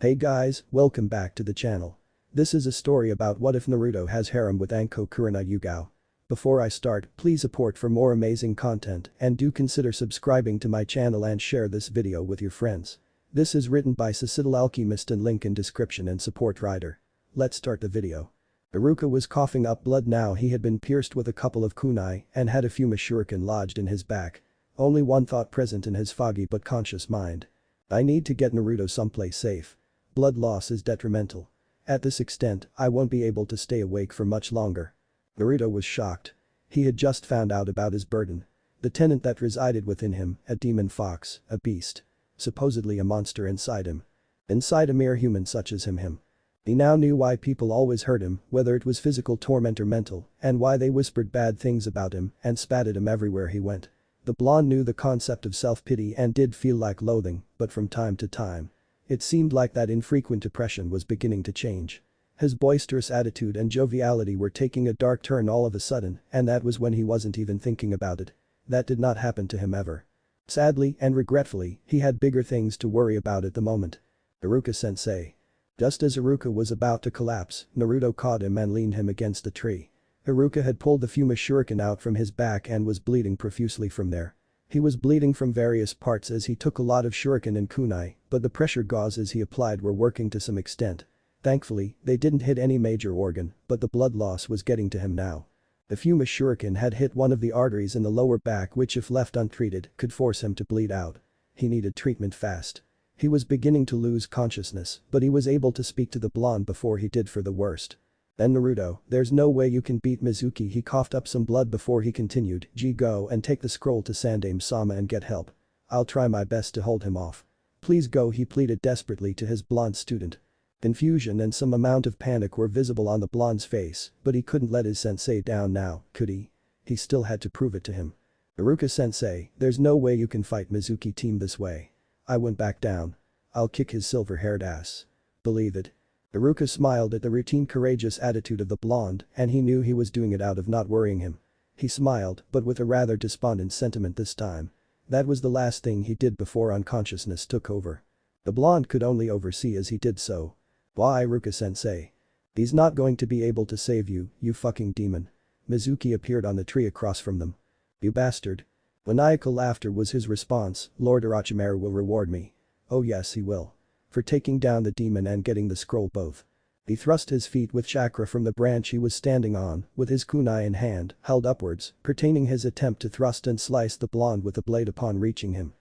Hey guys, welcome back to the channel. This is a story about what if Naruto has harem with Anko Kurenai Yugao. Before I start, please support for more amazing content and do consider subscribing to my channel and share this video with your friends. This is written by suicidalalchemist and link in description and support writer. Let's start the video. Iruka was coughing up blood now. He had been pierced with a couple of kunai and had a few shuriken lodged in his back. Only one thought present in his foggy but conscious mind. I need to get Naruto someplace safe. Blood loss is detrimental. At this extent, I won't be able to stay awake for much longer. Naruto was shocked. He had just found out about his burden. The tenant that resided within him, a demon fox, a beast. Supposedly a monster inside him. Inside a mere human such as him. He now knew why people always hurt him, whether it was physical torment or mental, and why they whispered bad things about him and spat at him everywhere he went. The blonde knew the concept of self-pity and did feel like loathing, but from time to time. It seemed like that infrequent depression was beginning to change. His boisterous attitude and joviality were taking a dark turn all of a sudden, and that was when he wasn't even thinking about it. That did not happen to him ever. Sadly and regretfully, he had bigger things to worry about at the moment. Iruka-sensei. Just as Iruka was about to collapse, Naruto caught him and leaned him against the tree. Iruka had pulled the few shuriken out from his back and was bleeding profusely from there. He was bleeding from various parts as he took a lot of shuriken and kunai, but the pressure gauzes he applied were working to some extent. Thankfully, they didn't hit any major organ, but the blood loss was getting to him now. The few shuriken had hit one of the arteries in the lower back which if left untreated could force him to bleed out. He needed treatment fast. He was beginning to lose consciousness, but he was able to speak to the blonde before he did for the worst. Then Naruto, there's no way you can beat Mizuki. He coughed up some blood before he continued, go and take the scroll to Sandaime-sama and get help. I'll try my best to hold him off. Please go, he pleaded desperately to his blonde student. Confusion and some amount of panic were visible on the blonde's face, but he couldn't let his sensei down now, could he? He still had to prove it to him. Iruka-sensei, there's no way you can fight Mizuki team this way. I went back down. I'll kick his silver-haired ass. Believe it. Iruka smiled at the routine courageous attitude of the blonde and he knew he was doing it out of not worrying him. He smiled, but with a rather despondent sentiment this time. That was the last thing he did before unconsciousness took over. The blonde could only oversee as he did so. Why, Iruka-sensei? He's not going to be able to save you, you fucking demon. Mizuki appeared on the tree across from them. You bastard. Maniacal laughter was his response. Lord Orochimaru will reward me. Oh yes, he will. For taking down the demon and getting the scroll both. He thrust his feet with chakra from the branch he was standing on, with his kunai in hand, held upwards, pertaining his attempt to thrust and slice the blonde with the blade upon reaching him.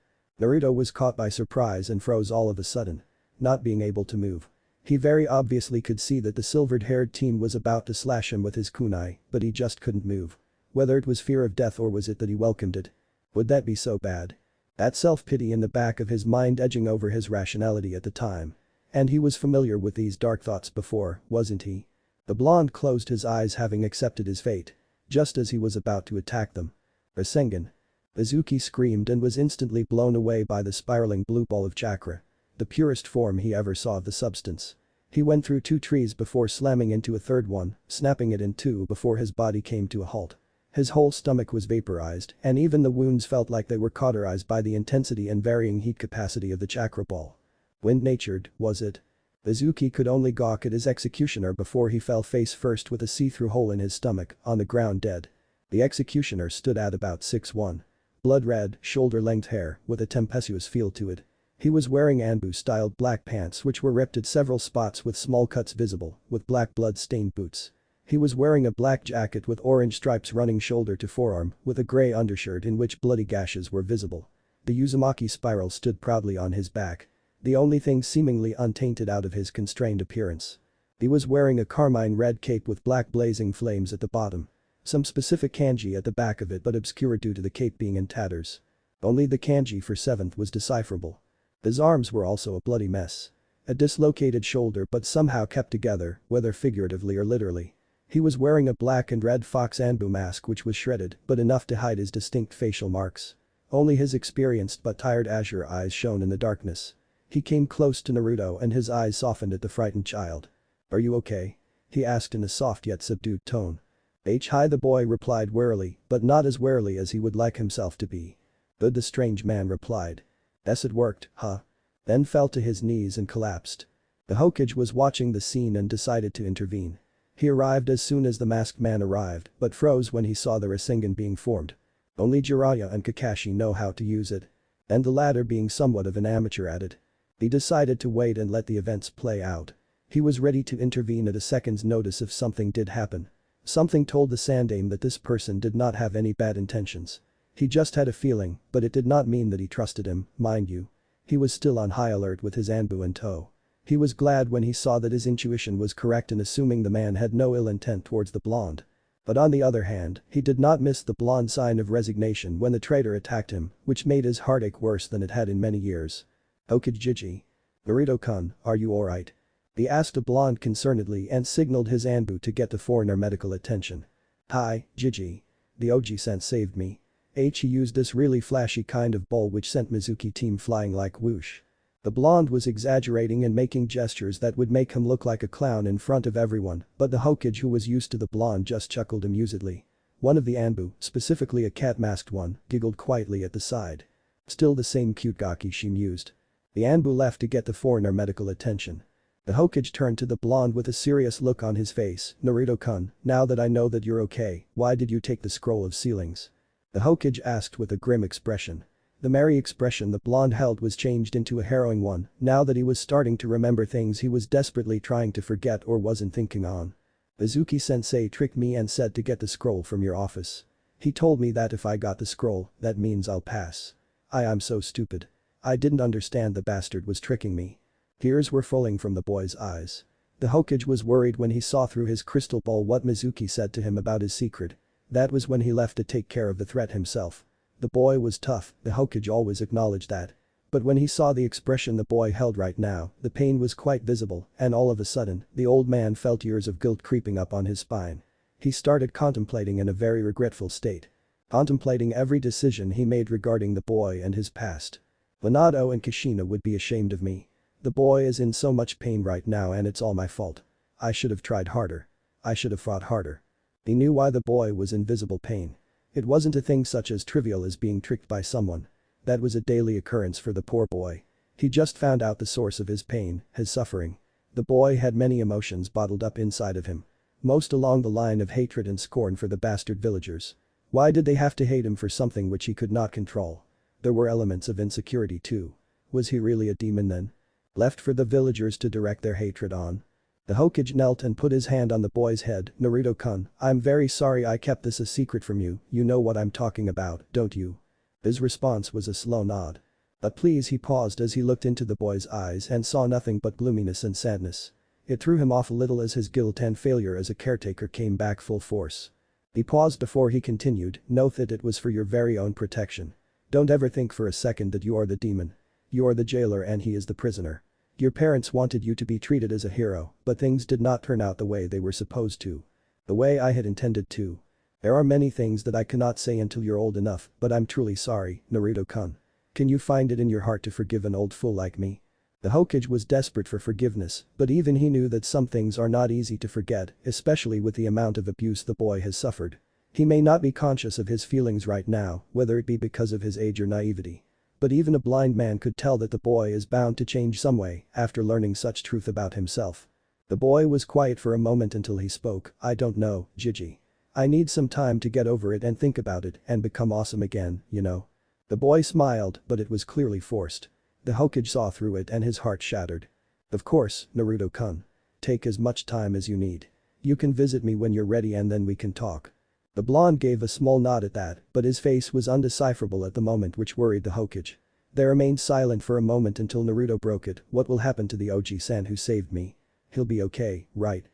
Naruto was caught by surprise and froze all of a sudden. Not being able to move. He very obviously could see that the silvered-haired teen was about to slash him with his kunai, but he just couldn't move. Whether it was fear of death or was it that he welcomed it? Would that be so bad? That self-pity in the back of his mind edging over his rationality at the time. And he was familiar with these dark thoughts before, wasn't he? The blonde closed his eyes having accepted his fate. Just as he was about to attack them. Rasengan. Mizuki screamed and was instantly blown away by the spiraling blue ball of chakra. The purest form he ever saw of the substance. He went through 2 trees before slamming into a third one, snapping it in 2 before his body came to a halt. His whole stomach was vaporized and even the wounds felt like they were cauterized by the intensity and varying heat capacity of the chakra ball. Wind-natured, was it? Mizuki could only gawk at his executioner before he fell face first with a see-through hole in his stomach, on the ground dead. The executioner stood at about 6'1". Blood-red, shoulder-length hair, with a tempestuous feel to it. He was wearing Anbu-styled black pants which were ripped at several spots with small cuts visible, with black blood-stained boots. He was wearing a black jacket with orange stripes running shoulder to forearm, with a grey undershirt in which bloody gashes were visible. The Uzumaki spiral stood proudly on his back. The only thing seemingly untainted out of his constrained appearance. He was wearing a carmine red cape with black blazing flames at the bottom. Some specific kanji at the back of it but obscure due to the cape being in tatters. Only the kanji for 7th was decipherable. His arms were also a bloody mess. A dislocated shoulder but somehow kept together, whether figuratively or literally. He was wearing a black and red fox Anbu mask which was shredded but enough to hide his distinct facial marks. Only his experienced but tired azure eyes shone in the darkness. He came close to Naruto and his eyes softened at the frightened child. Are you okay? He asked in a soft yet subdued tone. Hi, the boy replied warily, but not as warily as he would like himself to be. Good, the strange man replied. Yes, it worked, huh? Then fell to his knees and collapsed. The Hokage was watching the scene and decided to intervene. He arrived as soon as the masked man arrived, but froze when he saw the Rasengan being formed. Only Jiraiya and Kakashi know how to use it. And the latter being somewhat of an amateur at it. He decided to wait and let the events play out. He was ready to intervene at a second's notice if something did happen. Something told the Sandaime that this person did not have any bad intentions. He just had a feeling, but it did not mean that he trusted him, mind you. He was still on high alert with his Anbu in tow. He was glad when he saw that his intuition was correct in assuming the man had no ill intent towards the blonde. But on the other hand, he did not miss the blonde sign of resignation when the traitor attacked him, which made his heartache worse than it had in many years. Hokage Jiji. Naruto-kun, are you alright? He asked a blonde concernedly and signaled his Anbu to get the foreigner medical attention. Hi, Jiji. The Oji-san saved me. He used this really flashy kind of bowl which sent Mizuki team flying like whoosh. The blonde was exaggerating and making gestures that would make him look like a clown in front of everyone, but the Hokage who was used to the blonde just chuckled amusedly. One of the Anbu, specifically a cat-masked one, giggled quietly at the side. Still the same cute gaki, she mused. The Anbu left to get the foreigner medical attention. The Hokage turned to the blonde with a serious look on his face. Naruto-kun, now that I know that you're okay, why did you take the scroll of sealings? The Hokage asked with a grim expression. The merry expression the blonde held was changed into a harrowing one, now that he was starting to remember things he was desperately trying to forget or wasn't thinking on. Mizuki-sensei tricked me and said to get the scroll from your office. He told me that if I got the scroll, that means I'll pass. I'm so stupid. I didn't understand the bastard was tricking me. Tears were falling from the boy's eyes. The Hokage was worried when he saw through his crystal ball what Mizuki said to him about his secret. That was when he left to take care of the threat himself. The boy was tough, the Hokage always acknowledged that. But when he saw the expression the boy held right now, the pain was quite visible, and all of a sudden, the old man felt years of guilt creeping up on his spine. He started contemplating in a very regretful state. Contemplating every decision he made regarding the boy and his past. Minato and Kushina would be ashamed of me. The boy is in so much pain right now and it's all my fault. I should have tried harder. I should have fought harder. He knew why the boy was in visible pain. It wasn't a thing such as trivial as being tricked by someone. That was a daily occurrence for the poor boy. He just found out the source of his pain, his suffering. The boy had many emotions bottled up inside of him. Most along the line of hatred and scorn for the bastard villagers. Why did they have to hate him for something which he could not control? There were elements of insecurity too. Was he really a demon then? Left for the villagers to direct their hatred on? The Hokage knelt and put his hand on the boy's head. Naruto-kun, I'm very sorry I kept this a secret from you, you know what I'm talking about, don't you? His response was a slow nod. But please, he paused as he looked into the boy's eyes and saw nothing but gloominess and sadness. It threw him off a little as his guilt and failure as a caretaker came back full force. He paused before he continued, note that it was for your very own protection. Don't ever think for a second that you are the demon. You are the jailer and he is the prisoner. Your parents wanted you to be treated as a hero, but things did not turn out the way they were supposed to. The way I had intended to. There are many things that I cannot say until you're old enough, but I'm truly sorry, Naruto-kun. Can you find it in your heart to forgive an old fool like me? The Hokage was desperate for forgiveness, but even he knew that some things are not easy to forget, especially with the amount of abuse the boy has suffered. He may not be conscious of his feelings right now, whether it be because of his age or naivety. But even a blind man could tell that the boy is bound to change some way after learning such truth about himself. The boy was quiet for a moment until he spoke, I don't know, Jiji. I need some time to get over it and think about it and become awesome again, you know. The boy smiled, but it was clearly forced. The Hokage saw through it and his heart shattered. Of course, Naruto-kun. Take as much time as you need. You can visit me when you're ready and then we can talk. The blonde gave a small nod at that, but his face was undecipherable at the moment, which worried the Hokage. They remained silent for a moment until Naruto broke it. What will happen to the Oji-san who saved me? He'll be okay, right?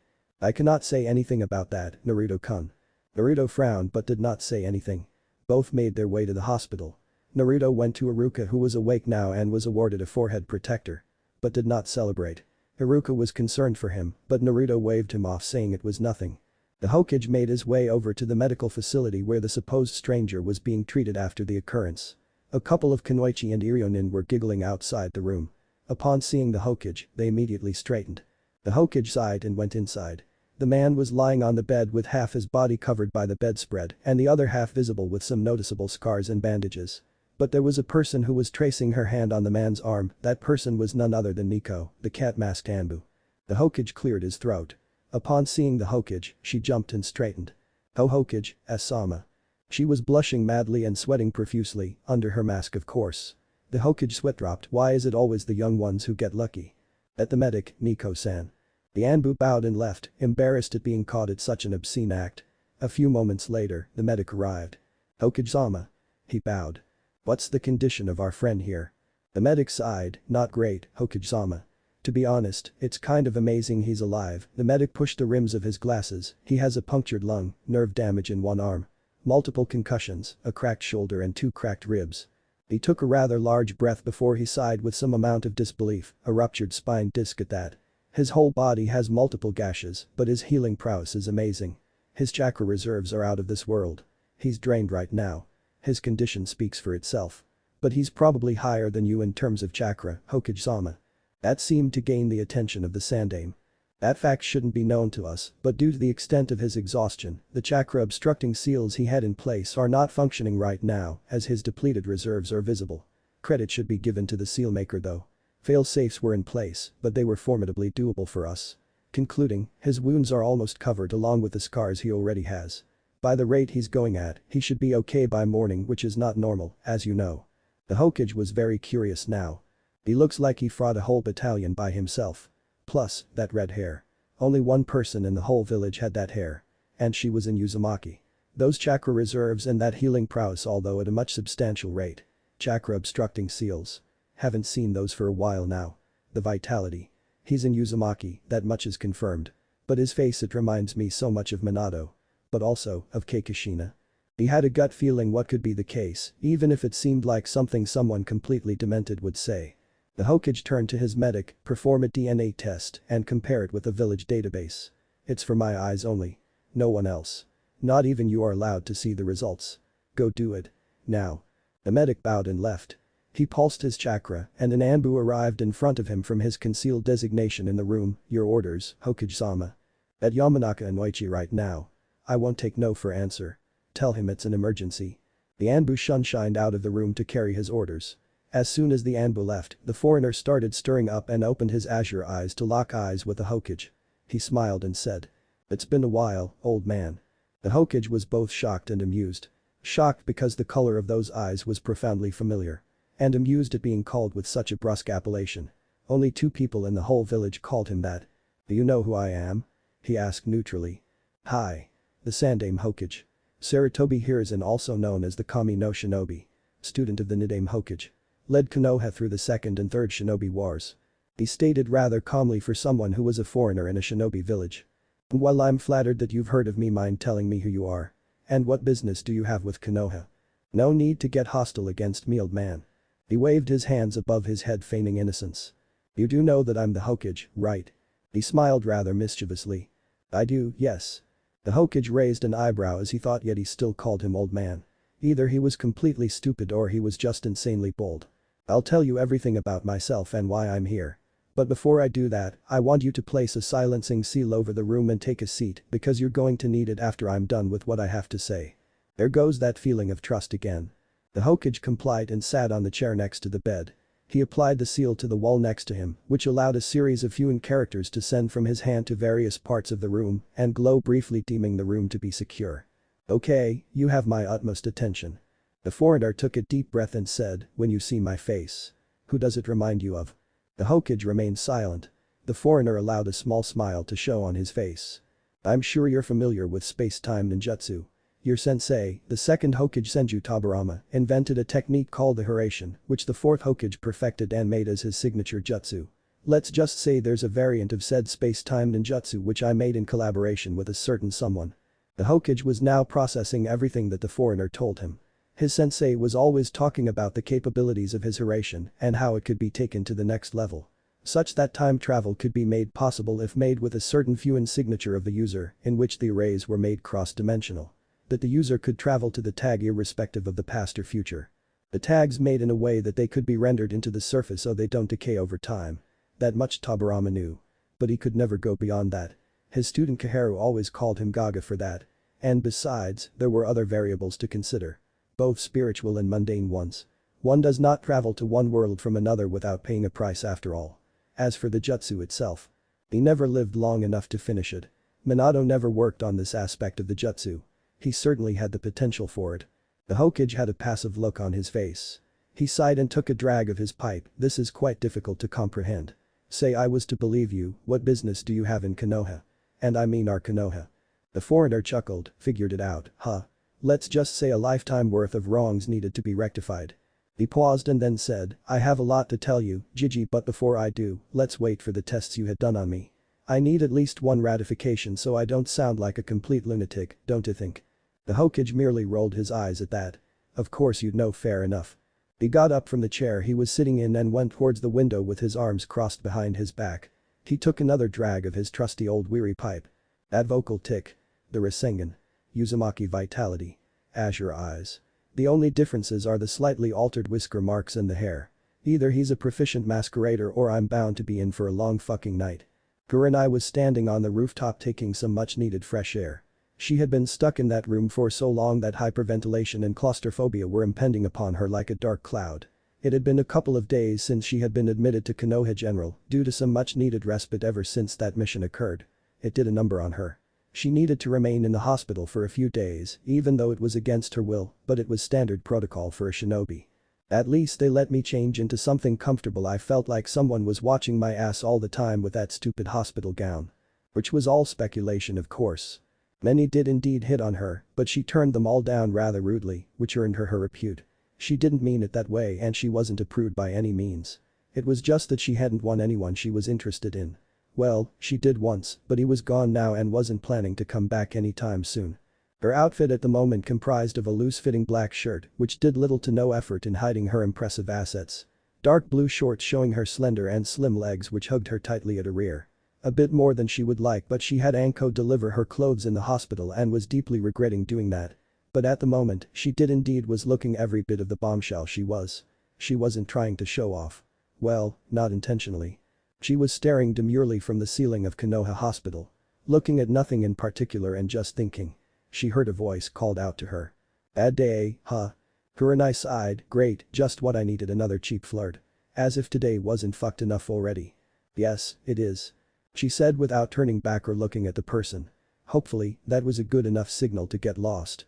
I cannot say anything about that, Naruto-kun. Naruto frowned but did not say anything. Both made their way to the hospital. Naruto went to Iruka, who was awake now and was awarded a forehead protector. But did not celebrate. Iruka was concerned for him, but Naruto waved him off saying it was nothing. The Hokage made his way over to the medical facility where the supposed stranger was being treated after the occurrence. A couple of Kunoichi and Irionin were giggling outside the room. Upon seeing the Hokage, they immediately straightened. The Hokage sighed and went inside. The man was lying on the bed with half his body covered by the bedspread and the other half visible with some noticeable scars and bandages. But there was a person who was tracing her hand on the man's arm. That person was none other than Nico, the cat-masked Anbu. The Hokage cleared his throat. Upon seeing the Hokage, she jumped and straightened. "Oh Hokage, Asama." She was blushing madly and sweating profusely, under her mask of course. The Hokage sweat dropped. "Why is it always the young ones who get lucky?" "At the medic, Nico-san." The Anbu bowed and left, embarrassed at being caught at such an obscene act. A few moments later, the medic arrived. "Hokage-sama." He bowed. "What's the condition of our friend here?" The medic sighed. "Not great, Hokage-sama. To be honest, it's kind of amazing he's alive." The medic pushed the rims of his glasses. "He has a punctured lung, nerve damage in one arm. Multiple concussions, a cracked shoulder and 2 cracked ribs." He took a rather large breath before he sighed with some amount of disbelief, "A ruptured spine disc at that. His whole body has multiple gashes, but his healing prowess is amazing. His chakra reserves are out of this world. He's drained right now. His condition speaks for itself. But he's probably higher than you in terms of chakra, Hokage-sama." That seemed to gain the attention of the Sandaime. That fact shouldn't be known to us, but due to the extent of his exhaustion, the chakra obstructing seals he had in place are not functioning right now, as his depleted reserves are visible. Credit should be given to the seal maker though. Fail-safes were in place, but they were formidably doable for us. Concluding, his wounds are almost covered along with the scars he already has. By the rate he's going at, he should be okay by morning, which is not normal, as you know. The Hokage was very curious now. He looks like he fought a whole battalion by himself. Plus, that red hair. Only one person in the whole village had that hair. And she was in Uzumaki. Those chakra reserves and that healing prowess, although at a much substantial rate. Chakra obstructing seals. Haven't seen those for a while now. The vitality. He's in Uzumaki, that much is confirmed. But his face, it reminds me so much of Minato. But also, of Keikishina. He had a gut feeling what could be the case, even if it seemed like something someone completely demented would say. The Hokage turned to his medic, "Perform a DNA test and compare it with the village database. It's for my eyes only. No one else. Not even you are allowed to see the results. Go do it. Now." The medic bowed and left. He pulsed his chakra and an Anbu arrived in front of him from his concealed designation in the room. "Your orders, Hokage-sama." "At Yamanaka and Oichi right now. I won't take no for answer. Tell him it's an emergency." The Anbu shunshined out of the room to carry his orders. As soon as the Anbu left, the foreigner started stirring up and opened his azure eyes to lock eyes with the Hokage. He smiled and said, "It's been a while, old man." The Hokage was both shocked and amused. Shocked because the color of those eyes was profoundly familiar. And amused at being called with such a brusque appellation. Only 2 people in the whole village called him that. "Do you know who I am?" he asked neutrally. "Hi." The Sandaime Hokage. Sarutobi Hiruzen, also known as the Kami no Shinobi. Student of the Nidaime Hokage. Led Konoha through the 2nd and 3rd Shinobi Wars. He stated rather calmly for someone who was a foreigner in a shinobi village. "Well, I'm flattered that you've heard of me. Mind telling me who you are? And what business do you have with Konoha? No need to get hostile against me, old man." He waved his hands above his head, feigning innocence. "You do know that I'm the Hokage, right?" He smiled rather mischievously. "I do, yes." The Hokage raised an eyebrow as he thought, yet he still called him old man. Either he was completely stupid or he was just insanely bold. "I'll tell you everything about myself and why I'm here. But before I do that, I want you to place a silencing seal over the room and take a seat because you're going to need it after I'm done with what I have to say." There goes that feeling of trust again. The Hokage complied and sat on the chair next to the bed. He applied the seal to the wall next to him, which allowed a series of Fuin characters to send from his hand to various parts of the room and glow briefly, deeming the room to be secure. "Okay, you have my utmost attention." The foreigner took a deep breath and said, "When you see my face. Who does it remind you of?" The Hokage remained silent. The foreigner allowed a small smile to show on his face. "I'm sure you're familiar with space-time ninjutsu. Your sensei, the 2nd Hokage Senju Tabarama, invented a technique called the Haration, which the 4th Hokage perfected and made as his signature jutsu. Let's just say there's a variant of said space-time ninjutsu which I made in collaboration with a certain someone." The Hokage was now processing everything that the foreigner told him. His sensei was always talking about the capabilities of his Haration and how it could be taken to the next level. Such that time travel could be made possible if made with a certain Fuin signature of the user, in which the arrays were made cross-dimensional. That the user could travel to the tag irrespective of the past or future. The tags made in a way that they could be rendered into the surface so they don't decay over time. That much Tabarama knew. But he could never go beyond that. His student Kaharu always called him Gaga for that. And besides, there were other variables to consider. Both spiritual and mundane ones. One does not travel to one world from another without paying a price after all. As for the jutsu itself, he never lived long enough to finish it. Minato never worked on this aspect of the jutsu. He certainly had the potential for it. The Hokage had a passive look on his face. He sighed and took a drag of his pipe. This is quite difficult to comprehend. Say I was to believe you, what business do you have in Konoha? And I mean our Konoha. The foreigner chuckled, figured it out, huh? Let's just say a lifetime worth of wrongs needed to be rectified. He paused and then said, I have a lot to tell you, Gigi, but before I do, let's wait for the tests you had done on me. I need at least one ratification so I don't sound like a complete lunatic, don't you think? The Hokage merely rolled his eyes at that. Of course you'd know, fair enough. He got up from the chair he was sitting in and went towards the window with his arms crossed behind his back. He took another drag of his trusty old weary pipe. That vocal tick. The Rasengan. Uzumaki vitality. Azure eyes. The only differences are the slightly altered whisker marks and the hair. Either he's a proficient masquerader or I'm bound to be in for a long fucking night. Kurenai was standing on the rooftop taking some much needed fresh air. She had been stuck in that room for so long that hyperventilation and claustrophobia were impending upon her like a dark cloud. It had been a couple of days since she had been admitted to Konoha General due to some much needed respite ever since that mission occurred. It did a number on her. She needed to remain in the hospital for a few days, even though it was against her will, but it was standard protocol for a shinobi. At least they let me change into something comfortable. I felt like someone was watching my ass all the time with that stupid hospital gown. Which was all speculation, of course. Many did indeed hit on her, but she turned them all down rather rudely, which earned her repute. She didn't mean it that way and she wasn't a prude by any means. It was just that she hadn't won anyone she was interested in. Well, she did once, but he was gone now and wasn't planning to come back anytime soon. Her outfit at the moment comprised of a loose-fitting black shirt, which did little to no effort in hiding her impressive assets. Dark blue shorts showing her slender and slim legs which hugged her tightly at her rear. A bit more than she would like, but she had Anko deliver her clothes in the hospital and was deeply regretting doing that. But at the moment, she did indeed was looking every bit of the bombshell she was. She wasn't trying to show off. Well, not intentionally. She was staring demurely from the ceiling of Konoha Hospital. Looking at nothing in particular and just thinking. She heard a voice called out to her. Bad day, huh? Kurenai sighed, great, just what I needed, another cheap flirt. As if today wasn't fucked enough already. Yes, it is. She said without turning back or looking at the person. Hopefully, that was a good enough signal to get lost.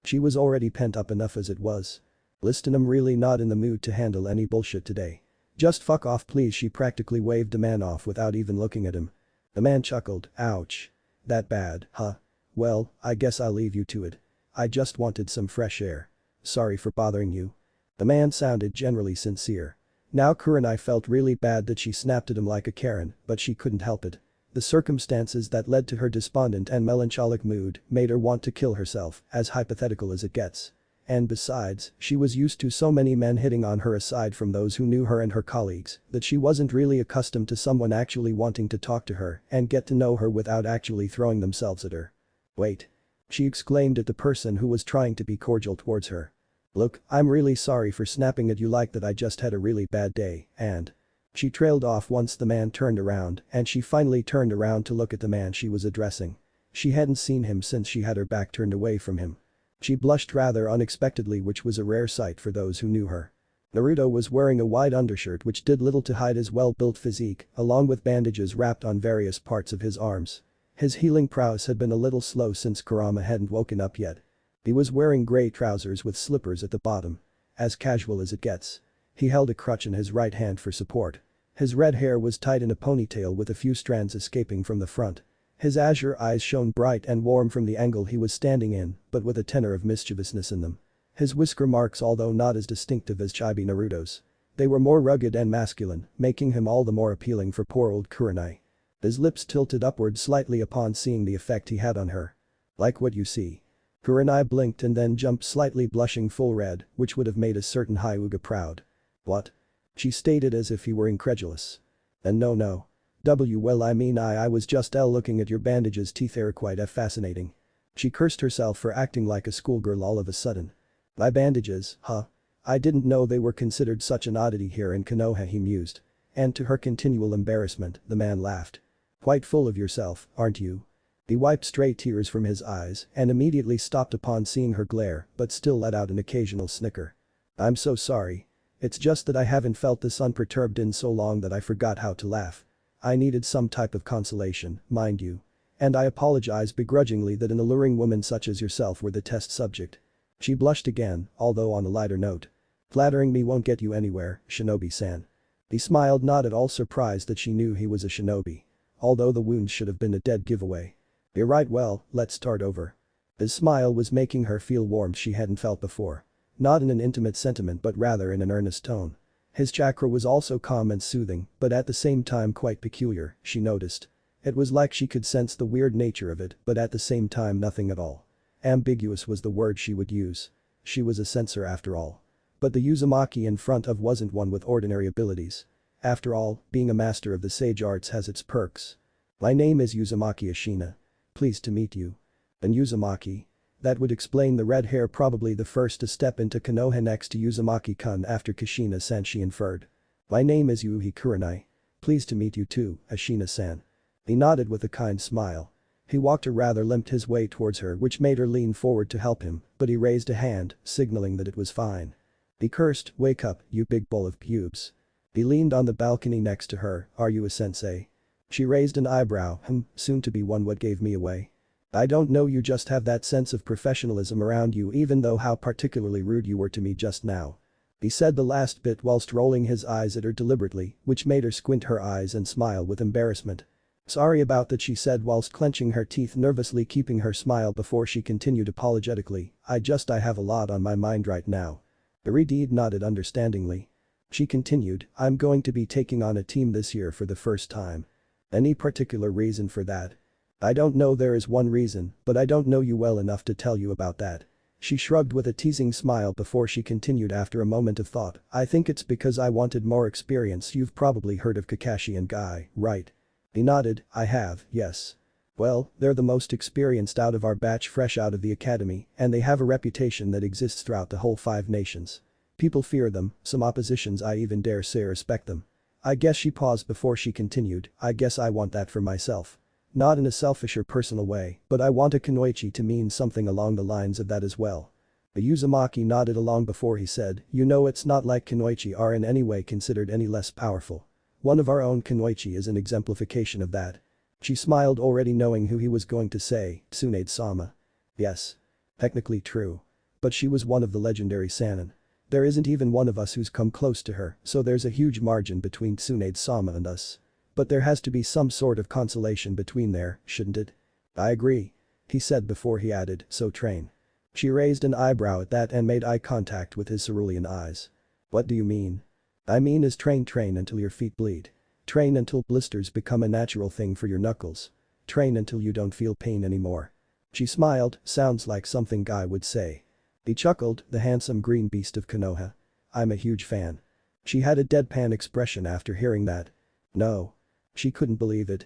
She was already pent up enough as it was. Listen, I'm really not in the mood to handle any bullshit today. Just fuck off please. She practically waved the man off without even looking at him. The man chuckled, ouch. That bad, huh? Well, I guess I'll leave you to it. I just wanted some fresh air. Sorry for bothering you. The man sounded generally sincere. Now Kurenai felt really bad that she snapped at him like a Karen, but she couldn't help it. The circumstances that led to her despondent and melancholic mood made her want to kill herself, as hypothetical as it gets. And besides, she was used to so many men hitting on her aside from those who knew her and her colleagues, that she wasn't really accustomed to someone actually wanting to talk to her and get to know her without actually throwing themselves at her. Wait. She exclaimed at the person who was trying to be cordial towards her. Look, I'm really sorry for snapping at you like that. I just had a really bad day, and… She trailed off once the man turned around and she finally turned around to look at the man she was addressing. She hadn't seen him since she had her back turned away from him. She blushed rather unexpectedly, which was a rare sight for those who knew her. Naruto was wearing a wide undershirt which did little to hide his well-built physique, along with bandages wrapped on various parts of his arms. His healing prowess had been a little slow since Kurama hadn't woken up yet. He was wearing grey trousers with slippers at the bottom. As casual as it gets. He held a crutch in his right hand for support. His red hair was tied in a ponytail with a few strands escaping from the front. His azure eyes shone bright and warm from the angle he was standing in, but with a tenor of mischievousness in them. His whisker marks, although not as distinctive as Chibi Naruto's. They were more rugged and masculine, making him all the more appealing for poor old Kurenai. His lips tilted upward slightly upon seeing the effect he had on her. Like what you see. Kurenai blinked and then jumped slightly, blushing full red, which would have made a certain Hyuga proud. What? She stated as if he were incredulous. And no. Well, I mean I was just looking at your bandages. Teeth are quite fascinating. She cursed herself for acting like a schoolgirl all of a sudden. My bandages, huh? I didn't know they were considered such an oddity here in Konoha, he mused. And to her continual embarrassment, the man laughed. Quite full of yourself, aren't you? He wiped stray tears from his eyes and immediately stopped upon seeing her glare, but still let out an occasional snicker. I'm so sorry. It's just that I haven't felt this unperturbed in so long that I forgot how to laugh. I needed some type of consolation, mind you. And I apologize begrudgingly that an alluring woman such as yourself were the test subject. She blushed again, although on a lighter note. Flattering me won't get you anywhere, Shinobi-san. He smiled, not at all surprised that she knew he was a shinobi. Although the wound should have been a dead giveaway. You're right, well, let's start over. His smile was making her feel warmth she hadn't felt before. Not in an intimate sentiment but rather in an earnest tone. His chakra was also calm and soothing, but at the same time quite peculiar, she noticed. It was like she could sense the weird nature of it, but at the same time nothing at all. Ambiguous was the word she would use. She was a censor after all. But the Uzumaki in front of wasn't one with ordinary abilities. After all, being a master of the sage arts has its perks. My name is Uzumaki Ashina. Pleased to meet you. And Uzumaki. That would explain the red hair, probably the first to step into Konoha next to Uzumaki-kun after Kushina-san, she inferred. My name is Yuhi Kurenai. Pleased to meet you too, Ashina-san. He nodded with a kind smile. He walked or rather limped his way towards her, which made her lean forward to help him, but he raised a hand, signaling that it was fine. He cursed, wake up, you big bowl of pubes. He leaned on the balcony next to her, are you a sensei? She raised an eyebrow, soon to be one, what gave me away? I don't know, you just have that sense of professionalism around you, even though how particularly rude you were to me just now. He said the last bit whilst rolling his eyes at her deliberately, which made her squint her eyes and smile with embarrassment. Sorry about that, she said whilst clenching her teeth, nervously keeping her smile before she continued apologetically, I have a lot on my mind right now. Iridid nodded understandingly. She continued, I'm going to be taking on a team this year for the first time. Any particular reason for that? I don't know, there is one reason, but I don't know you well enough to tell you about that. She shrugged with a teasing smile before she continued after a moment of thought, I think it's because I wanted more experience. You've probably heard of Kakashi and Guy, right? He nodded, I have, yes. Well, they're the most experienced out of our batch, fresh out of the academy, and they have a reputation that exists throughout the whole 5 nations. People fear them, some oppositions I even dare say respect them. I guess, she paused before she continued, I guess I want that for myself. Not in a selfish or personal way, but I want a kunoichi to mean something along the lines of that as well. The Uzumaki nodded along before he said, you know, it's not like kunoichi are in any way considered any less powerful. One of our own kunoichi is an exemplification of that. She smiled, already knowing who he was going to say, Tsunade-sama. Yes. Technically true. But she was one of the legendary Sannin. There isn't even one of us who's come close to her, so there's a huge margin between Tsunade-sama and us. But there has to be some sort of consolation between there, shouldn't it? I agree. He said before he added, so train. She raised an eyebrow at that and made eye contact with his cerulean eyes. What do you mean? I mean is train until your feet bleed. Train until blisters become a natural thing for your knuckles. Train until you don't feel pain anymore. She smiled, sounds like something Guy would say. He chuckled, the handsome green beast of Konoha. I'm a huge fan. She had a deadpan expression after hearing that. No. She couldn't believe it.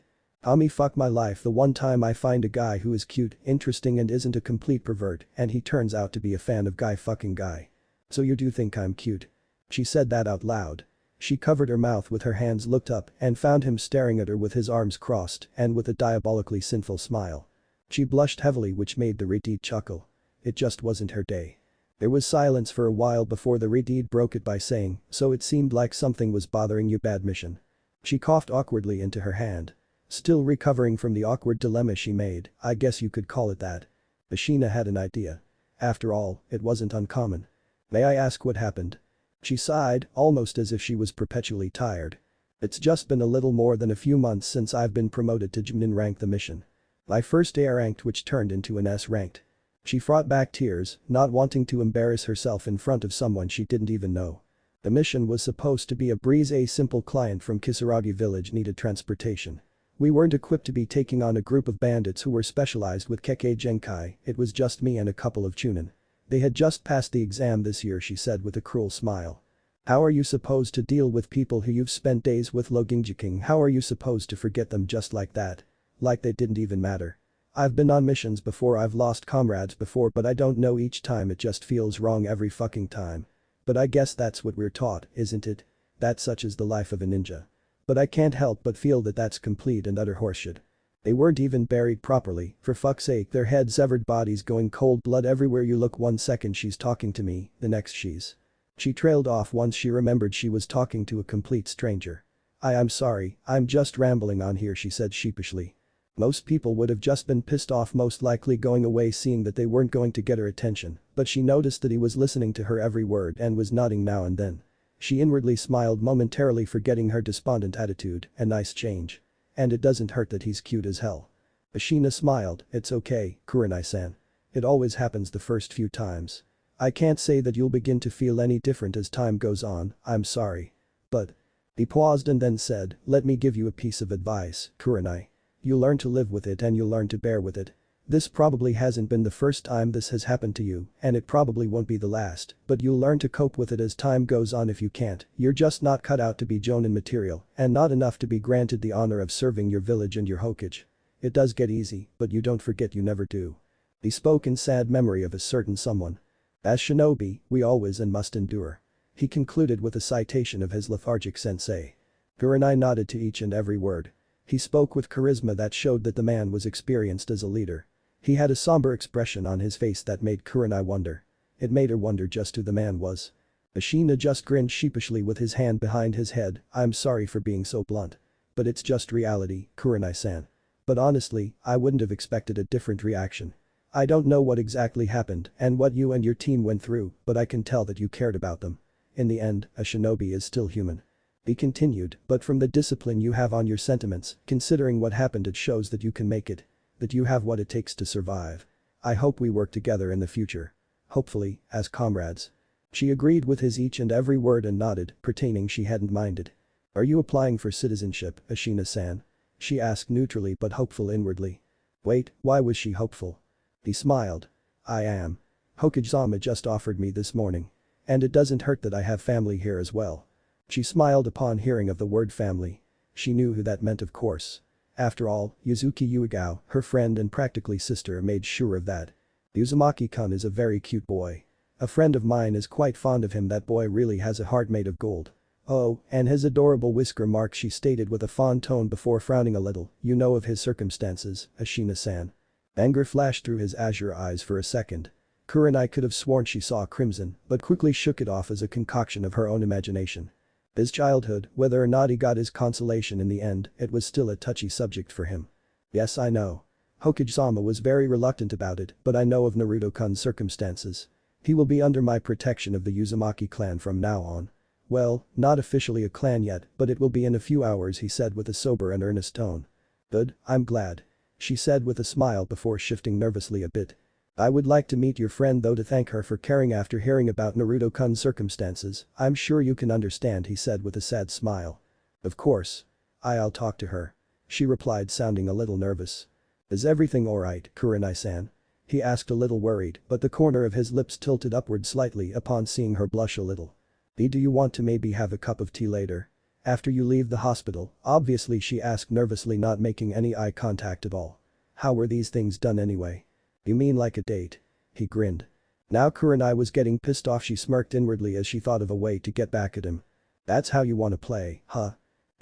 Fuck my life, the one time I find a guy who is cute, interesting and isn't a complete pervert, and he turns out to be a fan of Guy. So you do think I'm cute? She said that out loud. She covered her mouth with her hands, looked up and found him staring at her with his arms crossed and with a diabolically sinful smile. She blushed heavily, which made the Redid chuckle. It just wasn't her day. There was silence for a while before the Redid broke it by saying, so it seemed like something was bothering you, bad mission. She coughed awkwardly into her hand. Still recovering from the awkward dilemma she made, I guess you could call it that. Ashina had an idea. After all, it wasn't uncommon. May I ask what happened? She sighed, almost as if she was perpetually tired. It's just been a little more than a few months since I've been promoted to Jinin rank, the mission. My first A ranked, which turned into an S ranked. She fought back tears, not wanting to embarrass herself in front of someone she didn't even know. The mission was supposed to be a breeze. A simple client from Kisaragi village needed transportation. We weren't equipped to be taking on a group of bandits who were specialized with Kekkei Genkai, it was just me and a couple of chunin. They had just passed the exam this year, she said with a cruel smile. How are you supposed to deal with people who you've spent days with, Loginjiking? How are you supposed to forget them just like that? Like they didn't even matter. I've been on missions before, I've lost comrades before, but I don't know, each time it just feels wrong every fucking time. But I guess that's what we're taught, isn't it? That such is the life of a ninja. But I can't help but feel that that's complete and utter horseshit. They weren't even buried properly, for fuck's sake, their head severed, bodies going cold, blood everywhere you look. 1 second she's talking to me, the next she's She trailed off once she remembered she was talking to a complete stranger. I'm sorry, I'm just rambling on here, she said sheepishly. Most people would have just been pissed off, most likely going away seeing that they weren't going to get her attention, but she noticed that he was listening to her every word and was nodding now and then. She inwardly smiled, momentarily forgetting her despondent attitude. A nice change. And it doesn't hurt that he's cute as hell. Ashina smiled. It's okay, Kurenai-san. It always happens the first few times. I can't say that you'll begin to feel any different as time goes on, I'm sorry. But. He paused and then said, let me give you a piece of advice, Kurenai. You learn to live with it and you learn to bear with it. This probably hasn't been the first time this has happened to you, and it probably won't be the last, but you'll learn to cope with it as time goes on. If you can't, you're just not cut out to be Jonin material, and not enough to be granted the honor of serving your village and your Hokage. It does get easy, but you don't forget, you never do. He spoke in sad memory of a certain someone. As shinobi, we always and must endure. He concluded with a citation of his lethargic sensei. Kurenai nodded to each and every word. He spoke with charisma that showed that the man was experienced as a leader. He had a somber expression on his face that made Kurenai wonder. It made her wonder just who the man was. Ashina just grinned sheepishly with his hand behind his head. I'm sorry for being so blunt. But it's just reality, Kurenai-san. But honestly, I wouldn't have expected a different reaction. I don't know what exactly happened and what you and your team went through, but I can tell that you cared about them. In the end, a shinobi is still human. He continued, but from the discipline you have on your sentiments, considering what happened, it shows that you can make it. That you have what it takes to survive. I hope we work together in the future. Hopefully, as comrades. She agreed with his each and every word and nodded, pertaining she hadn't minded. Are you applying for citizenship, Ashina-san? She asked neutrally but hopeful inwardly. Wait, why was she hopeful? He smiled. I am. Hokage-sama just offered me this morning. And it doesn't hurt that I have family here as well. She smiled upon hearing of the word family. She knew who that meant, of course. After all, Yuzuki Yugao, her friend and practically sister, made sure of that. Uzumaki-kun is a very cute boy. A friend of mine is quite fond of him. That boy really has a heart made of gold. Oh, and his adorable whisker mark, she stated with a fond tone before frowning a little. You know of his circumstances, Ashina-san. Anger flashed through his azure eyes for a second. Kurenai could have sworn she saw crimson, but quickly shook it off as a concoction of her own imagination. His childhood, whether or not he got his consolation in the end, it was still a touchy subject for him. Yes, I know. Hokage-sama was very reluctant about it, but I know of Naruto-kun's circumstances. He will be under my protection of the Uzumaki clan from now on. Well, not officially a clan yet, but it will be in a few hours, he said with a sober and earnest tone. Good, I'm glad. She said with a smile before shifting nervously a bit. I would like to meet your friend though, to thank her for caring after hearing about Naruto-kun's circumstances. I'm sure you can understand, he said with a sad smile. Of course. I'll talk to her. She replied, sounding a little nervous. Is everything alright, Kurenai-san? He asked, a little worried, but the corner of his lips tilted upward slightly upon seeing her blush a little. Do you want to maybe have a cup of tea later? After you leave the hospital, obviously, she asked nervously, not making any eye contact at all. How were these things done anyway? You mean like a date? He grinned. Now Kurenai was getting pissed off. She smirked inwardly as she thought of a way to get back at him. That's how you want to play, huh?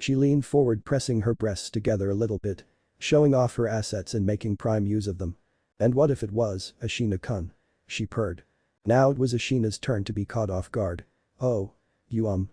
She leaned forward, pressing her breasts together a little bit. Showing off her assets and making prime use of them. And what if it was, Ashina-kun? She purred. Now it was Ashina's turn to be caught off guard. Oh. You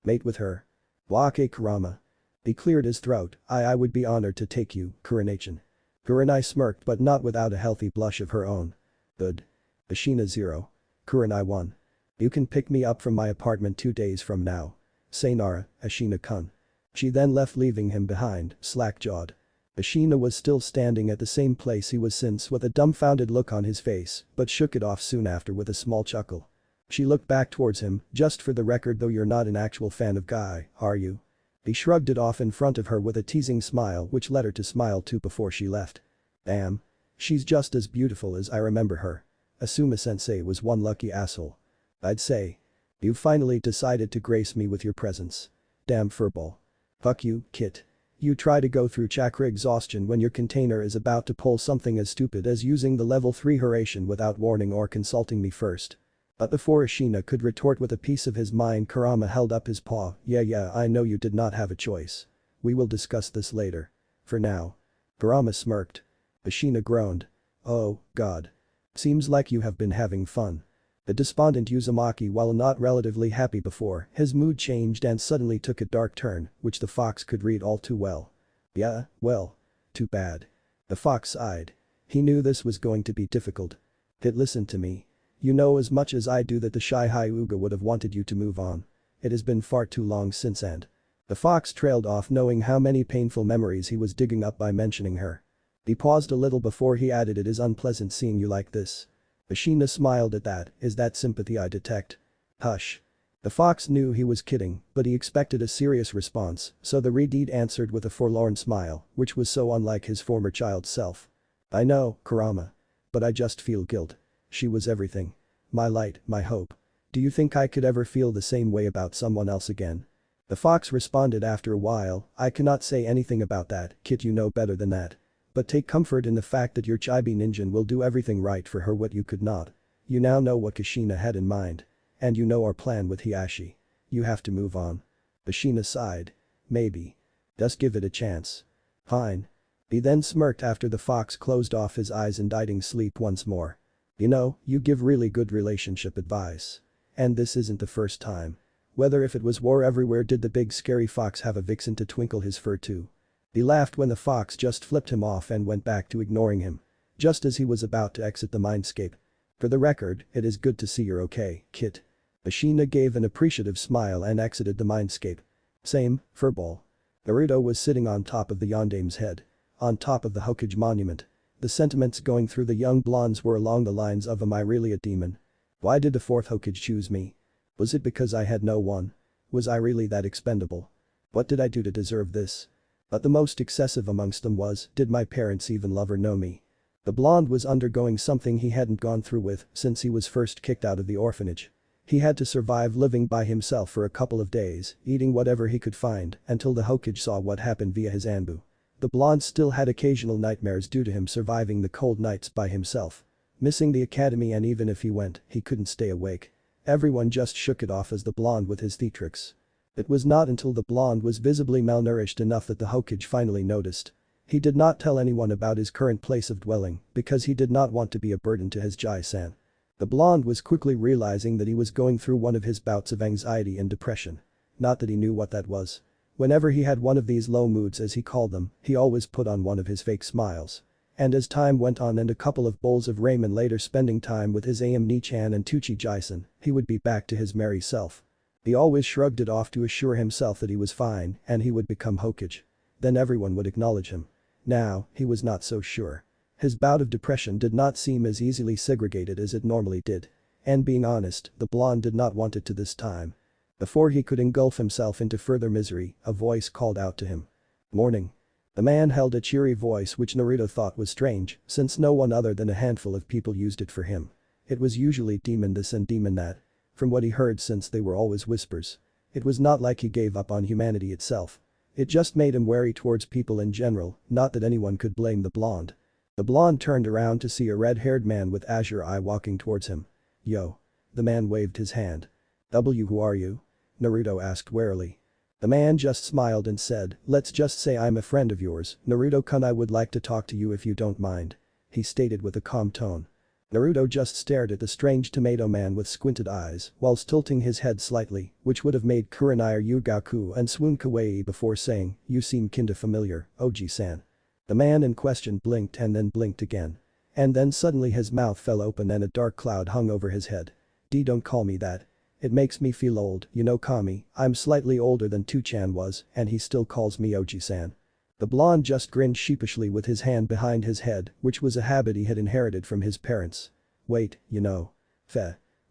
mate with her. Wake Kurama. He cleared his throat. I would be honored to take you, Kurenai-chan. Kurenai smirked, but not without a healthy blush of her own. Good. Ashina 0. Kurenai 1. You can pick me up from my apartment 2 days from now. Sayonara, Ashina-kun. She then left, leaving him behind, slack-jawed. Ashina was still standing at the same place he was since, with a dumbfounded look on his face, but shook it off soon after with a small chuckle. She looked back towards him. Just for the record though, you're not an actual fan of Guy, are you? He shrugged it off in front of her with a teasing smile which led her to smile too before she left. Damn. She's just as beautiful as I remember her. Asuma-sensei was one lucky asshole. I'd say. You finally decided to grace me with your presence. Damn furball. Fuck you, Kit. You try to go through chakra exhaustion when your container is about to pull something as stupid as using the level 3 Haration without warning or consulting me first. But before Ashina could retort with a piece of his mind, Kurama held up his paw. Yeah, I know you did not have a choice. We will discuss this later. For now. Kurama smirked. Ashina groaned. Oh, God. Seems like you have been having fun. The despondent Uzumaki, while not relatively happy before, his mood changed and suddenly took a dark turn, which the fox could read all too well. Yeah, well. Too bad. The fox sighed. He knew this was going to be difficult. Listen to me. You know as much as I do that the shy Hyuga would have wanted you to move on. It has been far too long since and. The fox trailed off, knowing how many painful memories he was digging up by mentioning her. He paused a little before he added, it is unpleasant seeing you like this. Ashina smiled at that, is that sympathy I detect? Hush. The fox knew he was kidding, but he expected a serious response, so the redeed answered with a forlorn smile, which was so unlike his former child self. I know, Kurama. But I just feel guilt. She was everything. My light, my hope. Do you think I could ever feel the same way about someone else again? The fox responded after a while, I cannot say anything about that, kid, you know better than that. But take comfort in the fact that your chibi ninja will do everything right for her what you could not. You now know what Kushina had in mind. And you know our plan with Hiashi. You have to move on. Kushina sighed. Maybe. Just give it a chance. Fine. He then smirked after the fox closed off his eyes, indicting sleep once more. You know, you give really good relationship advice. And this isn't the first time. Whether if it was war everywhere did the big scary fox have a vixen to twinkle his fur to. He laughed when the fox just flipped him off and went back to ignoring him. Just as he was about to exit the Mindscape. For the record, it is good to see you're okay, kid. Ashina gave an appreciative smile and exited the Mindscape. Same, furball. Naruto was sitting on top of the Yondame's head. On top of the Hokage monument. The sentiments going through the young blondes were along the lines of, am I really a demon? Why did the fourth Hokage choose me? Was it because I had no one? Was I really that expendable? What did I do to deserve this? But the most excessive amongst them was, did my parents even love or know me? The blonde was undergoing something he hadn't gone through with since he was first kicked out of the orphanage. He had to survive living by himself for a couple of days, eating whatever he could find until the Hokage saw what happened via his Anbu. The blonde still had occasional nightmares due to him surviving the cold nights by himself. Missing the academy, and even if he went, he couldn't stay awake. Everyone just shook it off as the blonde with his theatrics. It was not until the blonde was visibly malnourished enough that the Hokage finally noticed. He did not tell anyone about his current place of dwelling because he did not want to be a burden to his Jai-san. The blonde was quickly realizing that he was going through one of his bouts of anxiety and depression. Not that he knew what that was. Whenever he had one of these low moods as he called them, he always put on one of his fake smiles. And as time went on and a couple of bowls of ramen later, spending time with his Ni-chan and Tuchi Jai-san, he would be back to his merry self. He always shrugged it off to assure himself that he was fine and he would become Hokage. Then everyone would acknowledge him. Now, he was not so sure. His bout of depression did not seem as easily segregated as it normally did. And being honest, the blonde did not want it to this time. Before he could engulf himself into further misery, a voice called out to him. Morning. The man held a cheery voice which Naruto thought was strange since no one other than a handful of people used it for him. It was usually demon this and demon that. From what he heard, since they were always whispers. It was not like he gave up on humanity itself. It just made him wary towards people in general, not that anyone could blame the blonde. The blonde turned around to see a red-haired man with azure eye walking towards him. Yo. The man waved his hand. Who are you? Naruto asked warily. The man just smiled and said, let's just say I'm a friend of yours, Naruto-kun. I would like to talk to you if you don't mind. He stated with a calm tone. Naruto just stared at the strange tomato man with squinted eyes whilst tilting his head slightly, which would have made Kurenai Yugao and swoon kawaii before saying, you seem kinda familiar, Oji-san. The man in question blinked and then blinked again. And then suddenly his mouth fell open and a dark cloud hung over his head. Don't call me that. It makes me feel old, you know, Kami. I'm slightly older than Tu-chan was and he still calls me Oji-san. The blonde just grinned sheepishly with his hand behind his head, which was a habit he had inherited from his parents. Wait, you know.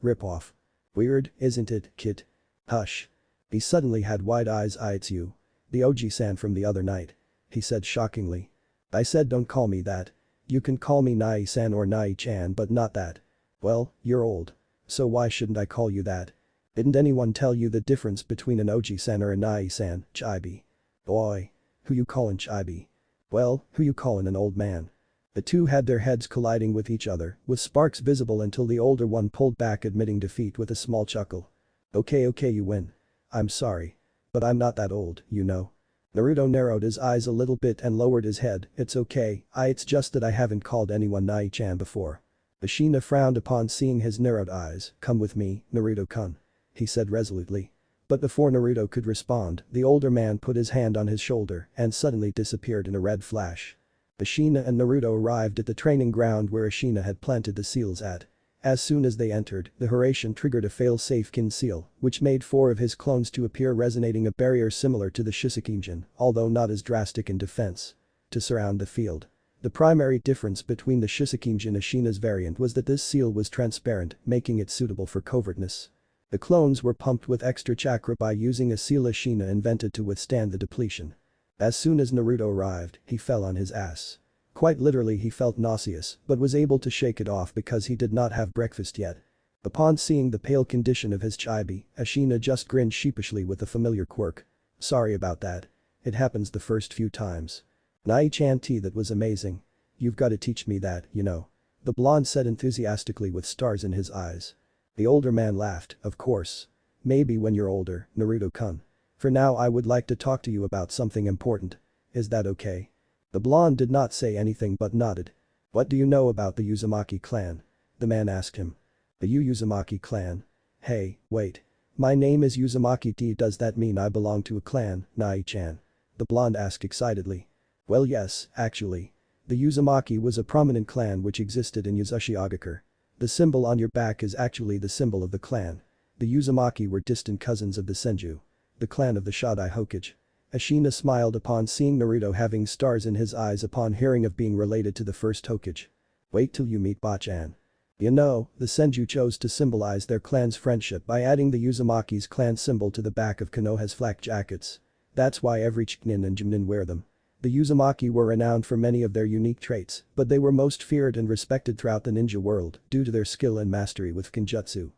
Rip off. Weird, isn't it, kid? Hush. He suddenly had wide eyes. It's you. The Oji-san from the other night. He said shockingly. I said don't call me that. You can call me Nai-san or Nai-chan but not that. Well, you're old. So why shouldn't I call you that? Didn't anyone tell you the difference between an Oji-san or a Nai-san, Chibi? Boy. Who you callin' Chibi? Well, who you callin' an old man? The two had their heads colliding with each other, with sparks visible until the older one pulled back, admitting defeat with a small chuckle. Okay, you win. I'm sorry. But I'm not that old, you know. Naruto narrowed his eyes a little bit and lowered his head. It's okay, it's just that I haven't called anyone Nai-chan before. Ashina frowned upon seeing his narrowed eyes. "Come with me, Naruto-kun," he said resolutely. But before Naruto could respond, the older man put his hand on his shoulder and suddenly disappeared in a red flash. Ashina and Naruto arrived at the training ground where Ashina had planted the seals at. As soon as they entered, the Hiraishin triggered a fail-safe kin seal, which made 4 of his clones to appear, resonating a barrier similar to the Shisekimjin, although not as drastic in defense, to surround the field. The primary difference between the Shisekimjin and Ashina's variant was that this seal was transparent, making it suitable for covertness. The clones were pumped with extra chakra by using a seal Ashina invented to withstand the depletion. As soon as Naruto arrived, he fell on his ass. Quite literally, he felt nauseous, but was able to shake it off because he did not have breakfast yet. Upon seeing the pale condition of his chibi, Ashina just grinned sheepishly with a familiar quirk. "Sorry about that. It happens the first few times." "Nai-chan, that was amazing. You've gotta teach me that, you know," the blonde said enthusiastically with stars in his eyes. The older man laughed. "Of course. Maybe when you're older, Naruto-kun. For now I would like to talk to you about something important. Is that okay?" The blonde did not say anything but nodded. "What do you know about the Uzumaki clan?" the man asked him. "The Uzumaki clan? Hey, wait. My name is Uzumaki. Does that mean I belong to a clan, Nai-chan?" the blonde asked excitedly. "Well, yes, actually. The Uzumaki was a prominent clan which existed in Uzushiogakure. The symbol on your back is actually the symbol of the clan. The Uzumaki were distant cousins of the Senju, the clan of the Shodai Hokage." Ashina smiled upon seeing Naruto having stars in his eyes upon hearing of being related to the first Hokage. "Wait till you meet Bachan. You know, the Senju chose to symbolize their clan's friendship by adding the Uzumaki's clan symbol to the back of Konoha's flak jackets. That's why every Chunin and Junin wear them. The Uzumaki were renowned for many of their unique traits, but they were most feared and respected throughout the ninja world due to their skill and mastery with Kenjutsu."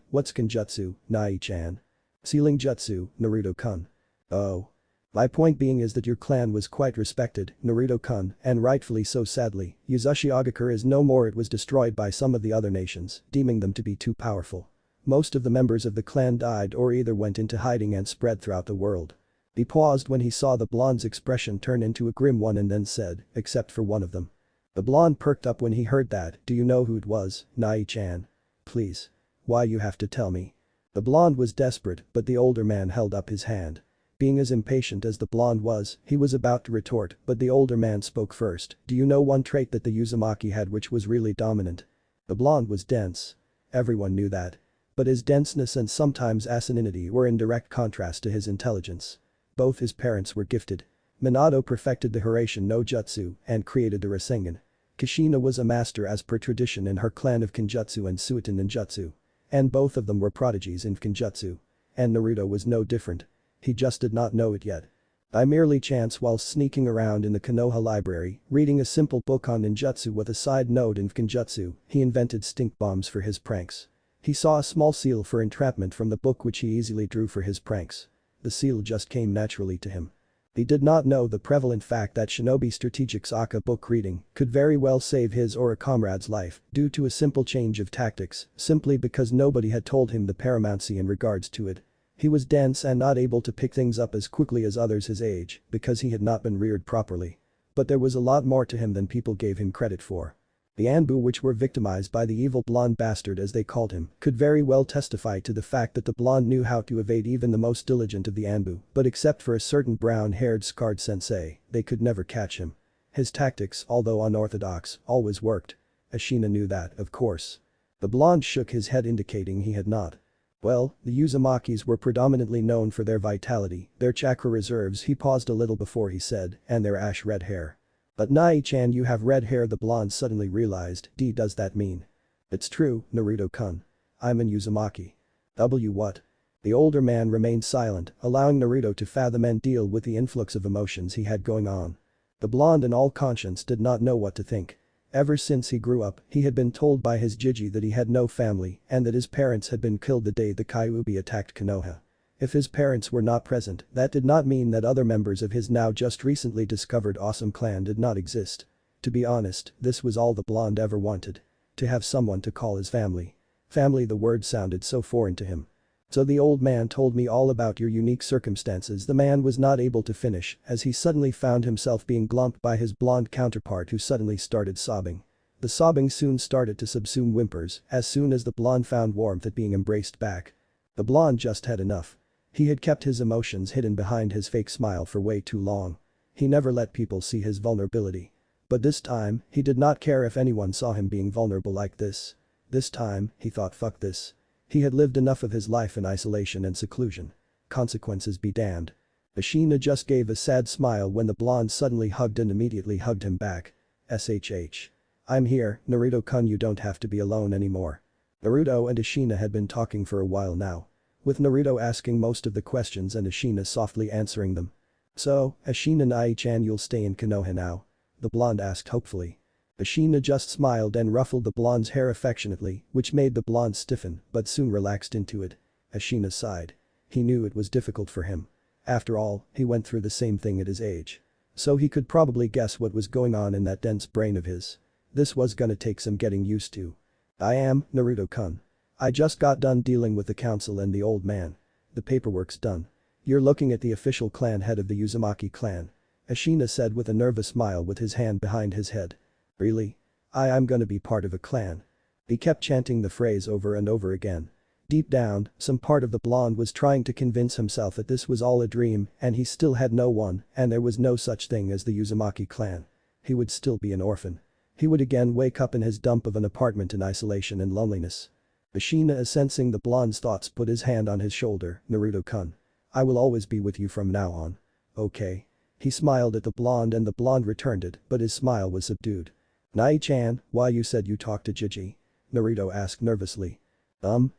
What's Kenjutsu, Nai-chan?" "Sealing jutsu, Naruto-kun." "Oh. My point being is that your clan was quite respected, Naruto-kun, and rightfully so. Sadly, Uzushiogakure is no more. It was destroyed by some of the other nations, deeming them to be too powerful. Most of the members of the clan died or either went into hiding and spread throughout the world." He paused when he saw the blonde's expression turn into a grim one and then said, "Except for one of them." The blonde perked up when he heard that. "Do you know who it was, Nai-chan? Please. Why you have to tell me?" The blonde was desperate, but the older man held up his hand. Being as impatient as the blonde was, he was about to retort, but the older man spoke first. "Do you know one trait that the Uzumaki had which was really dominant?" The blonde was dense. Everyone knew that. But his denseness and sometimes asininity were in direct contrast to his intelligence. Both his parents were gifted. Minato perfected the Hiraishin no Jutsu and created the Rasengan. Kushina was a master as per tradition in her clan of Kenjutsu and Suiton Ninjutsu. And both of them were prodigies in Kenjutsu. And Naruto was no different. He just did not know it yet. By merely chance while sneaking around in the Konoha library, reading a simple book on ninjutsu with a side note in Kenjutsu, he invented stink bombs for his pranks. He saw a small seal for entrapment from the book which he easily drew for his pranks. The seal just came naturally to him. He did not know the prevalent fact that Shinobi Strategic Saka book reading could very well save his or a comrade's life due to a simple change of tactics, simply because nobody had told him the paramountcy in regards to it. He was dense and not able to pick things up as quickly as others his age because he had not been reared properly. But there was a lot more to him than people gave him credit for. The Anbu, which were victimized by the evil blonde bastard as they called him, could very well testify to the fact that the blonde knew how to evade even the most diligent of the Anbu, but except for a certain brown-haired scarred sensei, they could never catch him. His tactics, although unorthodox, always worked. Ashina knew that, of course. The blonde shook his head indicating he had not. "Well, the Uzumakis were predominantly known for their vitality, their chakra reserves." He paused a little before he said, "and their ash-red hair." "But Nai-chan, you have red hair," the blonde suddenly realized. Does that mean?" "It's true, Naruto-kun. I'm an Uzumaki." What?" The older man remained silent, allowing Naruto to fathom and deal with the influx of emotions he had going on. The blonde in all conscience did not know what to think. Ever since he grew up, he had been told by his Jiji that he had no family and that his parents had been killed the day the Kyuubi attacked Konoha. If his parents were not present, that did not mean that other members of his now just recently discovered awesome clan did not exist. To be honest, this was all the blonde ever wanted. To have someone to call his family. Family, the word sounded so foreign to him. "So the old man told me all about your unique circumstances." The man was not able to finish as he suddenly found himself being glumped by his blonde counterpart who suddenly started sobbing. The sobbing soon started to subsume whimpers as soon as the blonde found warmth at being embraced back. The blonde just had enough. He had kept his emotions hidden behind his fake smile for way too long. He never let people see his vulnerability. But this time, he did not care if anyone saw him being vulnerable like this. This time, he thought fuck this. He had lived enough of his life in isolation and seclusion. Consequences be damned. Ashina just gave a sad smile when the blonde suddenly hugged and immediately hugged him back. SHH. I'm here, Naruto-kun, you don't have to be alone anymore. Naruto and Ashina had been talking for a while now. With Naruto asking most of the questions and Ashina softly answering them. So, Ashina Nai-chan, you'll stay in Konoha now? The blonde asked hopefully. Ashina just smiled and ruffled the blonde's hair affectionately, which made the blonde stiffen but soon relaxed into it. Ashina sighed. He knew it was difficult for him. After all, he went through the same thing at his age. So he could probably guess what was going on in that dense brain of his. This was gonna take some getting used to. I am, Naruto-kun. I just got done dealing with the council and the old man. The paperwork's done. You're looking at the official clan head of the Uzumaki clan. Ashina said with a nervous smile with his hand behind his head. Really? I'm gonna be part of a clan. He kept chanting the phrase over and over again. Deep down, some part of the blonde was trying to convince himself that this was all a dream and he still had no one and there was no such thing as the Uzumaki clan. He would still be an orphan. He would again wake up in his dump of an apartment in isolation and loneliness. Ashina, sensing the blonde's thoughts, put his hand on his shoulder. Naruto-kun. I will always be with you from now on. Okay. He smiled at the blonde and the blonde returned it, but his smile was subdued. Nai-chan, why you said you talked to Gigi? Naruto asked nervously.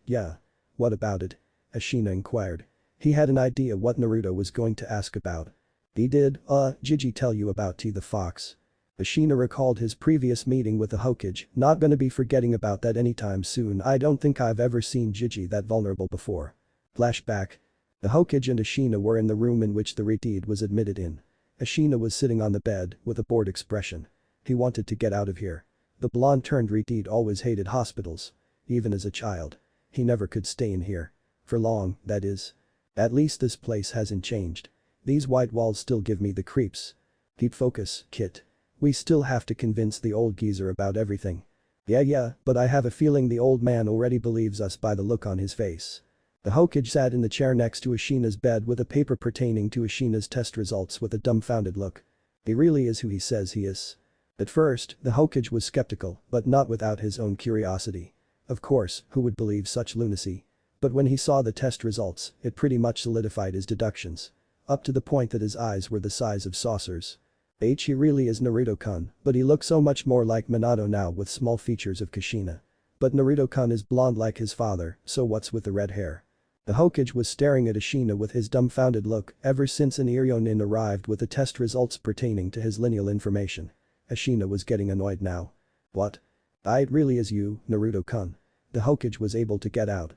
Yeah. What about it? Ashina inquired. He had an idea what Naruto was going to ask about. He did, Gigi tell you about T the fox? Ashina recalled his previous meeting with the Hokage, not gonna be forgetting about that anytime soon. I don't think I've ever seen Gigi that vulnerable before. Flashback. The Hokage and Ashina were in the room in which the Redeed was admitted in. Ashina was sitting on the bed with a bored expression. He wanted to get out of here. The blonde-turned Redeed always hated hospitals. Even as a child. He never could stay in here. For long, that is. At least this place hasn't changed. These white walls still give me the creeps. Keep focus, Kit. We still have to convince the old geezer about everything. Yeah, but I have a feeling the old man already believes us by the look on his face. The Hokage sat in the chair next to Ashina's bed with a paper pertaining to Ashina's test results with a dumbfounded look. He really is who he says he is. At first, the Hokage was skeptical, but not without his own curiosity. Of course, who would believe such lunacy? But when he saw the test results, it pretty much solidified his deductions. Up to the point that his eyes were the size of saucers. He really is Naruto-kun, but he looks so much more like Minato now with small features of Kushina. But Naruto-kun is blonde like his father, so what's with the red hair? The Hokage was staring at Ashina with his dumbfounded look ever since an Iryonin arrived with the test results pertaining to his lineal information. Ashina was getting annoyed now. What? It really is you, Naruto-kun. The Hokage was able to get out.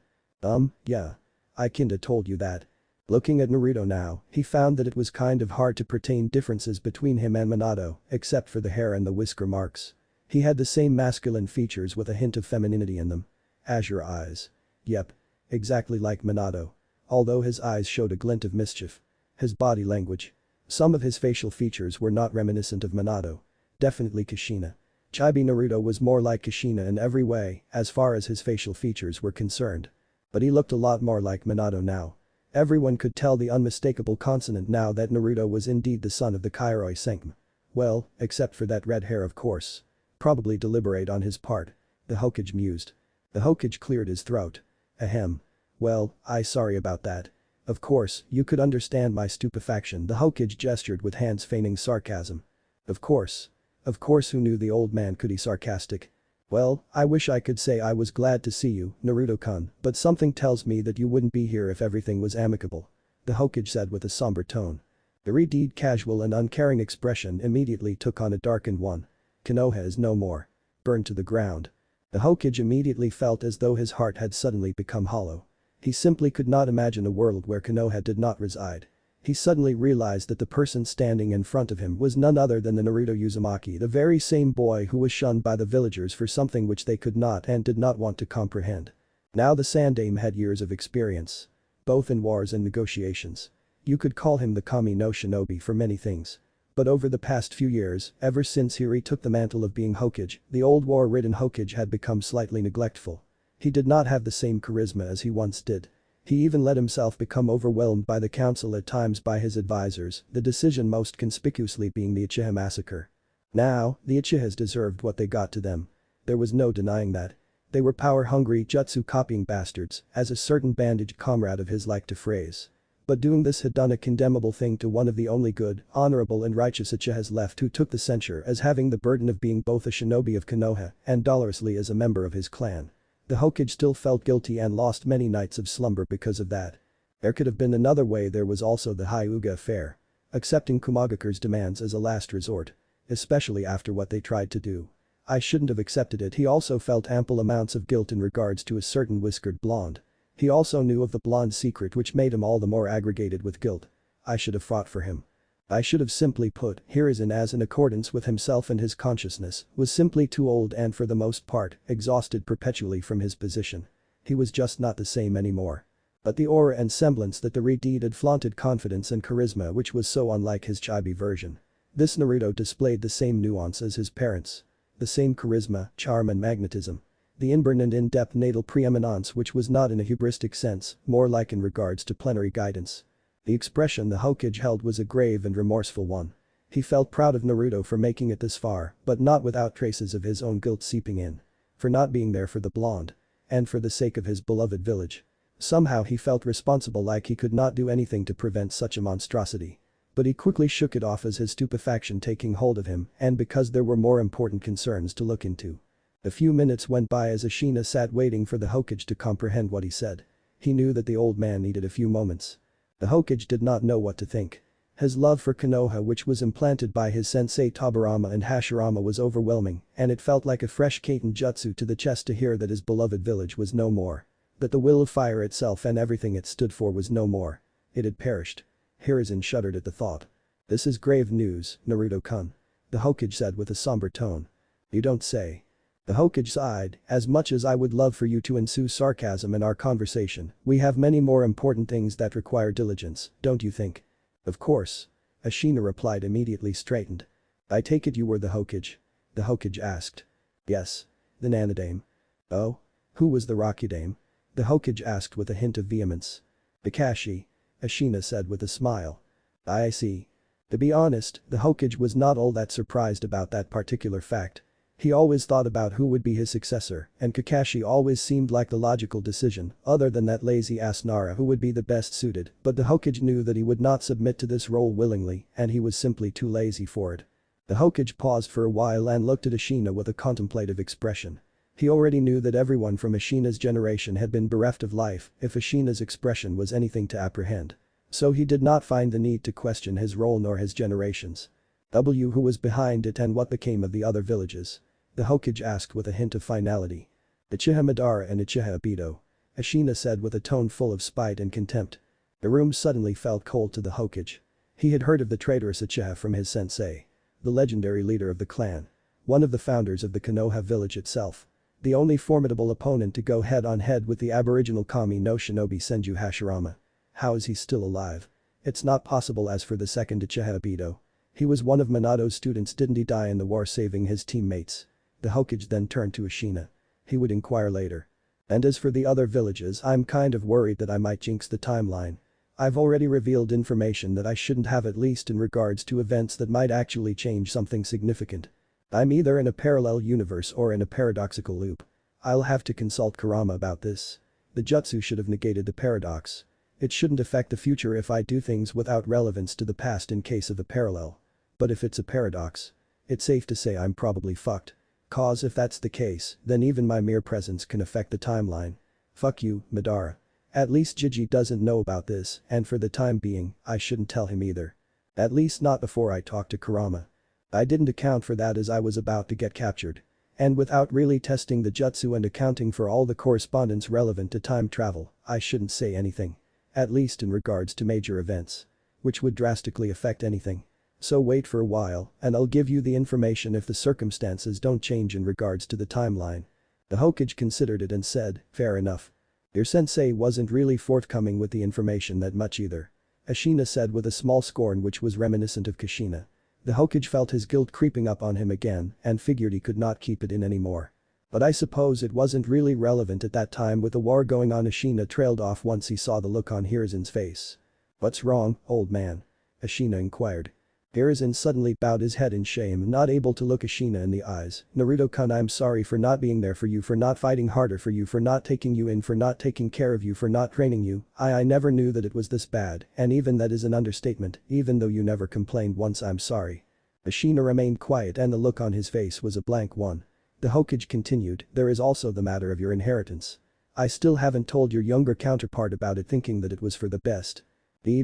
Yeah. I kinda told you that. Looking at Naruto now, he found that it was kind of hard to pertain differences between him and Minato, except for the hair and the whisker marks. He had the same masculine features with a hint of femininity in them. Azure eyes. Yep. Exactly like Minato. Although his eyes showed a glint of mischief. His body language. Some of his facial features were not reminiscent of Minato. Definitely Kushina. Chibi Naruto was more like Kushina in every way, as far as his facial features were concerned. But he looked a lot more like Minato now. Everyone could tell the unmistakable consonant now that Naruto was indeed the son of the Kairoi Senki. Well, except for that red hair of course. Probably deliberate on his part. The Hokage mused. The Hokage cleared his throat. Ahem. Well, sorry about that. Of course, you could understand my stupefaction. The Hokage gestured with hands feigning sarcasm. Of course. Of course, who knew the old man could be sarcastic? Well, I wish I could say I was glad to see you, Naruto-kun, but something tells me that you wouldn't be here if everything was amicable. The Hokage said with a somber tone. The Redeed casual and uncaring expression immediately took on a darkened one. Konoha is no more. Burned to the ground. The Hokage immediately felt as though his heart had suddenly become hollow. He simply could not imagine a world where Konoha did not reside. He suddenly realized that the person standing in front of him was none other than the Naruto Uzumaki, the very same boy who was shunned by the villagers for something which they could not and did not want to comprehend. Now the Sandaime had years of experience. Both in wars and negotiations. You could call him the Kami no Shinobi for many things. But over the past few years, ever since he retook the mantle of being Hokage, the old war-ridden Hokage had become slightly neglectful. He did not have the same charisma as he once did. He even let himself become overwhelmed by the council at times by his advisors, the decision most conspicuously being the Uchiha massacre. Now, the Uchihas deserved what they got to them. There was no denying that. They were power-hungry jutsu-copying bastards, as a certain bandaged comrade of his liked to phrase. But doing this had done a condemnable thing to one of the only good, honorable and righteous Uchihas left who took the censure as having the burden of being both a shinobi of Konoha and dolorously as a member of his clan. The Hokage still felt guilty and lost many nights of slumber because of that. There could have been another way. There was also the Hyuga affair. Accepting Kumagakur's demands as a last resort. Especially after what they tried to do. I shouldn't have accepted it. He also felt ample amounts of guilt in regards to a certain whiskered blonde. He also knew of the blonde's secret which made him all the more aggregated with guilt. I should have fought for him. I should have simply put Hiruzen as in accordance with himself and his consciousness, was simply too old and for the most part, exhausted perpetually from his position. He was just not the same anymore. But the aura and semblance that the redeed had flaunted confidence and charisma which was so unlike his chibi version. This Naruto displayed the same nuance as his parents. The same charisma, charm and magnetism. The inborn and in-depth natal preeminence which was not in a hubristic sense, more like in regards to plenary guidance. The expression the Hokage held was a grave and remorseful one. He felt proud of Naruto for making it this far, but not without traces of his own guilt seeping in. For not being there for the blonde. And for the sake of his beloved village. Somehow he felt responsible, like he could not do anything to prevent such a monstrosity. But he quickly shook it off as his stupefaction taking hold of him and because there were more important concerns to look into. A few minutes went by as Ashina sat waiting for the Hokage to comprehend what he said. He knew that the old man needed a few moments. The Hokage did not know what to think. His love for Konoha which was implanted by his sensei Tobirama and Hashirama was overwhelming and it felt like a fresh Kaiten jutsu to the chest to hear that his beloved village was no more. That the will of fire itself and everything it stood for was no more. It had perished. Hiruzen shuddered at the thought. This is grave news, Naruto-kun. The Hokage said with a somber tone. You don't say. The Hokage sighed, as much as I would love for you to ensue sarcasm in our conversation, we have many more important things that require diligence, don't you think? Of course. Ashina replied, immediately straightened. I take it you were the Hokage? The Hokage asked. Yes. The Nanadame. Oh? Who was the Rakudame? The Hokage asked with a hint of vehemence. Kakashi. Ashina said with a smile. I see. To be honest, the Hokage was not all that surprised about that particular fact. He always thought about who would be his successor, and Kakashi always seemed like the logical decision, other than that lazy-ass Nara who would be the best suited, but the Hokage knew that he would not submit to this role willingly, and he was simply too lazy for it. The Hokage paused for a while and looked at Ashina with a contemplative expression. He already knew that everyone from Ashina's generation had been bereft of life, if Ashina's expression was anything to apprehend. So he did not find the need to question his role nor his generation's. Who was behind it and what became of the other villages? The Hokage asked with a hint of finality. Uchiha Madara and Uchiha Obito. Ashina said with a tone full of spite and contempt. The room suddenly felt cold to the Hokage. He had heard of the traitorous Uchiha from his sensei. The legendary leader of the clan. One of the founders of the Konoha village itself. The only formidable opponent to go head-on-head with the aboriginal Kami no Shinobi Senju Hashirama. How is he still alive? It's not possible. As for the second Uchiha Obito. He was one of Minato's students. Didn't he die in the war saving his teammates? The Hokage then turned to Ashina. He would inquire later. And as for the other villages, I'm kind of worried that I might jinx the timeline. I've already revealed information that I shouldn't have, at least in regards to events that might actually change something significant. I'm either in a parallel universe or in a paradoxical loop. I'll have to consult Kurama about this. The jutsu should have negated the paradox. It shouldn't affect the future if I do things without relevance to the past in case of a parallel. But if it's a paradox, it's safe to say I'm probably fucked. Cause if that's the case, then even my mere presence can affect the timeline. Fuck you, Madara. At least Jiji doesn't know about this, and for the time being, I shouldn't tell him either. At least not before I talk to Kurama. I didn't account for that as I was about to get captured. And without really testing the jutsu and accounting for all the correspondence relevant to time travel, I shouldn't say anything. At least in regards to major events. Which would drastically affect anything. So wait for a while, and I'll give you the information if the circumstances don't change in regards to the timeline. The Hokage considered it and said, fair enough. Your sensei wasn't really forthcoming with the information that much either. Ashina said with a small scorn which was reminiscent of Kushina. The Hokage felt his guilt creeping up on him again and figured he could not keep it in anymore. But I suppose it wasn't really relevant at that time with the war going on. Ashina trailed off once he saw the look on Hirizin's face. "What's wrong, old man?" Ashina inquired. Hiruzen suddenly bowed his head in shame, not able to look Ashina in the eyes. "Naruto-kun, I'm sorry for not being there for you, for not fighting harder for you, for not taking you in, for not taking care of you, for not training you. I never knew that it was this bad, and even that is an understatement, even though you never complained once. I'm sorry." Ashina remained quiet and the look on his face was a blank one. The Hokage continued, "There is also the matter of your inheritance. I still haven't told your younger counterpart about it, thinking that it was for the best.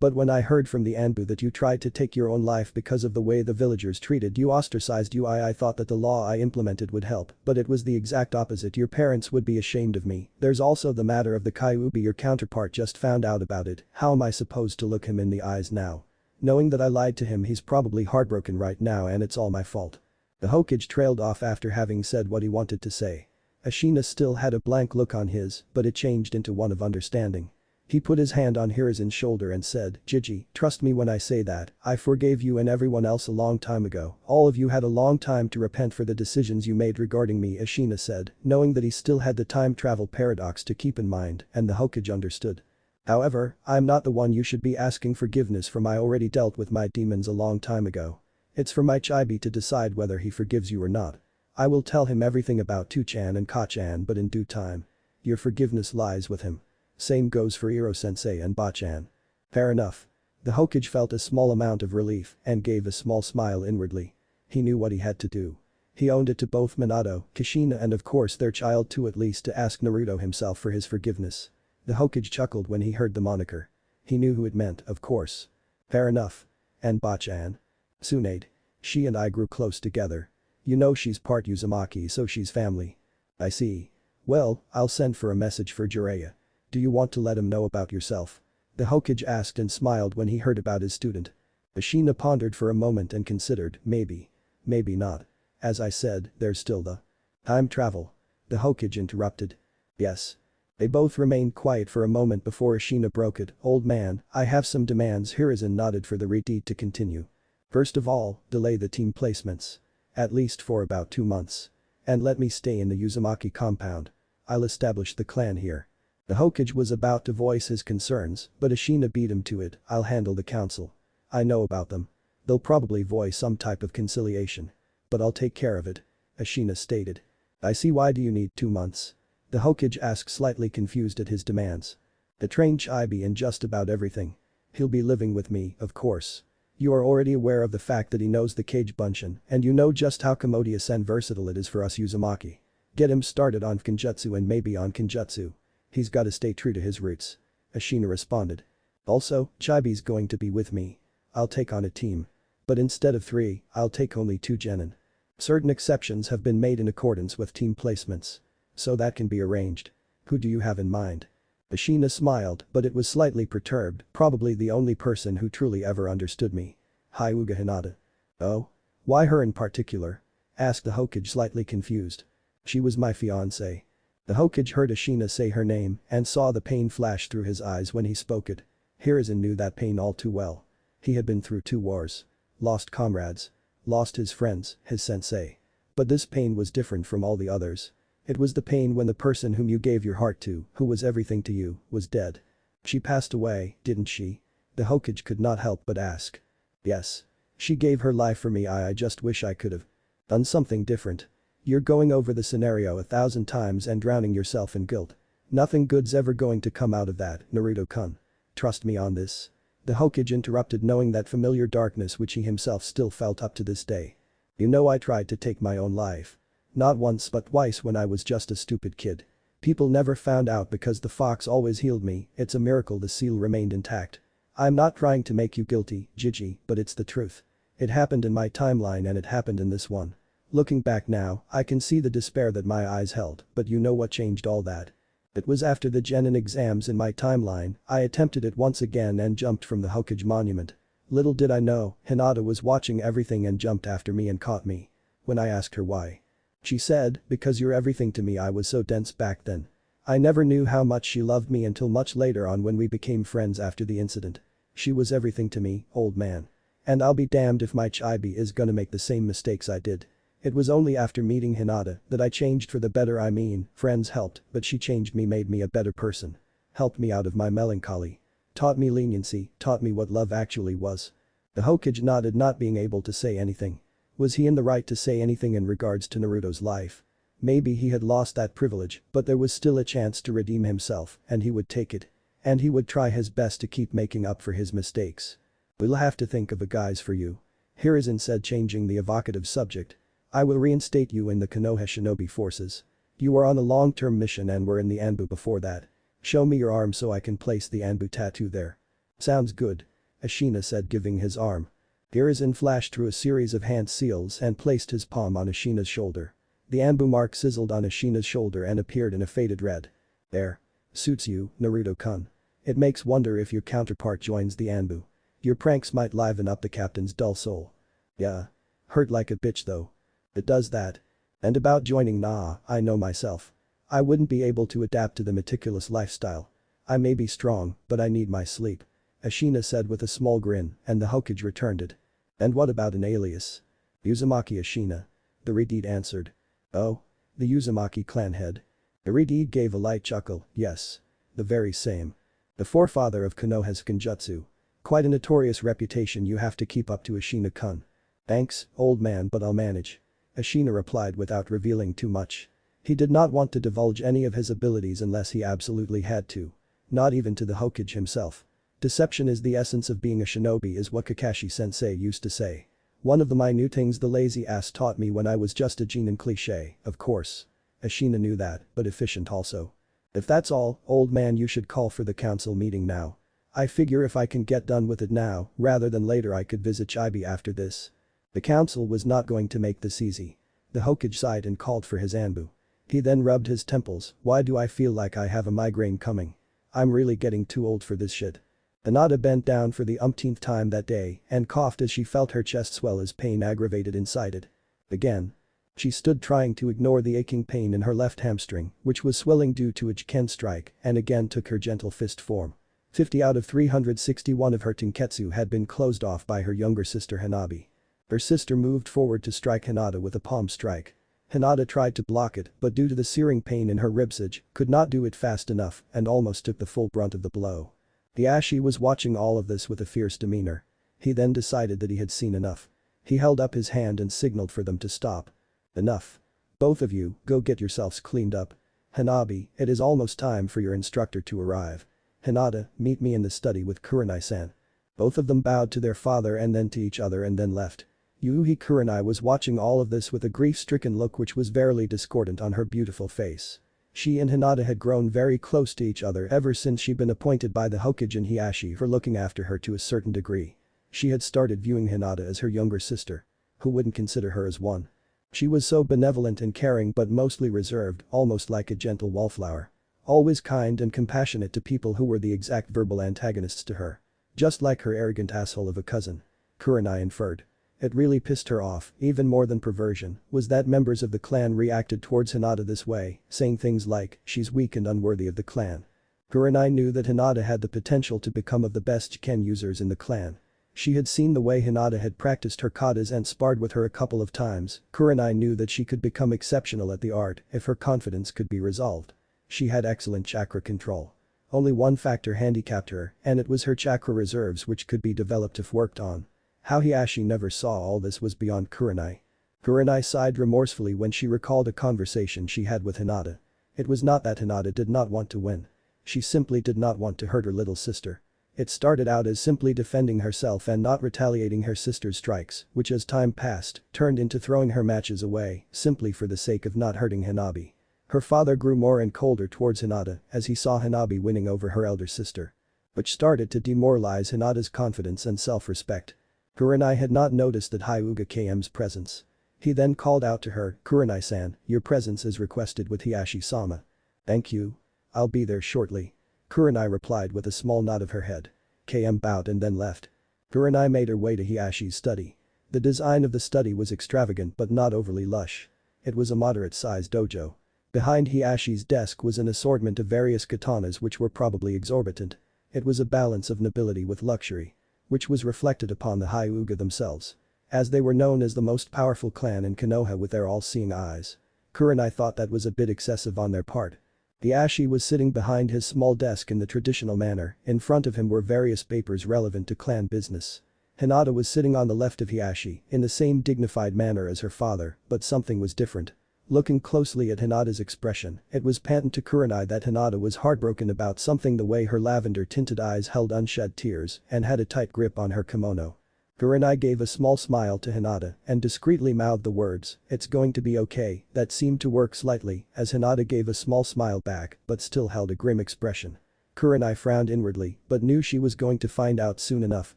But when I heard from the Anbu that you tried to take your own life because of the way the villagers treated you, ostracized you, I thought that the law I implemented would help, but it was the exact opposite. Your parents would be ashamed of me. There's also the matter of the Kyuubi. Your counterpart just found out about it. How am I supposed to look him in the eyes now? Knowing that I lied to him, he's probably heartbroken right now and it's all my fault." The Hokage trailed off after having said what he wanted to say. Ashina still had a blank look on his, but it changed into one of understanding. He put his hand on Hirizin's shoulder and said, "Gigi, trust me when I say that, I forgave you and everyone else a long time ago. All of you had a long time to repent for the decisions you made regarding me," Ashina said, knowing that he still had the time travel paradox to keep in mind, and the Hokage understood. "However, I'm not the one you should be asking forgiveness from. I already dealt with my demons a long time ago. It's for my Chibi to decide whether he forgives you or not. I will tell him everything about Tu-chan and Ka-chan, but in due time. Your forgiveness lies with him. Same goes for Iro-sensei and Ba-chan." "Fair enough." The Hokage felt a small amount of relief and gave a small smile inwardly. He knew what he had to do. He owned it to both Minato, Kushina and of course their child too, at least to ask Naruto himself for his forgiveness. The Hokage chuckled when he heard the moniker. He knew who it meant, of course. "Fair enough. And Ba-chan?" "Tsunade. She and I grew close together. You know she's part Uzumaki, so she's family." "I see. Well, I'll send for a message for Jiraiya. Do you want to let him know about yourself?" The Hokage asked and smiled when he heard about his student. Ashina pondered for a moment and considered, maybe. Maybe not. "As I said, there's still the time travel." The Hokage interrupted. "Yes." They both remained quiet for a moment before Ashina broke it. "Old man, I have some demands." Hiruzen nodded for the redeed to continue. "First of all, delay the team placements. At least for about 2 months. And let me stay in the Uzumaki compound. I'll establish the clan here." The Hokage was about to voice his concerns, but Ashina beat him to it. "I'll handle the council. I know about them. They'll probably voice some type of conciliation. But I'll take care of it," Ashina stated. "I see. Why do you need 2 months?" The Hokage asked, slightly confused at his demands. "To train Chibi in just about everything. He'll be living with me, of course. You are already aware of the fact that he knows the Kage Bunshin, and you know just how commodious and versatile it is for us Uzumaki. Get him started on Kenjutsu and maybe on Kenjutsu. He's gotta stay true to his roots," Ashina responded. "Also, Chibi's going to be with me. I'll take on a team. But instead of 3, I'll take only 2 genin. Certain exceptions have been made in accordance with team placements. So that can be arranged. Who do you have in mind?" Ashina smiled, but it was slightly perturbed, "Probably the only person who truly ever understood me. Hyuga Hinata." "Oh? Why her in particular?" asked the Hokage, slightly confused. "She was my fiancé." The Hokage heard Ashina say her name and saw the pain flash through his eyes when he spoke it. Hiruzen knew that pain all too well. He had been through 2 wars. Lost comrades. Lost his friends, his sensei. But this pain was different from all the others. It was the pain when the person whom you gave your heart to, who was everything to you, was dead. "She passed away, didn't she?" The Hokage could not help but ask. "Yes. She gave her life for me. I just wish I could have done something different. You're going over the scenario 1,000 times and drowning yourself in guilt. Nothing good's ever going to come out of that, Naruto-kun. Trust me on this." The Hokage interrupted, knowing that familiar darkness which he himself still felt up to this day. "You know I tried to take my own life. Not once but twice when I was just a stupid kid. People never found out because the fox always healed me. It's a miracle the seal remained intact. I'm not trying to make you guilty, Gigi, but it's the truth. It happened in my timeline and it happened in this one. Looking back now, I can see the despair that my eyes held, but you know what changed all that? It was after the genin exams in my timeline. I attempted it once again and jumped from the Hokage monument. Little did I know, Hinata was watching everything and jumped after me and caught me. When I asked her why, she said, because you're everything to me. I was so dense back then. I never knew how much she loved me until much later on when we became friends after the incident. She was everything to me, old man. And I'll be damned if my chibi is gonna make the same mistakes I did. It was only after meeting Hinata that I changed for the better. I mean, friends helped, but she changed me, made me a better person. Helped me out of my melancholy. Taught me leniency, taught me what love actually was. The Hokage nodded, not being able to say anything. Was he in the right to say anything in regards to Naruto's life? Maybe he had lost that privilege, but there was still a chance to redeem himself, and he would take it. And he would try his best to keep making up for his mistakes. We'll have to think of a guise for you. Hiruzen said, changing the evocative subject. I will reinstate you in the Konoha Shinobi forces. You were on a long-term mission and were in the Anbu before that. Show me your arm so I can place the Anbu tattoo there. Sounds good. Ashina said, giving his arm. Hiruzen flashed through a series of hand seals and placed his palm on Ashina's shoulder. The Anbu mark sizzled on Ashina's shoulder and appeared in a faded red. There. Suits you, Naruto-kun. It makes wonder if your counterpart joins the Anbu. Your pranks might liven up the captain's dull soul. Yeah. Hurt like a bitch though. It does that. And about joining, nah, I know myself. I wouldn't be able to adapt to the meticulous lifestyle. I may be strong, but I need my sleep. Ashina said with a small grin, and the Hokage returned it. And what about an alias? Uzumaki Ashina. The Redeed answered. Oh? The Uzumaki clan head? The Redeed gave a light chuckle, yes. The very same. The forefather of Konoha's Kenjutsu. Quite a notorious reputation you have to keep up to, Ashina-kun. Thanks, old man, but I'll manage. Ashina replied without revealing too much. He did not want to divulge any of his abilities unless he absolutely had to. Not even to the Hokage himself. Deception is the essence of being a shinobi, is what Kakashi-sensei used to say. One of the minute things the lazy ass taught me when I was just a genin cliché, of course. Ashina knew that, but efficient also. If that's all, old man, you should call for the council meeting now. I figure if I can get done with it now, rather than later, I could visit Chibi after this. The council was not going to make this easy. The Hokage sighed and called for his Anbu. He then rubbed his temples. Why do I feel like I have a migraine coming? I'm really getting too old for this shit. Hinata bent down for the umpteenth time that day and coughed as she felt her chest swell as pain aggravated inside it. Again. She stood trying to ignore the aching pain in her left hamstring, which was swelling due to a Jiken strike, and again took her gentle fist form. 50 out of 361 of her Tenketsu had been closed off by her younger sister Hanabi. Her sister moved forward to strike Hinata with a palm strike. Hinata tried to block it, but due to the searing pain in her ribsage, could not do it fast enough and almost took the full brunt of the blow. Hiashi was watching all of this with a fierce demeanor. He then decided that he had seen enough. He held up his hand and signaled for them to stop. Enough. Both of you, go get yourselves cleaned up. Hanabi, it is almost time for your instructor to arrive. Hinata, meet me in the study with Kurenai-san. Both of them bowed to their father and then to each other and then left. Yuuhi Kurenai was watching all of this with a grief-stricken look which was verily discordant on her beautiful face. She and Hinata had grown very close to each other ever since she'd been appointed by the Hokage and Hiashi for looking after her to a certain degree. She had started viewing Hinata as her younger sister. Who wouldn't consider her as one? She was so benevolent and caring but mostly reserved, almost like a gentle wallflower. Always kind and compassionate to people who were the exact verbal antagonists to her. Just like her arrogant asshole of a cousin. Kurenai inferred. It really pissed her off, even more than perversion, was that members of the clan reacted towards Hinata this way, saying things like, she's weak and unworthy of the clan. Kurenai knew that Hinata had the potential to become of the best Jiken users in the clan. She had seen the way Hinata had practiced her katas and sparred with her a couple of times. Kurenai knew that she could become exceptional at the art if her confidence could be resolved. She had excellent chakra control. Only one factor handicapped her, and it was her chakra reserves which could be developed if worked on. How Hiashi never saw all this was beyond Kurenai. Kurenai sighed remorsefully when she recalled a conversation she had with Hinata. It was not that Hinata did not want to win. She simply did not want to hurt her little sister. It started out as simply defending herself and not retaliating her sister's strikes, which as time passed, turned into throwing her matches away, simply for the sake of not hurting Hanabi. Her father grew more and colder towards Hinata as he saw Hanabi winning over her elder sister. Which started to demoralize Hinata's confidence and self-respect. Kurenai had not noticed that Hyuga KM's presence. He then called out to her, Kurenai-san, your presence is requested with Hiashi-sama. Thank you. I'll be there shortly. Kurenai replied with a small nod of her head. KM bowed and then left. Kurenai made her way to Hiashi's study. The design of the study was extravagant but not overly lush. It was a moderate-sized dojo. Behind Hiashi's desk was an assortment of various katanas which were probably exorbitant. It was a balance of nobility with luxury. which was reflected upon the Hyuga themselves. As they were known as the most powerful clan in Konoha with their all-seeing eyes. Kurenai thought that was a bit excessive on their part. Hiashi was sitting behind his small desk in the traditional manner, in front of him were various papers relevant to clan business. Hinata was sitting on the left of Hiashi, in the same dignified manner as her father, but something was different. Looking closely at Hinata's expression, it was patent to Kurenai that Hinata was heartbroken about something, the way her lavender-tinted eyes held unshed tears and had a tight grip on her kimono. Kurenai gave a small smile to Hinata and discreetly mouthed the words, "It's going to be okay," that seemed to work slightly as Hinata gave a small smile back but still held a grim expression. Kurenai frowned inwardly but knew she was going to find out soon enough,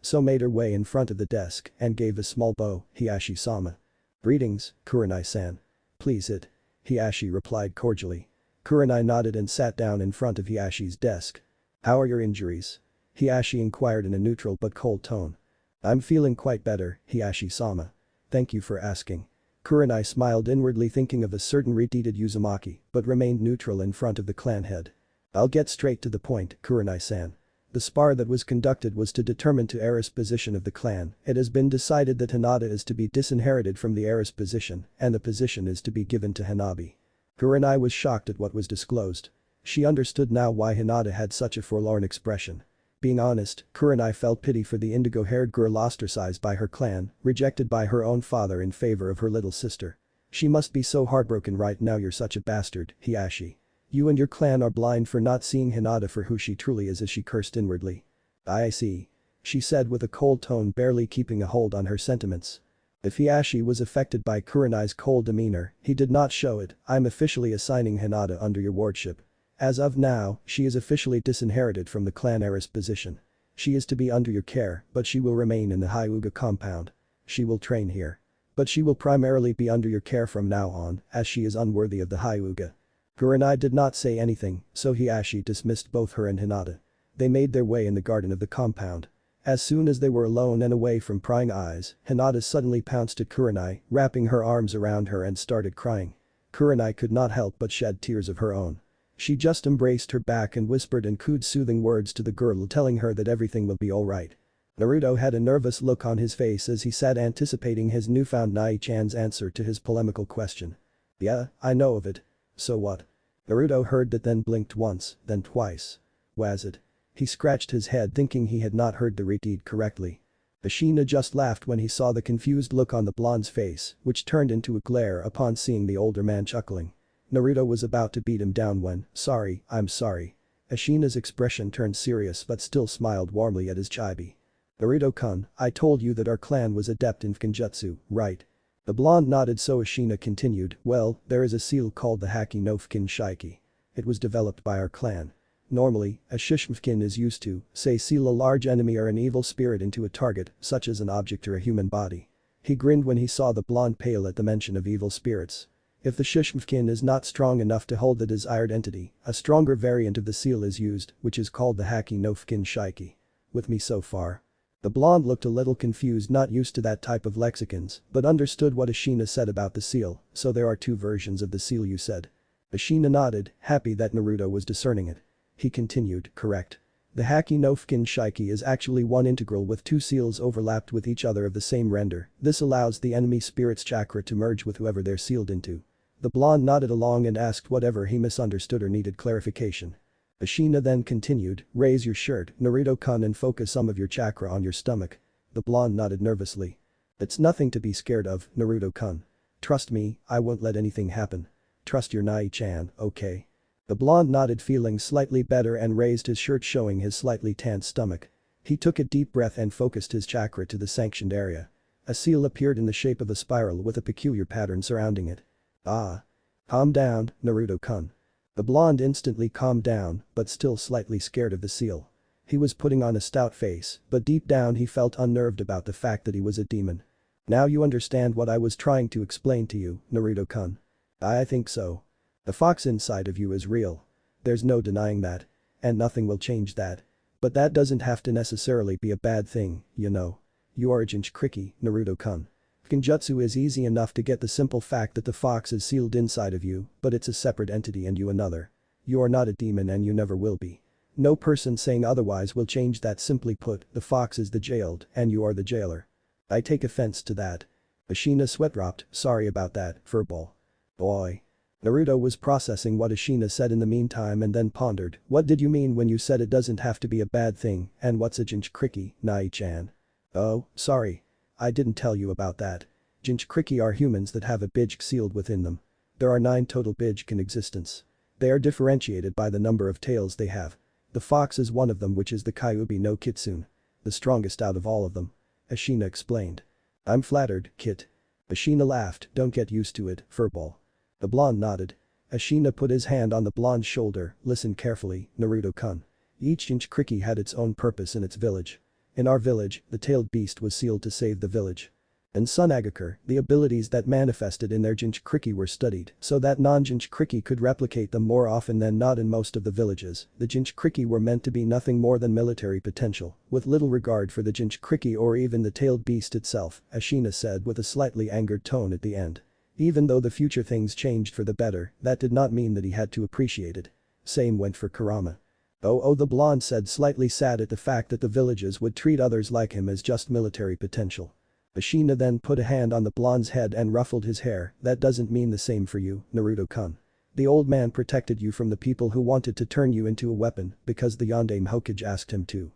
so made her way in front of the desk and gave a small bow, "Hiashi-sama." "Greetings, Kurenai-san." "Please sit." Hiashi replied cordially. Kurenai nodded and sat down in front of Hiashi's desk. "How are your injuries?" Hiashi inquired in a neutral but cold tone. "I'm feeling quite better, Hiashi-sama. Thank you for asking." Kurenai smiled inwardly, thinking of a certain repeated Uzumaki, but remained neutral in front of the clan head. "I'll get straight to the point, Kurenai-san. The spar that was conducted was to determine the heiress position of the clan. It has been decided that Hinata is to be disinherited from the heiress position and the position is to be given to Hanabi." Kurenai was shocked at what was disclosed. She understood now why Hinata had such a forlorn expression. Being honest, Kurenai felt pity for the indigo-haired girl ostracized by her clan, rejected by her own father in favor of her little sister. "She must be so heartbroken right now. You're such a bastard, Hiashi. You and your clan are blind for not seeing Hinata for who she truly is," as she cursed inwardly. "I see," she said with a cold tone, barely keeping a hold on her sentiments. If Hiashi was affected by Kurenai's cold demeanor, he did not show it. "I'm officially assigning Hinata under your wardship. As of now, she is officially disinherited from the clan heiress position. She is to be under your care, but she will remain in the Hyuga compound. She will train here. But she will primarily be under your care from now on, as she is unworthy of the Hyuga." Kurenai did not say anything, so Hiashi dismissed both her and Hinata. They made their way in the garden of the compound. As soon as they were alone and away from prying eyes, Hinata suddenly pounced at Kurenai, wrapping her arms around her and started crying. Kurenai could not help but shed tears of her own. She just embraced her back and whispered and cooed soothing words to the girl, telling her that everything will be alright. Naruto had a nervous look on his face as he sat anticipating his newfound Nai-chan's answer to his polemical question. "Yeah, I know of it. So what?" Naruto heard that, then blinked once, then twice. "Was it?" He scratched his head, thinking he had not heard the repeat correctly. Ashina just laughed when he saw the confused look on the blonde's face, which turned into a glare upon seeing the older man chuckling. Naruto was about to beat him down when, "Sorry, I'm sorry." Ashina's expression turned serious but still smiled warmly at his chibi. "Naruto-kun, I told you that our clan was adept in Fukinjutsu, right?" The blonde nodded, so Ashina continued, "Well, there is a seal called the Haki no Fukin Shiki. It was developed by our clan. Normally, a Shishmfukin is used to, say, seal a large enemy or an evil spirit into a target, such as an object or a human body." He grinned when he saw the blonde pale at the mention of evil spirits. If the Shishmfukin is not strong enough to hold the desired entity, a stronger variant of the seal is used, which is called the Haki no Fukin Shiki. With me so far? The blonde looked a little confused, not used to that type of lexicons, but understood what Ashina said about the seal. "So there are two versions of the seal, you said?" Ashina nodded, happy that Naruto was discerning it. He continued, "Correct. The Haki no Fukin Shiki is actually one integral with two seals overlapped with each other of the same render. This allows the enemy spirit's chakra to merge with whoever they're sealed into." The blonde nodded along and asked whatever he misunderstood or needed clarification. Ashina then continued, "Raise your shirt, Naruto-kun, and focus some of your chakra on your stomach." The blonde nodded nervously. "It's nothing to be scared of, Naruto-kun. Trust me, I won't let anything happen. Trust your Nai-chan, okay?" The blonde nodded, feeling slightly better, and raised his shirt, showing his slightly tanned stomach. He took a deep breath and focused his chakra to the sanctioned area. A seal appeared in the shape of a spiral with a peculiar pattern surrounding it. "Ah. Calm down, Naruto-kun." The blonde instantly calmed down, but still slightly scared of the seal. He was putting on a stout face, but deep down he felt unnerved about the fact that he was a demon. "Now you understand what I was trying to explain to you, Naruto-kun?" "I think so. The fox inside of you is real. There's no denying that. And nothing will change that. But that doesn't have to necessarily be a bad thing, you know. You are a Jinchuriki, Naruto-kun. Fukinjutsu is easy enough to get the simple fact that the fox is sealed inside of you, but it's a separate entity and you another. You are not a demon and you never will be. No person saying otherwise will change that. Simply put, the fox is the jailed and you are the jailer. I take offense to that. Ashina sweat-dropped, sorry about that, furball. Boy. Naruto was processing what Ashina said in the meantime and then pondered, what did you mean when you said it doesn't have to be a bad thing, and what's a Jinchuriki, Nai-chan? Oh, sorry. I didn't tell you about that. Jinchuriki are humans that have a bijk sealed within them. There are 9 total bijk in existence. They are differentiated by the number of tails they have. The fox is one of them, which is the Kyuubi no Kitsune. The strongest out of all of them. Ashina explained. I'm flattered, Kit. Ashina laughed, don't get used to it, furball. The blonde nodded. Ashina put his hand on the blonde's shoulder, listen carefully, Naruto-kun. Each Jinchuriki had its own purpose in its village. In our village, the tailed beast was sealed to save the village. In Sunagakur, the abilities that manifested in their Jinchuriki were studied so that non-Jinchuriki could replicate them more often than not. In most of the villages, the Jinchuriki were meant to be nothing more than military potential, with little regard for the Jinchuriki or even the tailed beast itself, Ashina said with a slightly angered tone at the end. Even though the future things changed for the better, that did not mean that he had to appreciate it. Same went for Kurama. Oh, the blonde said, slightly sad at the fact that the villages would treat others like him as just military potential. Ashina then put a hand on the blonde's head and ruffled his hair, that doesn't mean the same for you, Naruto-kun. The old man protected you from the people who wanted to turn you into a weapon because the Yondaime Hokage asked him to.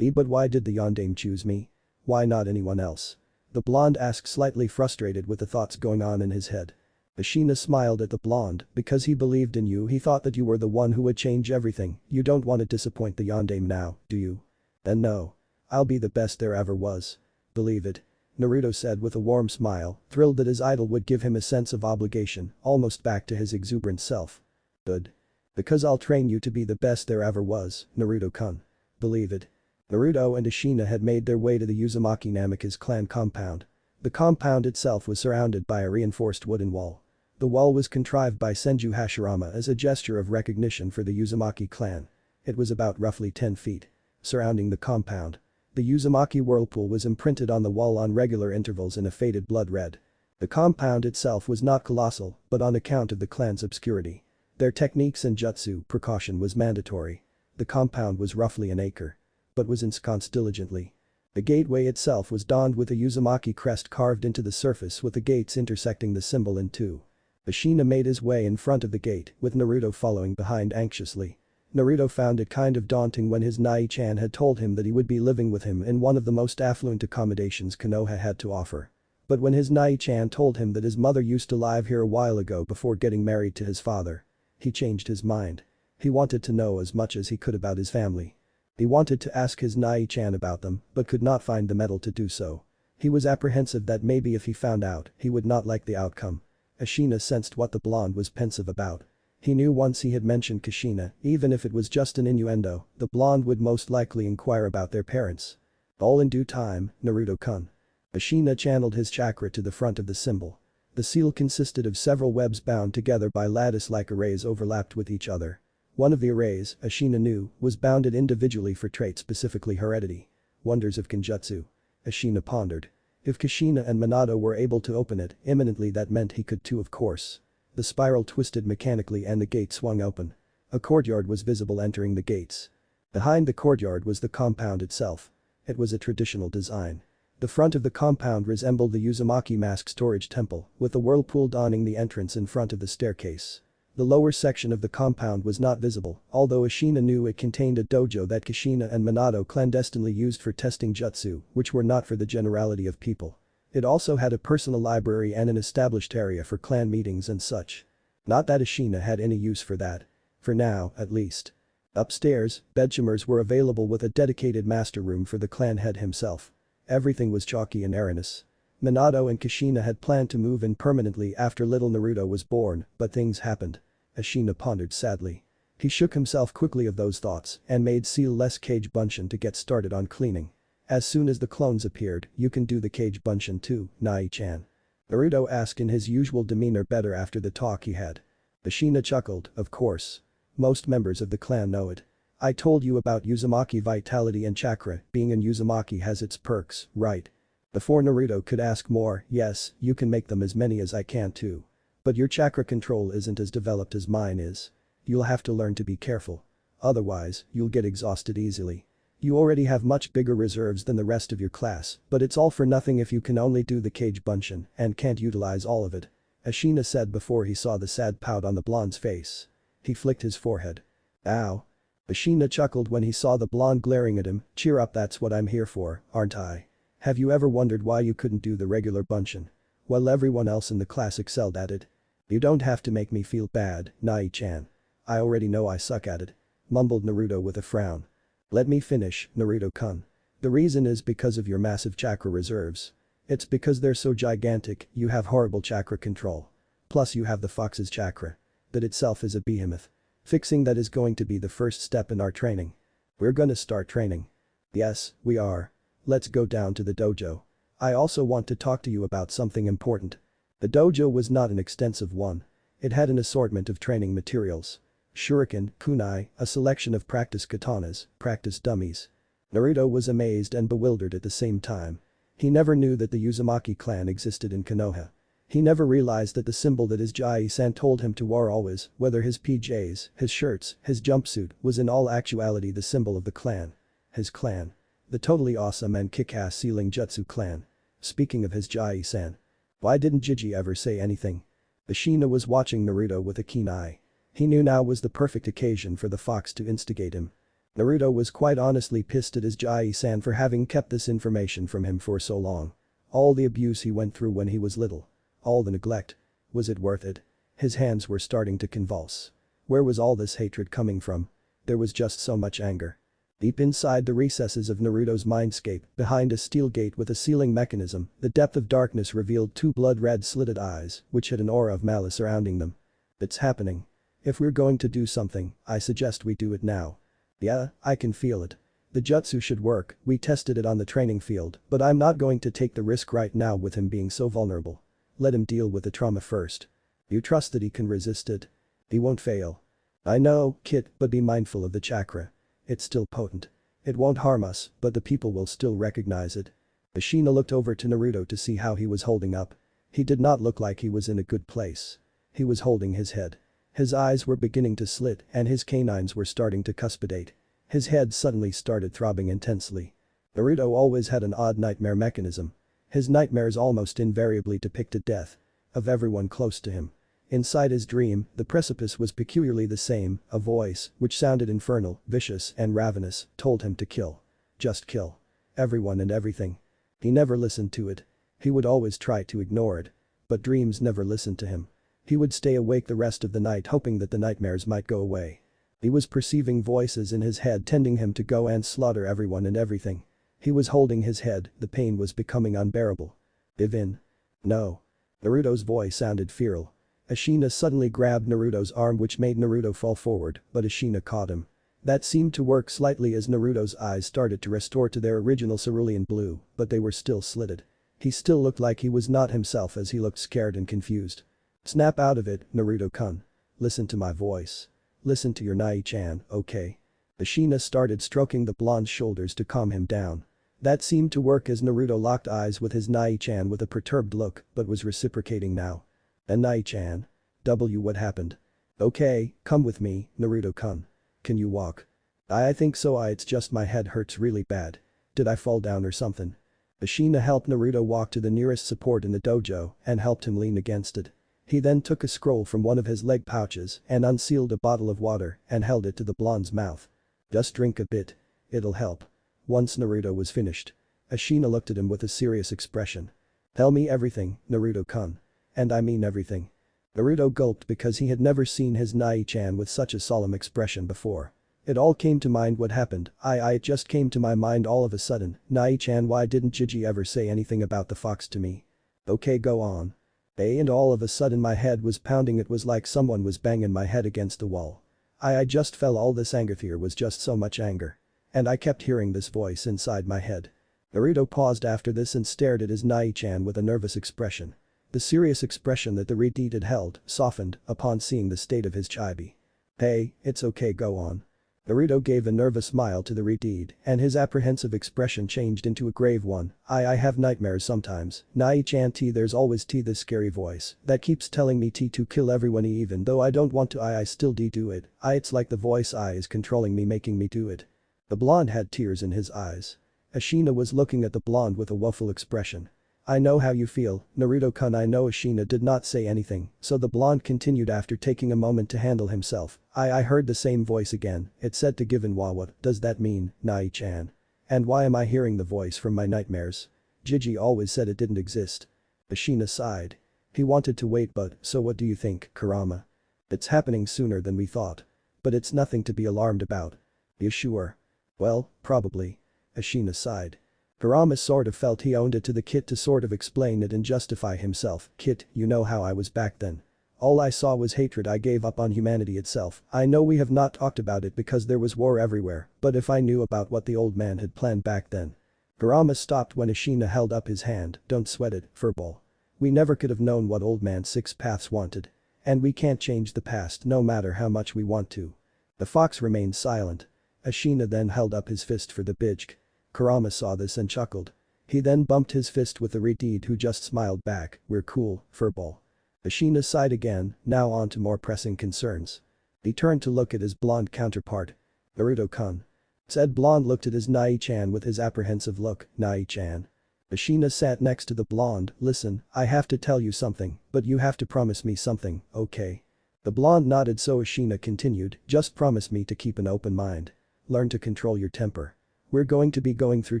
But why did the Yondaime choose me? Why not anyone else? The blonde asked, slightly frustrated with the thoughts going on in his head. Ashina smiled at the blonde, because he believed in you. He thought that you were the one who would change everything. You don't want to disappoint the Yondaime now, do you? Then no. I'll be the best there ever was. Believe it. Naruto said with a warm smile, thrilled that his idol would give him a sense of obligation, almost back to his exuberant self. Good. Because I'll train you to be the best there ever was, Naruto-kun. Believe it. Naruto and Ashina had made their way to the Uzumaki Namikaze clan compound. The compound itself was surrounded by a reinforced wooden wall. The wall was contrived by Senju Hashirama as a gesture of recognition for the Uzumaki clan. It was about roughly 10 feet. Surrounding the compound. The Uzumaki whirlpool was imprinted on the wall on regular intervals in a faded blood red. The compound itself was not colossal, but on account of the clan's obscurity. Their techniques and jutsu precaution was mandatory. The compound was roughly an acre. But was ensconced diligently. The gateway itself was donned with a Uzumaki crest carved into the surface with the gates intersecting the symbol in two. Ashina made his way in front of the gate, with Naruto following behind anxiously. Naruto found it kind of daunting when his Nai-chan had told him that he would be living with him in one of the most affluent accommodations Konoha had to offer. But when his Nai-chan told him that his mother used to live here a while ago before getting married to his father, he changed his mind. He wanted to know as much as he could about his family. He wanted to ask his Nai-chan about them, but could not find the mettle to do so. He was apprehensive that maybe if he found out, he would not like the outcome. Ashina sensed what the blonde was pensive about. He knew once he had mentioned Kushina, even if it was just an innuendo, the blonde would most likely inquire about their parents. All in due time, Naruto-kun. Ashina channeled his chakra to the front of the symbol. The seal consisted of several webs bound together by lattice-like arrays overlapped with each other. One of the arrays, Ashina knew, was bounded individually for traits, specifically heredity. Wonders of Kenjutsu. Ashina pondered. If Kushina and Minato were able to open it imminently, that meant he could too, of course. The spiral twisted mechanically and the gate swung open. A courtyard was visible entering the gates. Behind the courtyard was the compound itself. It was a traditional design. The front of the compound resembled the Uzumaki mask storage temple, with the whirlpool donning the entrance in front of the staircase. The lower section of the compound was not visible, although Ashina knew it contained a dojo that Kushina and Minato clandestinely used for testing jutsu, which were not for the generality of people. It also had a personal library and an established area for clan meetings and such. Not that Ashina had any use for that. For now, at least. Upstairs, bedchambers were available with a dedicated master room for the clan head himself. Everything was chalky and erroneous. Minato and Kushina had planned to move in permanently after little Naruto was born, but things happened. Ashina pondered sadly. He shook himself quickly of those thoughts and made seal less Kage Bunshin to get started on cleaning. As soon as the clones appeared, you can do the Kage Bunshin too, Nai-chan. Naruto asked in his usual demeanor, better after the talk he had. Ashina chuckled, of course. Most members of the clan know it. I told you about Uzumaki vitality and chakra, being in Uzumaki has its perks, right? Before Naruto could ask more, yes, you can make them as many as I can too. But your chakra control isn't as developed as mine is. You'll have to learn to be careful. Otherwise, you'll get exhausted easily. You already have much bigger reserves than the rest of your class, but it's all for nothing if you can only do the cage bunshin and can't utilize all of it. Ashina said before he saw the sad pout on the blonde's face. He flicked his forehead. Ow. Ashina chuckled when he saw the blonde glaring at him. Cheer up, that's what I'm here for, aren't I? Have you ever wondered why you couldn't do the regular bunshin? Well, everyone else in the class excelled at it. You don't have to make me feel bad, Nai-chan. I already know I suck at it. Mumbled Naruto with a frown. Let me finish, Naruto-kun. The reason is because of your massive chakra reserves. It's because they're so gigantic, you have horrible chakra control. Plus you have the fox's chakra. That itself is a behemoth. Fixing that is going to be the first step in our training. We're gonna start training. Yes, we are. Let's go down to the dojo. I also want to talk to you about something important. The dojo was not an extensive one. It had an assortment of training materials. Shuriken, kunai, a selection of practice katanas, practice dummies. Naruto was amazed and bewildered at the same time. He never knew that the Uzumaki clan existed in Konoha. He never realized that the symbol that his Jai-san told him to wear always, whether his PJs, his shirts, his jumpsuit, was in all actuality the symbol of the clan. His clan. The totally awesome and kick-ass Sealing Jutsu clan. Speaking of his Jai-san. Why didn't Jiji ever say anything? Ashina was watching Naruto with a keen eye. He knew now was the perfect occasion for the fox to instigate him. Naruto was quite honestly pissed at his Jai-san for having kept this information from him for so long. All the abuse he went through when he was little. All the neglect. Was it worth it? His hands were starting to convulse. Where was all this hatred coming from? There was just so much anger. Deep inside the recesses of Naruto's mindscape, behind a steel gate with a sealing mechanism, the depth of darkness revealed two blood-red slitted eyes, which had an aura of malice surrounding them. It's happening. If we're going to do something, I suggest we do it now. Yeah, I can feel it. The jutsu should work, we tested it on the training field, but I'm not going to take the risk right now with him being so vulnerable. Let him deal with the trauma first. You trust that he can resist it? He won't fail. I know, Kit, but be mindful of the chakra. It's still potent. It won't harm us, but the people will still recognize it. Ashina looked over to Naruto to see how he was holding up. He did not look like he was in a good place. He was holding his head. His eyes were beginning to slit and his canines were starting to cuspidate. His head suddenly started throbbing intensely. Naruto always had an odd nightmare mechanism. His nightmares almost invariably depicted death. Of everyone close to him. Inside his dream, the precipice was peculiarly the same, a voice, which sounded infernal, vicious and ravenous, told him to kill. Just kill. Everyone and everything. He never listened to it. He would always try to ignore it. But dreams never listened to him. He would stay awake the rest of the night hoping that the nightmares might go away. He was perceiving voices in his head tending him to go and slaughter everyone and everything. He was holding his head, the pain was becoming unbearable. Give in. No. Naruto's voice sounded feral. Ashina suddenly grabbed Naruto's arm which made Naruto fall forward, but Ashina caught him. That seemed to work slightly as Naruto's eyes started to restore to their original cerulean blue, but they were still slitted. He still looked like he was not himself as he looked scared and confused. Snap out of it, Naruto-kun. Listen to my voice. Listen to your Nai-chan, okay? Ashina started stroking the blonde's shoulders to calm him down. That seemed to work as Naruto locked eyes with his Nai-chan with a perturbed look, but was reciprocating now. And Nai-chan. What happened? Okay, come with me, Naruto-kun. Can you walk? I think so. It's just my head hurts really bad. Did I fall down or something? Ashina helped Naruto walk to the nearest support in the dojo and helped him lean against it. He then took a scroll from one of his leg pouches and unsealed a bottle of water and held it to the blonde's mouth. Just drink a bit. It'll help. Once Naruto was finished. Ashina looked at him with a serious expression. Tell me everything, Naruto-kun. And I mean everything. Naruto gulped because he had never seen his Nai-chan with such a solemn expression before. It all came to mind what happened. It just came to my mind all of a sudden. Nai-chan, why didn't Jiji ever say anything about the fox to me? Okay, go on. And all of a sudden my head was pounding. It was like someone was banging my head against the wall. I just felt all this anger. There was just so much anger. And I kept hearing this voice inside my head. Naruto paused after this and stared at his Nai-chan with a nervous expression. The serious expression that the redeed had held softened upon seeing the state of his chibi. Hey, it's okay, go on. Naruto gave a nervous smile to the redeed, and his apprehensive expression changed into a grave one. I have nightmares sometimes. Nai-chan T, there's always T, this scary voice that keeps telling me T to kill everyone even though I don't want to. I still do it. It's like the voice I is controlling me, making me do it. The blonde had tears in his eyes. Ashina was looking at the blonde with a woeful expression. I know how you feel, Naruto-kun. I know. Ashina did not say anything, so the blonde continued after taking a moment to handle himself. I heard the same voice again. It said to Given Wa. What does that mean, Nai-chan? And why am I hearing the voice from my nightmares? Gigi always said it didn't exist. Ashina sighed. He wanted to wait, but so what do you think, Kurama? It's happening sooner than we thought. But it's nothing to be alarmed about. You sure? Well, probably. Ashina sighed. Kurama sort of felt he owned it to the kid to sort of explain it and justify himself. Kid, you know how I was back then. All I saw was hatred. I gave up on humanity itself. I know we have not talked about it because there was war everywhere, but if I knew about what the old man had planned back then. Kurama stopped when Ashina held up his hand. Don't sweat it, furball. We never could have known what old man Six Paths wanted. And we can't change the past no matter how much we want to. The fox remained silent. Ashina then held up his fist for the bijk. Kurama saw this and chuckled. He then bumped his fist with the redeed, who just smiled back. We're cool, furball. Ashina sighed again, now on to more pressing concerns. He turned to look at his blonde counterpart. Naruto-kun. Said blonde looked at his Nai-chan with his apprehensive look. Nai-chan. Ashina sat next to the blonde. Listen, I have to tell you something, but you have to promise me something, okay? The blonde nodded, so Ashina continued, just promise me to keep an open mind. Learn to control your temper. We're going to be going through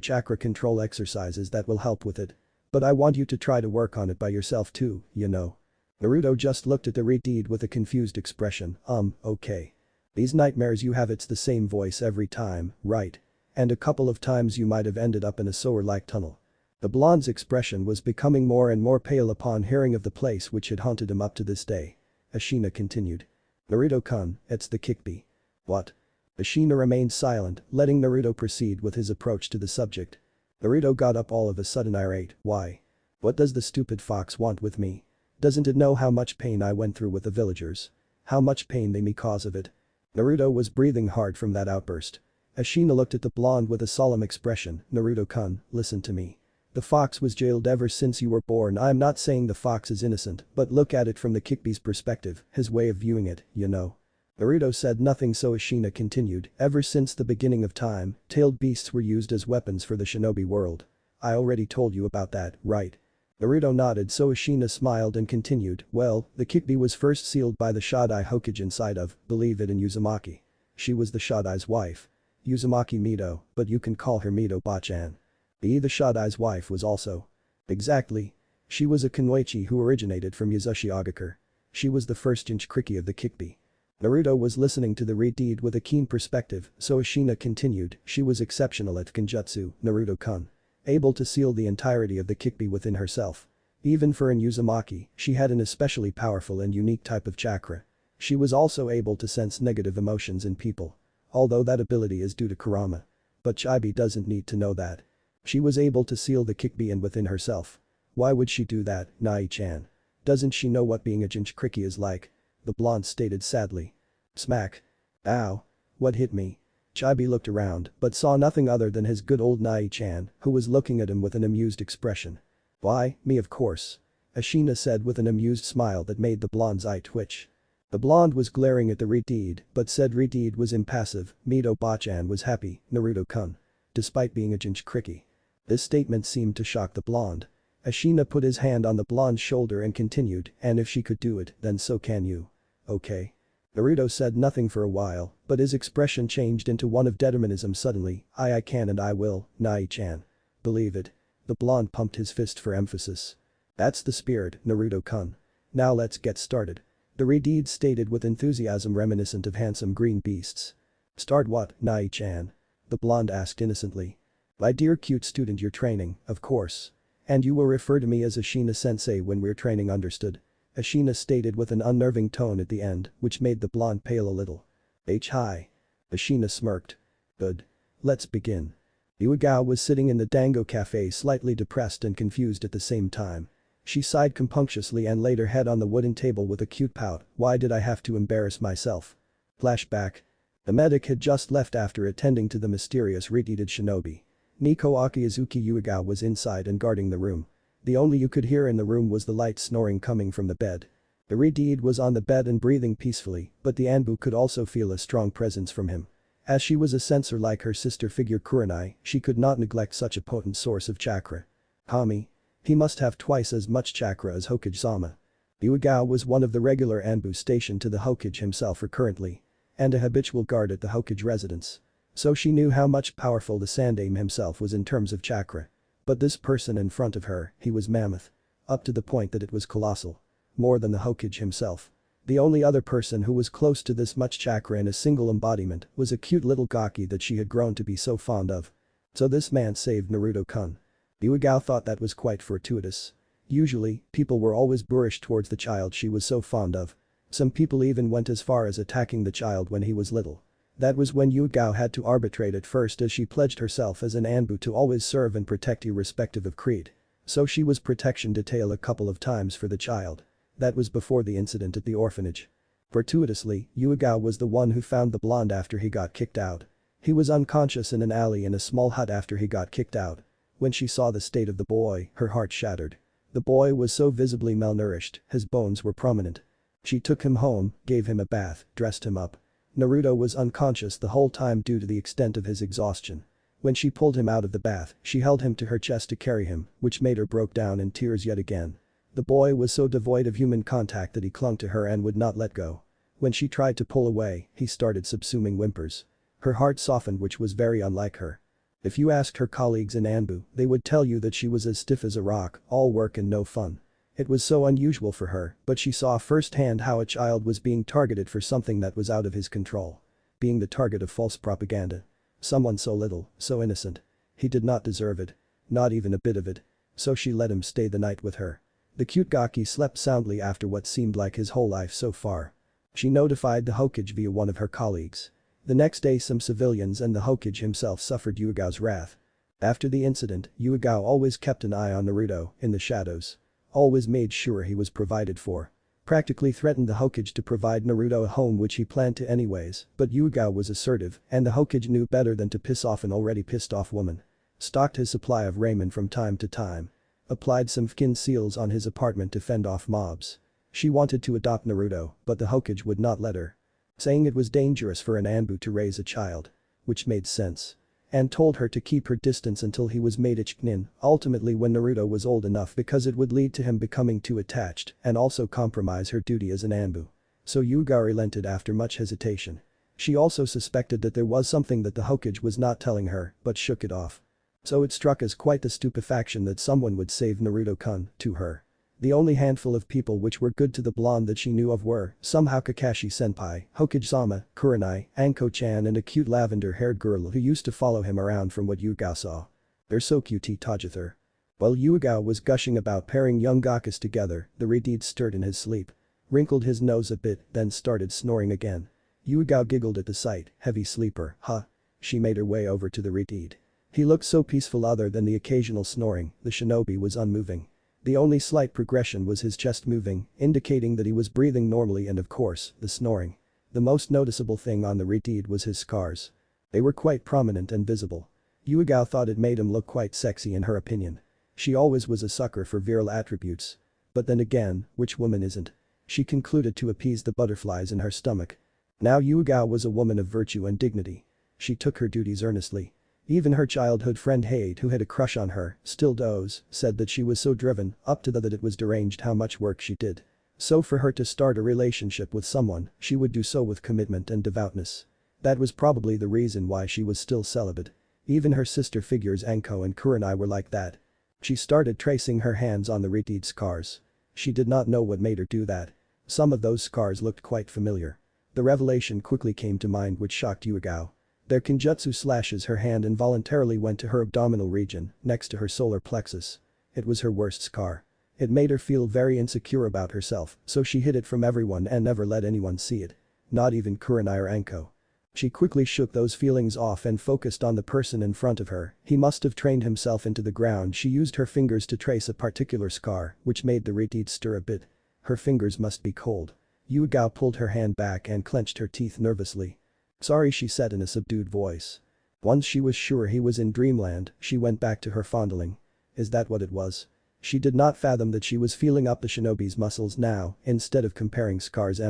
chakra control exercises that will help with it. But I want you to try to work on it by yourself too, you know. Naruto just looked at the redeed with a confused expression. Okay. These nightmares you have, it's the same voice every time, right? And a couple of times you might have ended up in a sewer-like tunnel. The blonde's expression was becoming more and more pale upon hearing of the place which had haunted him up to this day. Ashina continued. Naruto-kun, it's the Kikbi. What? Ashina remained silent, letting Naruto proceed with his approach to the subject. Naruto got up all of a sudden irate. Why? What does the stupid fox want with me? Doesn't it know how much pain I went through with the villagers? How much pain they me cause of it? Naruto was breathing hard from that outburst. Ashina looked at the blonde with a solemn expression. Naruto-kun, listen to me. The fox was jailed ever since you were born. I'm not saying the fox is innocent, but look at it from the Kikbi's perspective, his way of viewing it, you know. Naruto said nothing, so Ashina continued. Ever since the beginning of time, tailed beasts were used as weapons for the shinobi world. I already told you about that, right? Naruto nodded, so Ashina smiled and continued. Well, the Kikbi was first sealed by the Shodai Hokage inside of, believe it, in Uzumaki. She was the Shodai's wife. Uzumaki Mido, but you can call her Mido Bachan. The Shodai's wife was also. Exactly. She was a Kunoichi who originated from Yasushi Ogakure. She was the first Jinchuriki of the Kikbi. Naruto was listening to the redeed with a keen perspective, so Ashina continued. She was exceptional at Kenjutsu, Naruto-kun. Able to seal the entirety of the Kikbi within herself. Even for an Uzumaki, she had an especially powerful and unique type of chakra. She was also able to sense negative emotions in people. Although that ability is due to Kurama. But Chibi doesn't need to know that. She was able to seal the Kikbi in within herself. Why would she do that, Nai-chan? Doesn't she know what being a Jinchuriki is like? The blonde stated sadly. Smack. Ow. What hit me? Chibi looked around, but saw nothing other than his good old Nai-chan, who was looking at him with an amused expression. Why, me of course. Ashina said with an amused smile that made the blonde's eye twitch. The blonde was glaring at the redeed, but said redeed was impassive. Mido Bachan was happy, Naruto-kun. Despite being a Jinchuriki. This statement seemed to shock the blonde. Ashina put his hand on the blonde's shoulder and continued, and if she could do it, then so can you. Okay. Naruto said nothing for a while, but his expression changed into one of determinism suddenly. I can and I will, Nai-chan. Believe it. The blonde pumped his fist for emphasis. That's the spirit, Naruto-kun. Now let's get started. The redeed stated with enthusiasm reminiscent of handsome green beasts. Start what, Nai-chan? The blonde asked innocently. My dear cute student, you're training, of course. And you will refer to me as Ashina-sensei when we're training, understood? Ashina stated with an unnerving tone at the end, which made the blonde pale a little. Hi. Ashina smirked. Good. Let's begin. Yugao was sitting in the Dango cafe, slightly depressed and confused at the same time. She sighed compunctiously and laid her head on the wooden table with a cute pout. Why did I have to embarrass myself? Flashback. The medic had just left after attending to the mysterious redeeded shinobi. Nico Akizuki Yuiga was inside and guarding the room. The only you could hear in the room was the light snoring coming from the bed. The redeed was on the bed and breathing peacefully, but the Anbu could also feel a strong presence from him. As she was a sensor like her sister figure Kurenai, she could not neglect such a potent source of chakra. Kami. He must have twice as much chakra as Hokage-sama. Yugao was one of the regular Anbu stationed to the Hokage himself currently. And a habitual guard at the Hokage residence. So she knew how much powerful the Sandaime himself was in terms of chakra. But this person in front of her, he was mammoth. Up to the point that it was colossal. More than the Hokage himself. The only other person who was close to this much chakra in a single embodiment was a cute little gaki that she had grown to be so fond of. So this man saved Naruto-kun. Yugao thought that was quite fortuitous. Usually, people were always boorish towards the child she was so fond of. Some people even went as far as attacking the child when he was little. That was when Yugao had to arbitrate at first as she pledged herself as an Anbu to always serve and protect irrespective of creed. So she was protection detail a couple of times for the child. That was before the incident at the orphanage. Fortuitously, Yugao was the one who found the blonde after he got kicked out. He was unconscious in an alley in a small hut after he got kicked out. When she saw the state of the boy, her heart shattered. The boy was so visibly malnourished, his bones were prominent. She took him home, gave him a bath, dressed him up. Naruto was unconscious the whole time due to the extent of his exhaustion. When she pulled him out of the bath, she held him to her chest to carry him, which made her broke down in tears yet again. The boy was so devoid of human contact that he clung to her and would not let go. When she tried to pull away, he started subsuming whimpers. Her heart softened, which was very unlike her. If you asked her colleagues in Anbu, they would tell you that she was as stiff as a rock, all work and no fun. It was so unusual for her, but she saw firsthand how a child was being targeted for something that was out of his control. Being the target of false propaganda. Someone so little, so innocent. He did not deserve it. Not even a bit of it. So she let him stay the night with her. The cute gaki slept soundly after what seemed like his whole life so far. She notified the Hokage via one of her colleagues. The next day some civilians and the Hokage himself suffered Yugao's wrath. After the incident, Yugao always kept an eye on Naruto, in the shadows. Always made sure he was provided for. Practically threatened the Hokage to provide Naruto a home, which he planned to anyways, but Yugao was assertive and the Hokage knew better than to piss off an already pissed off woman. Stocked his supply of ramen from time to time. Applied some skin seals on his apartment to fend off mobs. She wanted to adopt Naruto, but the Hokage would not let her. Saying it was dangerous for an Anbu to raise a child. Which made sense. And told her to keep her distance until he was made ichnin, ultimately when Naruto was old enough, because it would lead to him becoming too attached and also compromise her duty as an Anbu. So Yuga relented after much hesitation. She also suspected that there was something that the Hokage was not telling her, but shook it off. So it struck as quite the stupefaction that someone would save Naruto-kun to her. The only handful of people which were good to the blonde that she knew of were somehow Kakashi-senpai, Hokage-sama, Kurenai, Anko-chan and a cute lavender-haired girl who used to follow him around from what Yugao saw. They're so cute, he Tajither. While Yugao was gushing about pairing young gakas together, the redeed stirred in his sleep. Wrinkled his nose a bit, then started snoring again. Yugao giggled at the sight, heavy sleeper, huh? She made her way over to the redeed. He looked so peaceful other than the occasional snoring, the shinobi was unmoving. The only slight progression was his chest moving, indicating that he was breathing normally and of course, the snoring. The most noticeable thing on the redeed was his scars. They were quite prominent and visible. Yugao thought it made him look quite sexy in her opinion. She always was a sucker for virile attributes. But then again, which woman isn't? She concluded to appease the butterflies in her stomach. Now Yugao was a woman of virtue and dignity. She took her duties earnestly. Even her childhood friend Hade, who had a crush on her, still does, said that she was so driven, up to that it was deranged how much work she did. So for her to start a relationship with someone, she would do so with commitment and devoutness. That was probably the reason why she was still celibate. Even her sister figures Anko and Kurenai were like that. She started tracing her hands on the redeed scars. She did not know what made her do that. Some of those scars looked quite familiar. The revelation quickly came to mind, which shocked Yugao. Their kinjutsu slashes her hand involuntarily went to her abdominal region, next to her solar plexus. It was her worst scar. It made her feel very insecure about herself, so she hid it from everyone and never let anyone see it. Not even Kurenai or Anko. She quickly shook those feelings off and focused on the person in front of her. He must have trained himself into the ground. She used her fingers to trace a particular scar, which made the redeed stir a bit. Her fingers must be cold. Yugao pulled her hand back and clenched her teeth nervously. Sorry, she said in a subdued voice. Once she was sure he was in dreamland, she went back to her fondling. Is that what it was? She did not fathom that she was feeling up the shinobi's muscles now instead of comparing scars.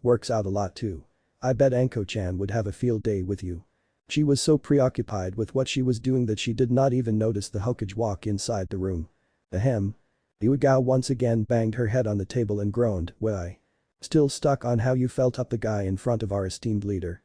Works out a lot too. I bet Anko-chan would have a field day with you. She was so preoccupied with what she was doing that she did not even notice the Hokage walk inside the room. Ahem. Yugao once again banged her head on the table and groaned, "Why? Still stuck on how you felt up the guy in front of our esteemed leader?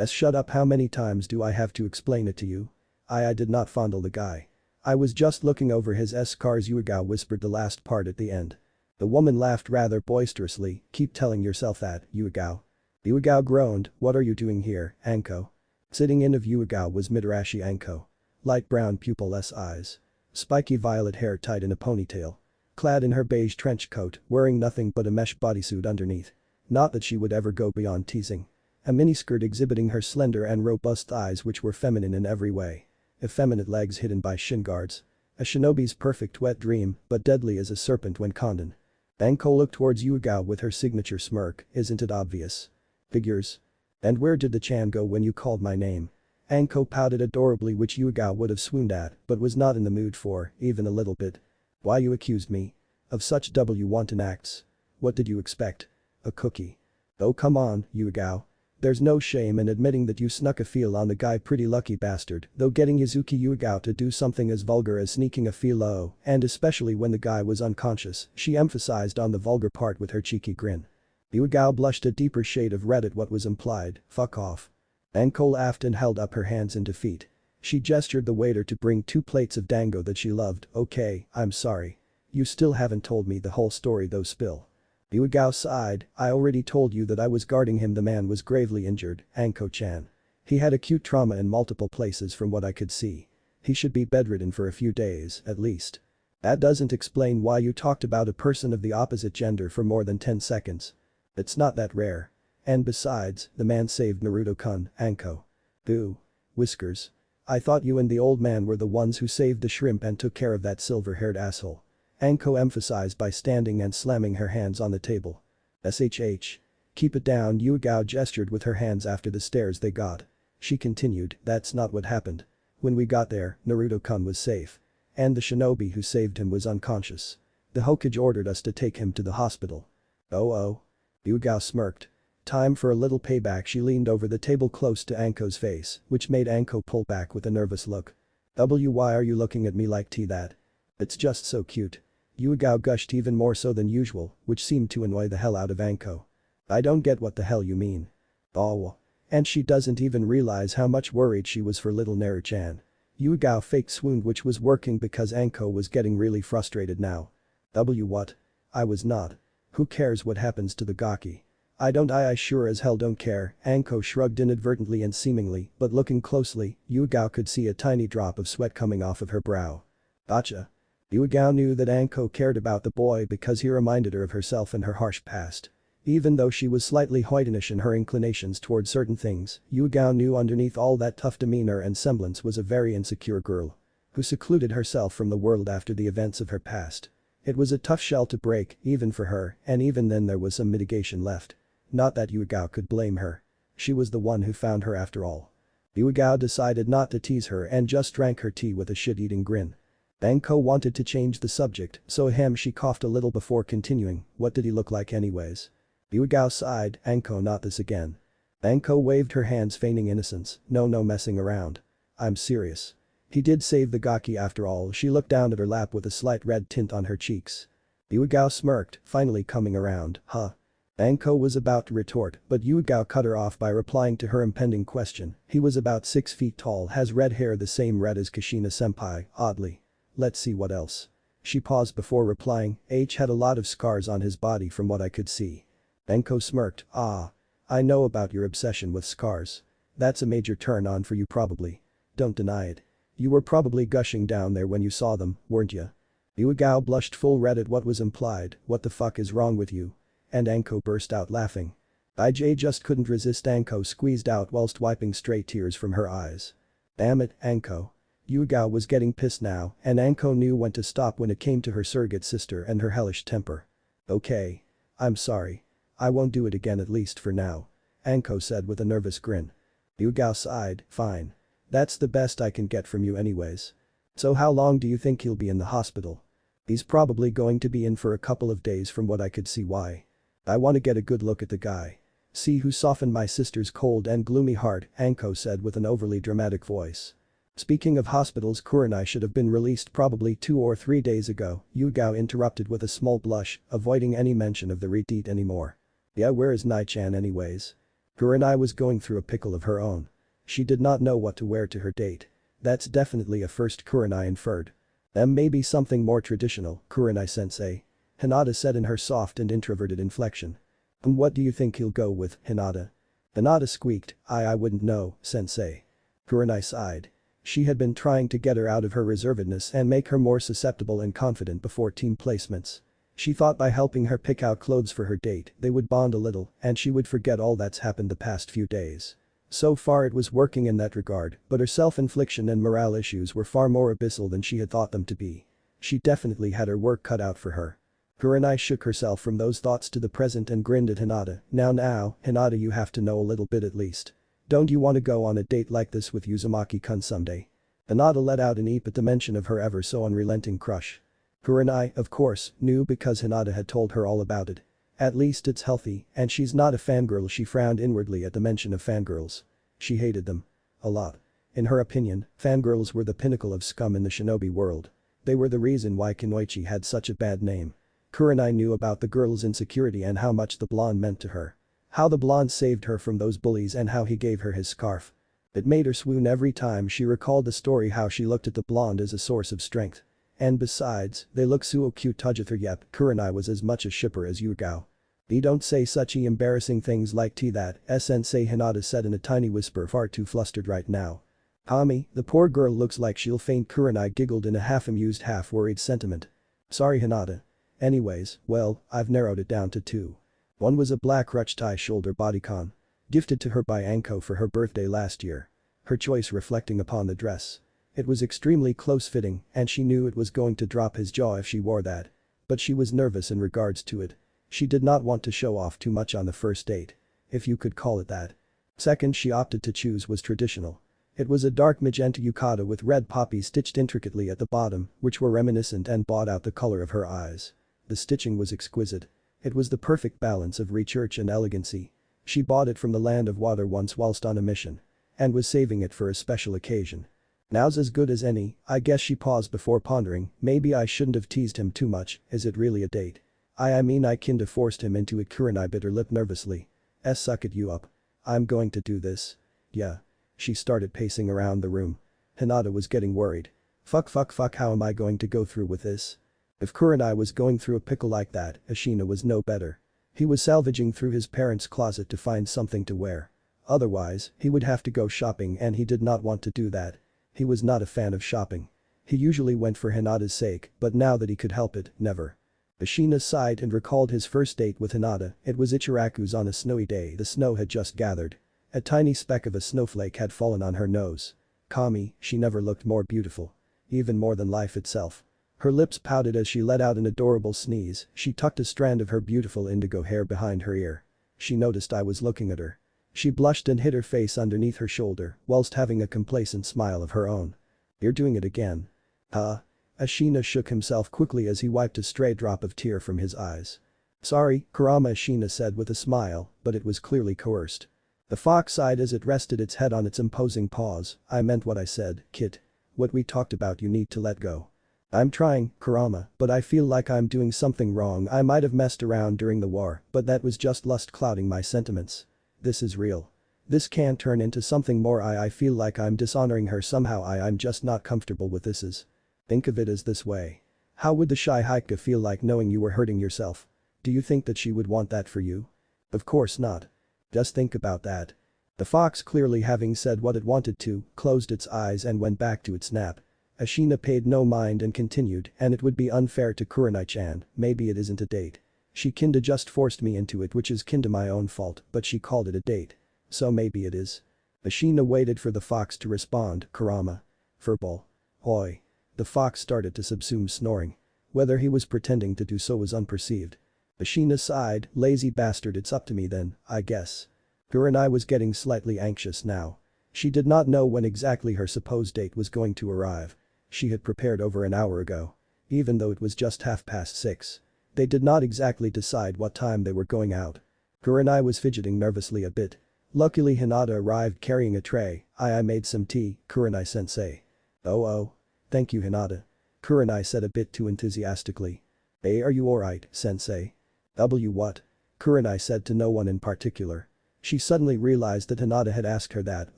Shut up, how many times do I have to explain it to you? I did not fondle the guy. I was just looking over his scars." Yugao whispered the last part at the end. The woman laughed rather boisterously. "Keep telling yourself that, Yugao." Yugao groaned, "What are you doing here, Anko?" Sitting in of Yugao was Mitarashi Anko. Light brown pupil-less eyes. Spiky violet hair tied in a ponytail. Clad in her beige trench coat, wearing nothing but a mesh bodysuit underneath. Not that she would ever go beyond teasing. A miniskirt exhibiting her slender and robust thighs, which were feminine in every way. Effeminate legs hidden by shin guards. A shinobi's perfect wet dream, but deadly as a serpent when condemned. Anko looked towards Yugao with her signature smirk. "Isn't it obvious? Figures. And where did the chan go when you called my name?" Anko pouted adorably, which Yugao would have swooned at but was not in the mood for, even a little bit. "Why you accused me? Of such wanton acts? What did you expect? A cookie? Oh come on, Yugao. There's no shame in admitting that you snuck a feel on the guy, pretty lucky bastard, though getting Yuzuki Yugao to do something as vulgar as sneaking a feel, and especially when the guy was unconscious." She emphasized on the vulgar part with her cheeky grin. Yugao blushed a deeper shade of red at what was implied. "Fuck off." Anko laughed and held up her hands in defeat. She gestured the waiter to bring 2 plates of dango that she loved. "Okay, I'm sorry. You still haven't told me the whole story though, spill." Yugao sighed. "I already told you that I was guarding him. The man was gravely injured, Anko-chan. He had acute trauma in multiple places from what I could see. He should be bedridden for a few days, at least. That doesn't explain why you talked about a person of the opposite gender for more than 10 seconds. It's not that rare. And besides, the man saved Naruto-kun, Anko." "Boo. Whiskers. I thought you and the old man were the ones who saved the shrimp and took care of that silver-haired asshole." Anko emphasized by standing and slamming her hands on the table. "SHH. Keep it down." Yugao gestured with her hands after the stares they got. She continued, "That's not what happened. When we got there, Naruto-kun was safe. And the shinobi who saved him was unconscious. The Hokage ordered us to take him to the hospital." "Oh. Yugao smirked. "Time for a little payback." She leaned over the table close to Anko's face, which made Anko pull back with a nervous look. "Why are you looking at me like that? It's just so cute." Yugao gushed even more so than usual, which seemed to annoy the hell out of Anko. "I don't get what the hell you mean." "Oh. And she doesn't even realize how much worried she was for little Naru-chan." Yugao faked swooned, which was working because Anko was getting really frustrated now. What? I was not. Who cares what happens to the gaki? I sure as hell don't care." Anko shrugged inadvertently and seemingly, but looking closely, Yugao could see a tiny drop of sweat coming off of her brow. "Gotcha." Yugao knew that Anko cared about the boy because he reminded her of herself and her harsh past. Even though she was slightly hoydenish in her inclinations toward certain things, Yugao knew underneath all that tough demeanor and semblance was a very insecure girl. Who secluded herself from the world after the events of her past. It was a tough shell to break, even for her, and even then there was some mitigation left. Not that Yugao could blame her. She was the one who found her after all. Yugao decided not to tease her and just drank her tea with a shit-eating grin. Anko wanted to change the subject, so she coughed a little before continuing. "What did he look like anyways?" Yugao sighed. "Anko, not this again." Anko waved her hands, feigning innocence. No messing around. I'm serious. He did save the gaki after all." She looked down at her lap with a slight red tint on her cheeks. Yugao smirked, finally coming around. "Huh?" Anko was about to retort, but Yugao cut her off by replying to her impending question. "He was about 6 feet tall, has red hair the same red as Kushina-senpai, oddly. Let's see what else." She paused before replying. Had a lot of scars on his body from what I could see." Anko smirked. "Ah. I know about your obsession with scars. That's a major turn on for you probably. Don't deny it. You were probably gushing down there when you saw them, weren't you?" Yugao blushed full red at what was implied. "What the fuck is wrong with you?" And Anko burst out laughing. IJ just couldn't resist. Anko squeezed out whilst wiping stray tears from her eyes. "Damn it, Anko." Yugao was getting pissed now, and Anko knew when to stop when it came to her surrogate sister and her hellish temper. "Okay. I'm sorry. I won't do it again, at least for now." Anko said with a nervous grin. Yugao sighed, fine. That's the best I can get from you anyways. So how long do you think he'll be in the hospital? He's probably going to be in for a couple of days from what I could see. Why? I want to get a good look at the guy. See who softened my sister's cold and gloomy heart, Anko said with an overly dramatic voice. Speaking of hospitals, Kurenai should have been released probably 2 or 3 days ago, Yugao interrupted with a small blush, avoiding any mention of the retreat anymore. Yeah, where is Nai-chan anyways? Kurenai was going through a pickle of her own. She did not know what to wear to her date. That's definitely a first, Kurenai inferred. Maybe something more traditional, Kurenai-sensei. Hinata said in her soft and introverted inflection. And what do you think he'll go with, Hinata? Hinata squeaked, I wouldn't know, sensei. Kurenai sighed. She had been trying to get her out of her reservedness and make her more susceptible and confident before team placements. She thought by helping her pick out clothes for her date, they would bond a little and she would forget all that's happened the past few days. So far it was working in that regard, but her self-infliction and morale issues were far more abyssal than she had thought them to be. She definitely had her work cut out for her. Kurenai shook herself from those thoughts to the present and grinned at Hinata. Now, Hinata, you have to know a little bit at least. Don't you want to go on a date like this with Uzumaki-kun someday? Hinata let out an eep at the mention of her ever so unrelenting crush. Kurenai, of course, knew because Hinata had told her all about it. At least it's healthy, and she's not a fangirl. She frowned inwardly at the mention of fangirls. She hated them. A lot. In her opinion, fangirls were the pinnacle of scum in the shinobi world. They were the reason why Kunoichi had such a bad name. Kurenai knew about the girl's insecurity and how much the blonde meant to her. How the blonde saved her from those bullies and how he gave her his scarf. It made her swoon every time she recalled the story how she looked at the blonde as a source of strength. And besides, they look so cute together. Yep, Kurenai was as much a shipper as Yugao. Don't say such embarrassing things like that, sensei, Hinata said in a tiny whisper, far too flustered right now. Kami, the poor girl looks like she'll faint. Kurenai giggled in a half-amused half-worried sentiment. Sorry, Hinata. Anyways, well, I've narrowed it down to 2. One was a black ruch tie shoulder bodycon. Gifted to her by Anko for her birthday last year. Her choice reflecting upon the dress. It was extremely close-fitting and she knew it was going to drop his jaw if she wore that. But she was nervous in regards to it. She did not want to show off too much on the first date. If you could call it that. Second she opted to choose was traditional. It was a dark magenta yukata with red poppies stitched intricately at the bottom, which were reminiscent and brought out the color of her eyes. The stitching was exquisite. It was the perfect balance of research and elegancy. She bought it from the land of water once whilst on a mission. And was saving it for a special occasion. Now's as good as any. I guess she paused before pondering, maybe I shouldn't have teased him too much. Is it really a date? I mean I kinda forced him into it. Kurenai bit her lip nervously. Suck it you up. I'm going to do this. Yeah. She started pacing around the room. Hinata was getting worried. Fuck, how am I going to go through with this? If Kurenai was going through a pickle like that, Ashina was no better. He was salvaging through his parents' closet to find something to wear. Otherwise, he would have to go shopping and he did not want to do that. He was not a fan of shopping. He usually went for Hinata's sake, but now that he could help it, never. Ashina sighed and recalled his first date with Hinata. It was Ichiraku's on a snowy day. The snow had just gathered. A tiny speck of a snowflake had fallen on her nose. Kami, she never looked more beautiful. Even more than life itself. Her lips pouted as she let out an adorable sneeze. She tucked a strand of her beautiful indigo hair behind her ear. She noticed I was looking at her. She blushed and hid her face underneath her shoulder whilst having a complacent smile of her own. You're doing it again. Ashina shook himself quickly as he wiped a stray drop of tear from his eyes. Sorry, Kurama, Ashina said with a smile, but it was clearly coerced. The fox sighed as it rested its head on its imposing paws. I meant what I said, kid. What we talked about you need to let go. I'm trying, Kurama, but I feel like I'm doing something wrong. I might have messed around during the war, but that was just lust clouding my sentiments. This is real. This can't turn into something more. I feel like I'm dishonoring her somehow. I'm just not comfortable with this. Think of it as this way. How would the shy Hyuga feel like knowing you were hurting yourself? Do you think that she would want that for you? Of course not. Just think about that. The fox, clearly having said what it wanted to, closed its eyes and went back to its nap. Ashina paid no mind and continued, and it would be unfair to Kurenai-chan, maybe it isn't a date. She kinda just forced me into it, which is kinda my own fault, but she called it a date. So maybe it is. Ashina waited for the fox to respond. Kurama. Furball. Hoi. The fox started to subsume snoring. Whether he was pretending to do so was unperceived. Ashina sighed, lazy bastard, it's up to me then, I guess. Kurenai was getting slightly anxious now. She did not know when exactly her supposed date was going to arrive. She had prepared over an hour ago. Even though it was just 6:30. They did not exactly decide what time they were going out. Kurenai was fidgeting nervously a bit. Luckily Hinata arrived carrying a tray. I made some tea, Kurenai-sensei. Oh. Thank you Hinata. Kurenai said a bit too enthusiastically. Hey, are you alright, sensei? What? Kurenai said to no one in particular. She suddenly realized that Hinata had asked her that.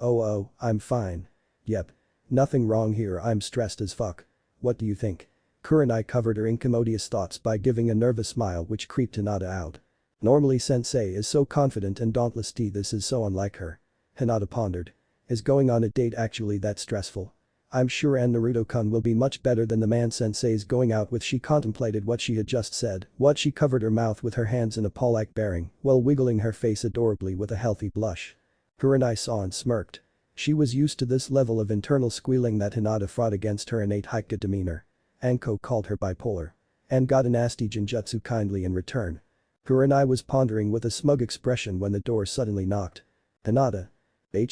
Oh, I'm fine. Yep. Nothing wrong here, I'm stressed as fuck. What do you think? Kurenai covered her incommodious thoughts by giving a nervous smile which creeped Hinata out. Normally sensei is so confident and dauntless, this is so unlike her. Hinata pondered. Is going on a date actually that stressful? I'm sure Naruto-kun will be much better than the man sensei's going out with. She contemplated what she had just said. She covered her mouth with her hands in a paw-like bearing while wiggling her face adorably with a healthy blush. Kurenai saw and smirked. She was used to this level of internal squealing that Hinata fought against her innate Hyuga demeanor. Anko called her bipolar. And got a nasty genjutsu kindly in return. Kurenai was pondering with a smug expression when the door suddenly knocked. Hinata.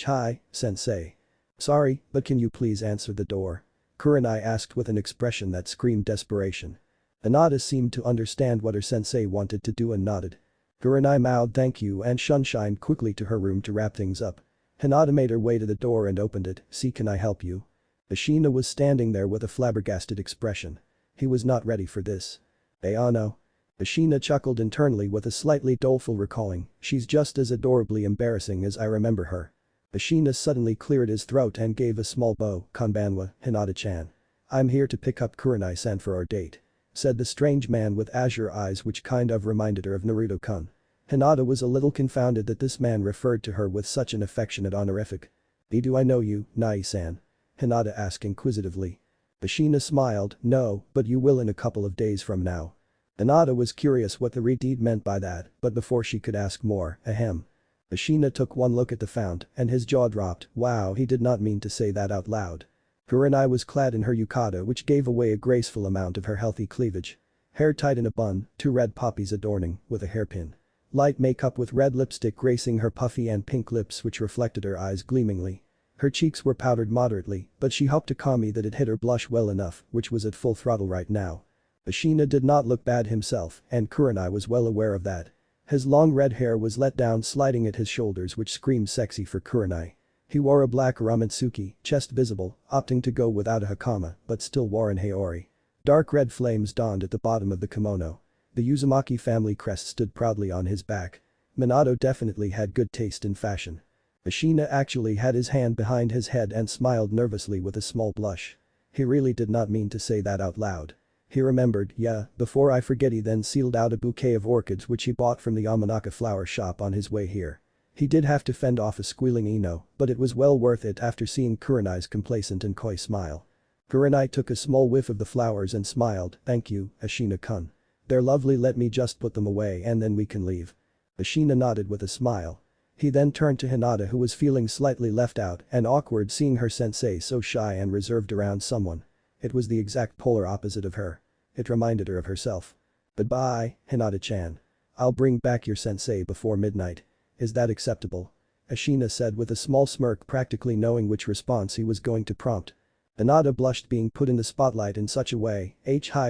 Hi, sensei. Sorry, but can you please answer the door? Kurenai asked with an expression that screamed desperation. Hinata seemed to understand what her sensei wanted to do and nodded. Kurenai mowed thank you and shunshined quickly to her room to wrap things up. Hinata made her way to the door and opened it. See, can I help you? Ashina was standing there with a flabbergasted expression. He was not ready for this. No. Ashina chuckled internally with a slightly doleful recalling. She's just as adorably embarrassing as I remember her. Ashina suddenly cleared his throat and gave a small bow. Konbanwa, Hinata-chan. I'm here to pick up Kurenai-san for our date. Said the strange man with azure eyes which kind of reminded her of Naruto-kun. Hinata was a little confounded that this man referred to her with such an affectionate honorific. Do I know you, Nai-san? Hinata asked inquisitively. Ashina smiled, no, but you will in a couple of days from now. Hinata was curious what the redeed meant by that, but before she could ask more, ahem. Ashina took one look at the fount and his jaw dropped. Wow, he did not mean to say that out loud. Kurenai was clad in her yukata which gave away a graceful amount of her healthy cleavage. Hair tied in a bun, 2 red poppies adorning, with a hairpin. Light makeup with red lipstick gracing her puffy and pink lips which reflected her eyes gleamingly. Her cheeks were powdered moderately, but she hoped to Kami that it hid her blush well enough, which was at full throttle right now. Ashina did not look bad himself, and Kurenai was well aware of that. His long red hair was let down sliding at his shoulders which screamed sexy for Kurenai. He wore a black ramentsuki, chest visible, opting to go without a hakama, but still wore an haori. Dark red flames dawned at the bottom of the kimono. The Uzumaki family crest stood proudly on his back. Minato definitely had good taste in fashion. Ashina actually had his hand behind his head and smiled nervously with a small blush. He really did not mean to say that out loud. He remembered, yeah, before I forget. He then sealed out a bouquet of orchids which he bought from the Yamanaka flower shop on his way here. He did have to fend off a squealing Ino, but it was well worth it after seeing Kurenai's complacent and coy smile. Kurenai took a small whiff of the flowers and smiled, thank you, Ashina-kun. They're lovely, let me just put them away and then we can leave. Ashina nodded with a smile. He then turned to Hinata who was feeling slightly left out and awkward seeing her sensei so shy and reserved around someone. It was the exact polar opposite of her. It reminded her of herself. Goodbye, Hinata-chan. I'll bring back your sensei before midnight. Is that acceptable? Ashina said with a small smirk, practically knowing which response he was going to prompt. Hinata blushed being put in the spotlight in such a way.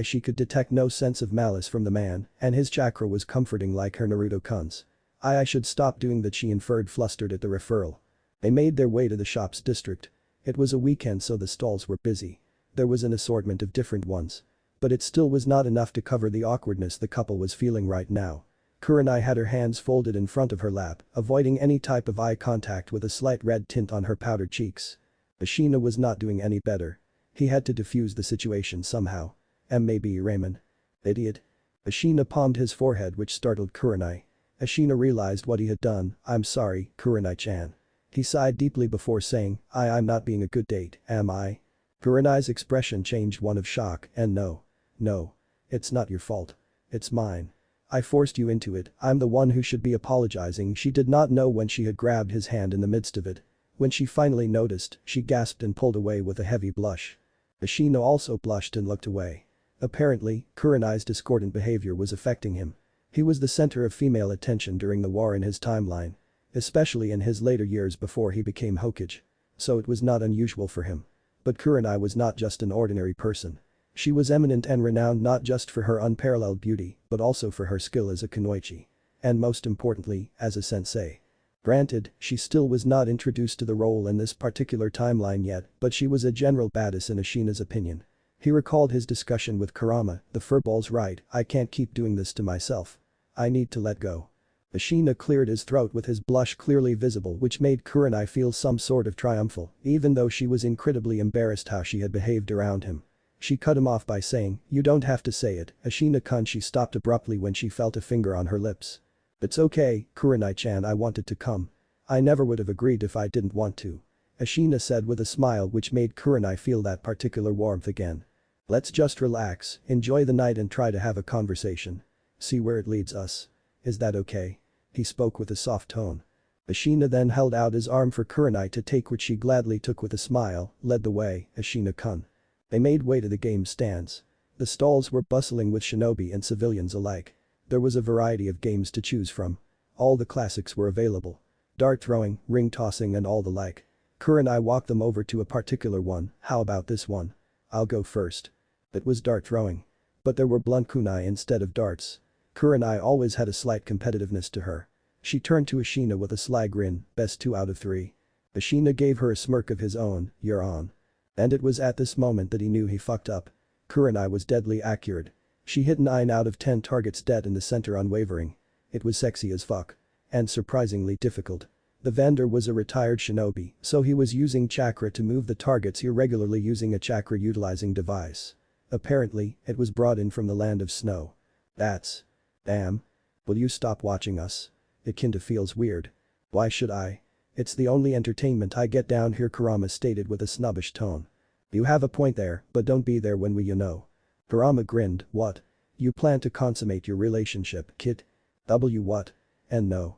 She could detect no sense of malice from the man and his chakra was comforting like her Naruto-kun's. I should stop doing that, she inferred, flustered at the referral. They made their way to the shop's district. It was a weekend so the stalls were busy. There was an assortment of different ones. But it still was not enough to cover the awkwardness the couple was feeling right now. Kurenai had her hands folded in front of her lap, avoiding any type of eye contact with a slight red tint on her powdered cheeks. Ashina was not doing any better. He had to defuse the situation somehow. Maybe Raymond. Idiot. Ashina palmed his forehead which startled Kurenai. Ashina realized what he had done. I'm sorry, Kurenai-chan. He sighed deeply before saying, I'm not being a good date, am I? Kurenai's expression changed one of shock and no. No. It's not your fault. It's mine. I forced you into it, I'm the one who should be apologizing. She did not know when she had grabbed his hand in the midst of it. When she finally noticed, she gasped and pulled away with a heavy blush. Ashina also blushed and looked away. Apparently, Kurenai's discordant behavior was affecting him. He was the center of female attention during the war in his timeline. especially in his later years before he became Hokage. So it was not unusual for him. But Kurenai was not just an ordinary person. She was eminent and renowned not just for her unparalleled beauty, but also for her skill as a kunoichi. And most importantly, as a sensei. Granted, she still was not introduced to the role in this particular timeline yet, but she was a general badass in Ashina's opinion. He recalled his discussion with Kurama, the furball's right, I can't keep doing this to myself. I need to let go. Ashina cleared his throat with his blush clearly visible which made Kurenai feel some sort of triumphal, even though she was incredibly embarrassed how she had behaved around him. She cut him off by saying, you don't have to say it, Ashina-kun. She stopped abruptly when she felt a finger on her lips. It's okay, Kurenai-chan, I wanted to come. I never would have agreed if I didn't want to. Ashina said with a smile which made Kurenai feel that particular warmth again. Let's just relax, enjoy the night and try to have a conversation. See where it leads us. Is that okay? He spoke with a soft tone. Ashina then held out his arm for Kurenai to take which she gladly took with a smile, led the way, Ashina-kun. They made way to the game stands. The stalls were bustling with shinobi and civilians alike. There was a variety of games to choose from. All the classics were available. Dart throwing, ring tossing and all the like. Kurenai walked them over to a particular one, how about this one? I'll go first. It was dart throwing. But there were blunt kunai instead of darts. Kurenai always had a slight competitiveness to her. She turned to Ashina with a sly grin, best 2 out of 3. Ashina gave her a smirk of his own, you're on. And it was at this moment that he knew he fucked up. Kurenai was deadly accurate. She hit 9 out of 10 targets dead in the center unwavering. It was sexy as fuck. And surprisingly difficult. The vendor was a retired shinobi, so he was using chakra to move the targets irregularly using a chakra utilizing device. Apparently, it was brought in from the land of snow. That's… damn. Will you stop watching us? It kinda feels weird. Why should I? It's the only entertainment I get down here, Kurama stated with a snobbish tone. You have a point there, but don't be there when we you know. Kurama grinned, what? You plan to consummate your relationship, kid? What? And no.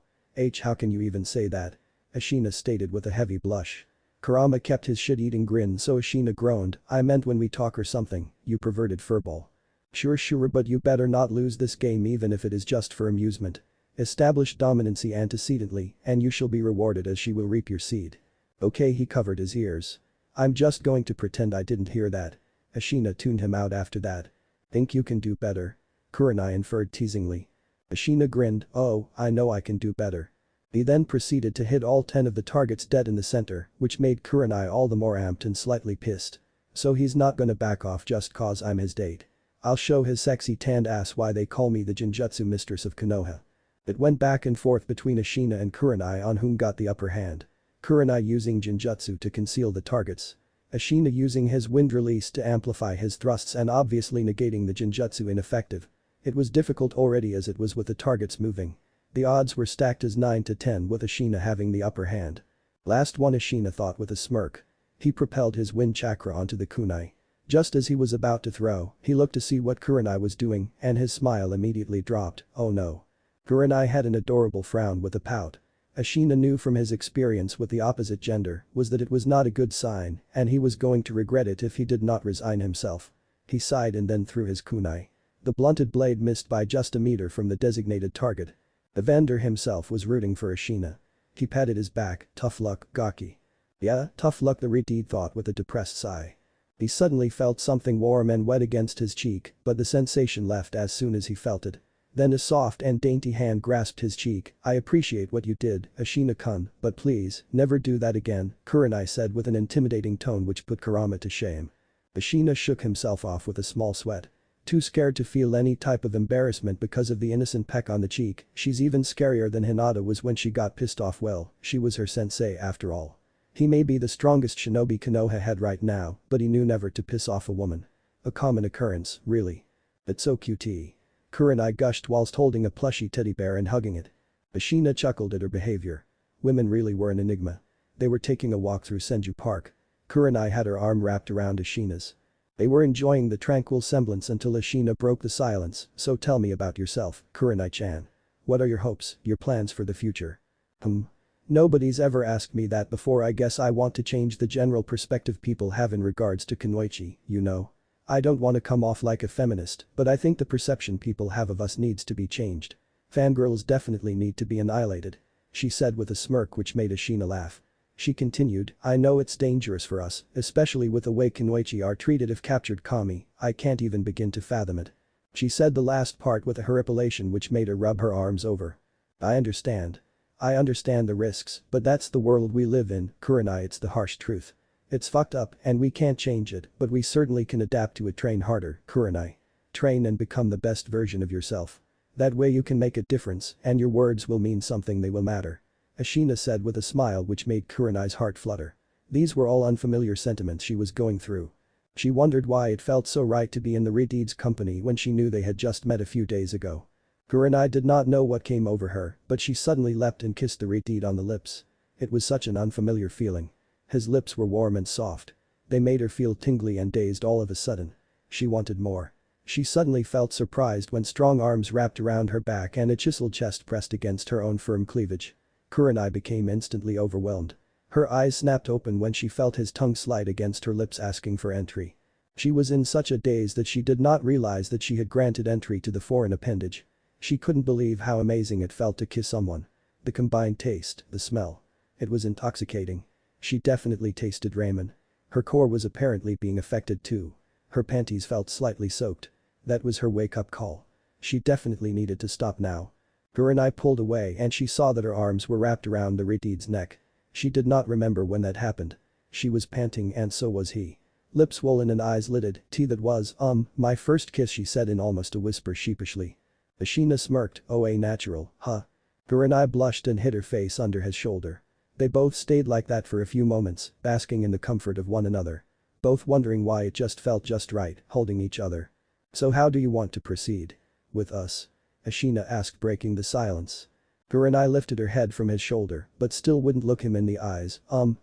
How can you even say that? Ashina stated with a heavy blush. Kurama kept his shit-eating grin so Ashina groaned, I meant when we talk or something, you perverted furball. Sure but you better not lose this game even if it is just for amusement. Establish dominancy antecedently and you shall be rewarded as she will reap your seed. Okay, he covered his ears. I'm just going to pretend I didn't hear that. Ashina tuned him out after that. Think you can do better? Kurenai inferred teasingly. Ashina grinned, oh, I know I can do better. He then proceeded to hit all 10 of the targets dead in the center, which made Kurenai all the more amped and slightly pissed. So he's not gonna back off just cause I'm his date. I'll show his sexy tanned ass why they call me the Genjutsu mistress of Konoha. It went back and forth between Ashina and Kurenai on whom got the upper hand. Kurenai using Genjutsu to conceal the targets. Ashina using his wind release to amplify his thrusts and obviously negating the Genjutsu ineffective. It was difficult already as it was with the targets moving. The odds were stacked as 9 to 10 with Ashina having the upper hand. Last one, Ashina thought with a smirk. He propelled his wind chakra onto the kunai. Just as he was about to throw, he looked to see what Kurenai was doing and his smile immediately dropped, oh no. Kurenai had an adorable frown with a pout. Ashina knew from his experience with the opposite gender was that it was not a good sign and he was going to regret it if he did not resign himself. He sighed and then threw his kunai. The blunted blade missed by just a meter from the designated target. The vendor himself was rooting for Ashina. He patted his back, tough luck, Gaki. Yeah, tough luck, the retard thought with a depressed sigh. He suddenly felt something warm and wet against his cheek, but the sensation left as soon as he felt it. Then a soft and dainty hand grasped his cheek, I appreciate what you did, Ashina-kun, but please, never do that again, Kurenai said with an intimidating tone which put Kurama to shame. Ashina shook himself off with a small sweat. Too scared to feel any type of embarrassment because of the innocent peck on the cheek, she's even scarier than Hinata was when she got pissed off. Well, she was her sensei after all. He may be the strongest shinobi Konoha had right now, but he knew never to piss off a woman. A common occurrence, really. It's so cute. Kurenai gushed whilst holding a plushy teddy bear and hugging it. Ashina chuckled at her behavior. Women really were an enigma. They were taking a walk through Senju Park. Kurenai had her arm wrapped around Ashina's. They were enjoying the tranquil semblance until Ashina broke the silence, so tell me about yourself, Kurenai-chan. What are your hopes, your plans for the future? Nobody's ever asked me that before. I guess I want to change the general perspective people have in regards to kunoichi, you know. I don't want to come off like a feminist, but I think the perception people have of us needs to be changed. Fangirls definitely need to be annihilated. she said with a smirk which made Ashina laugh. She continued, I know it's dangerous for us, especially with the way Kunoichi are treated if captured Kami, I can't even begin to fathom it. She said the last part with a horripilation which made her rub her arms over. I understand. I understand the risks, but that's the world we live in, Kurenai, it's the harsh truth. It's fucked up and we can't change it, but we certainly can adapt to it. Train harder, Kurenai. Train and become the best version of yourself. That way you can make a difference and your words will mean something, they will matter. Ashina said with a smile which made Kurenai's heart flutter. These were all unfamiliar sentiments she was going through. She wondered why it felt so right to be in the Redeed's company when she knew they had just met a few days ago. Kurenai did not know what came over her, but she suddenly leapt and kissed the Redeed on the lips. It was such an unfamiliar feeling. His lips were warm and soft. They made her feel tingly and dazed all of a sudden. She wanted more. She suddenly felt surprised when strong arms wrapped around her back and a chiseled chest pressed against her own firm cleavage. Kurenai became instantly overwhelmed. Her eyes snapped open when she felt his tongue slide against her lips asking for entry. She was in such a daze that she did not realize that she had granted entry to the foreign appendage. She couldn't believe how amazing it felt to kiss someone. The combined taste, the smell. It was intoxicating. She definitely tasted ramen. Her core was apparently being affected too. Her panties felt slightly soaked. That was her wake-up call. She definitely needed to stop now. Kurenai pulled away and she saw that her arms were wrapped around the Redeed's neck. She did not remember when that happened. She was panting and so was he. Lips swollen and eyes lidded, that was, my first kiss, she said in almost a whisper sheepishly. Ashina smirked, oh natural, huh? Kurenai blushed and hid her face under his shoulder. They both stayed like that for a few moments, basking in the comfort of one another. Both wondering why it just felt just right, holding each other. So how do you want to proceed? With us? Ashina asked, breaking the silence. Kurenai lifted her head from his shoulder, but still wouldn't look him in the eyes.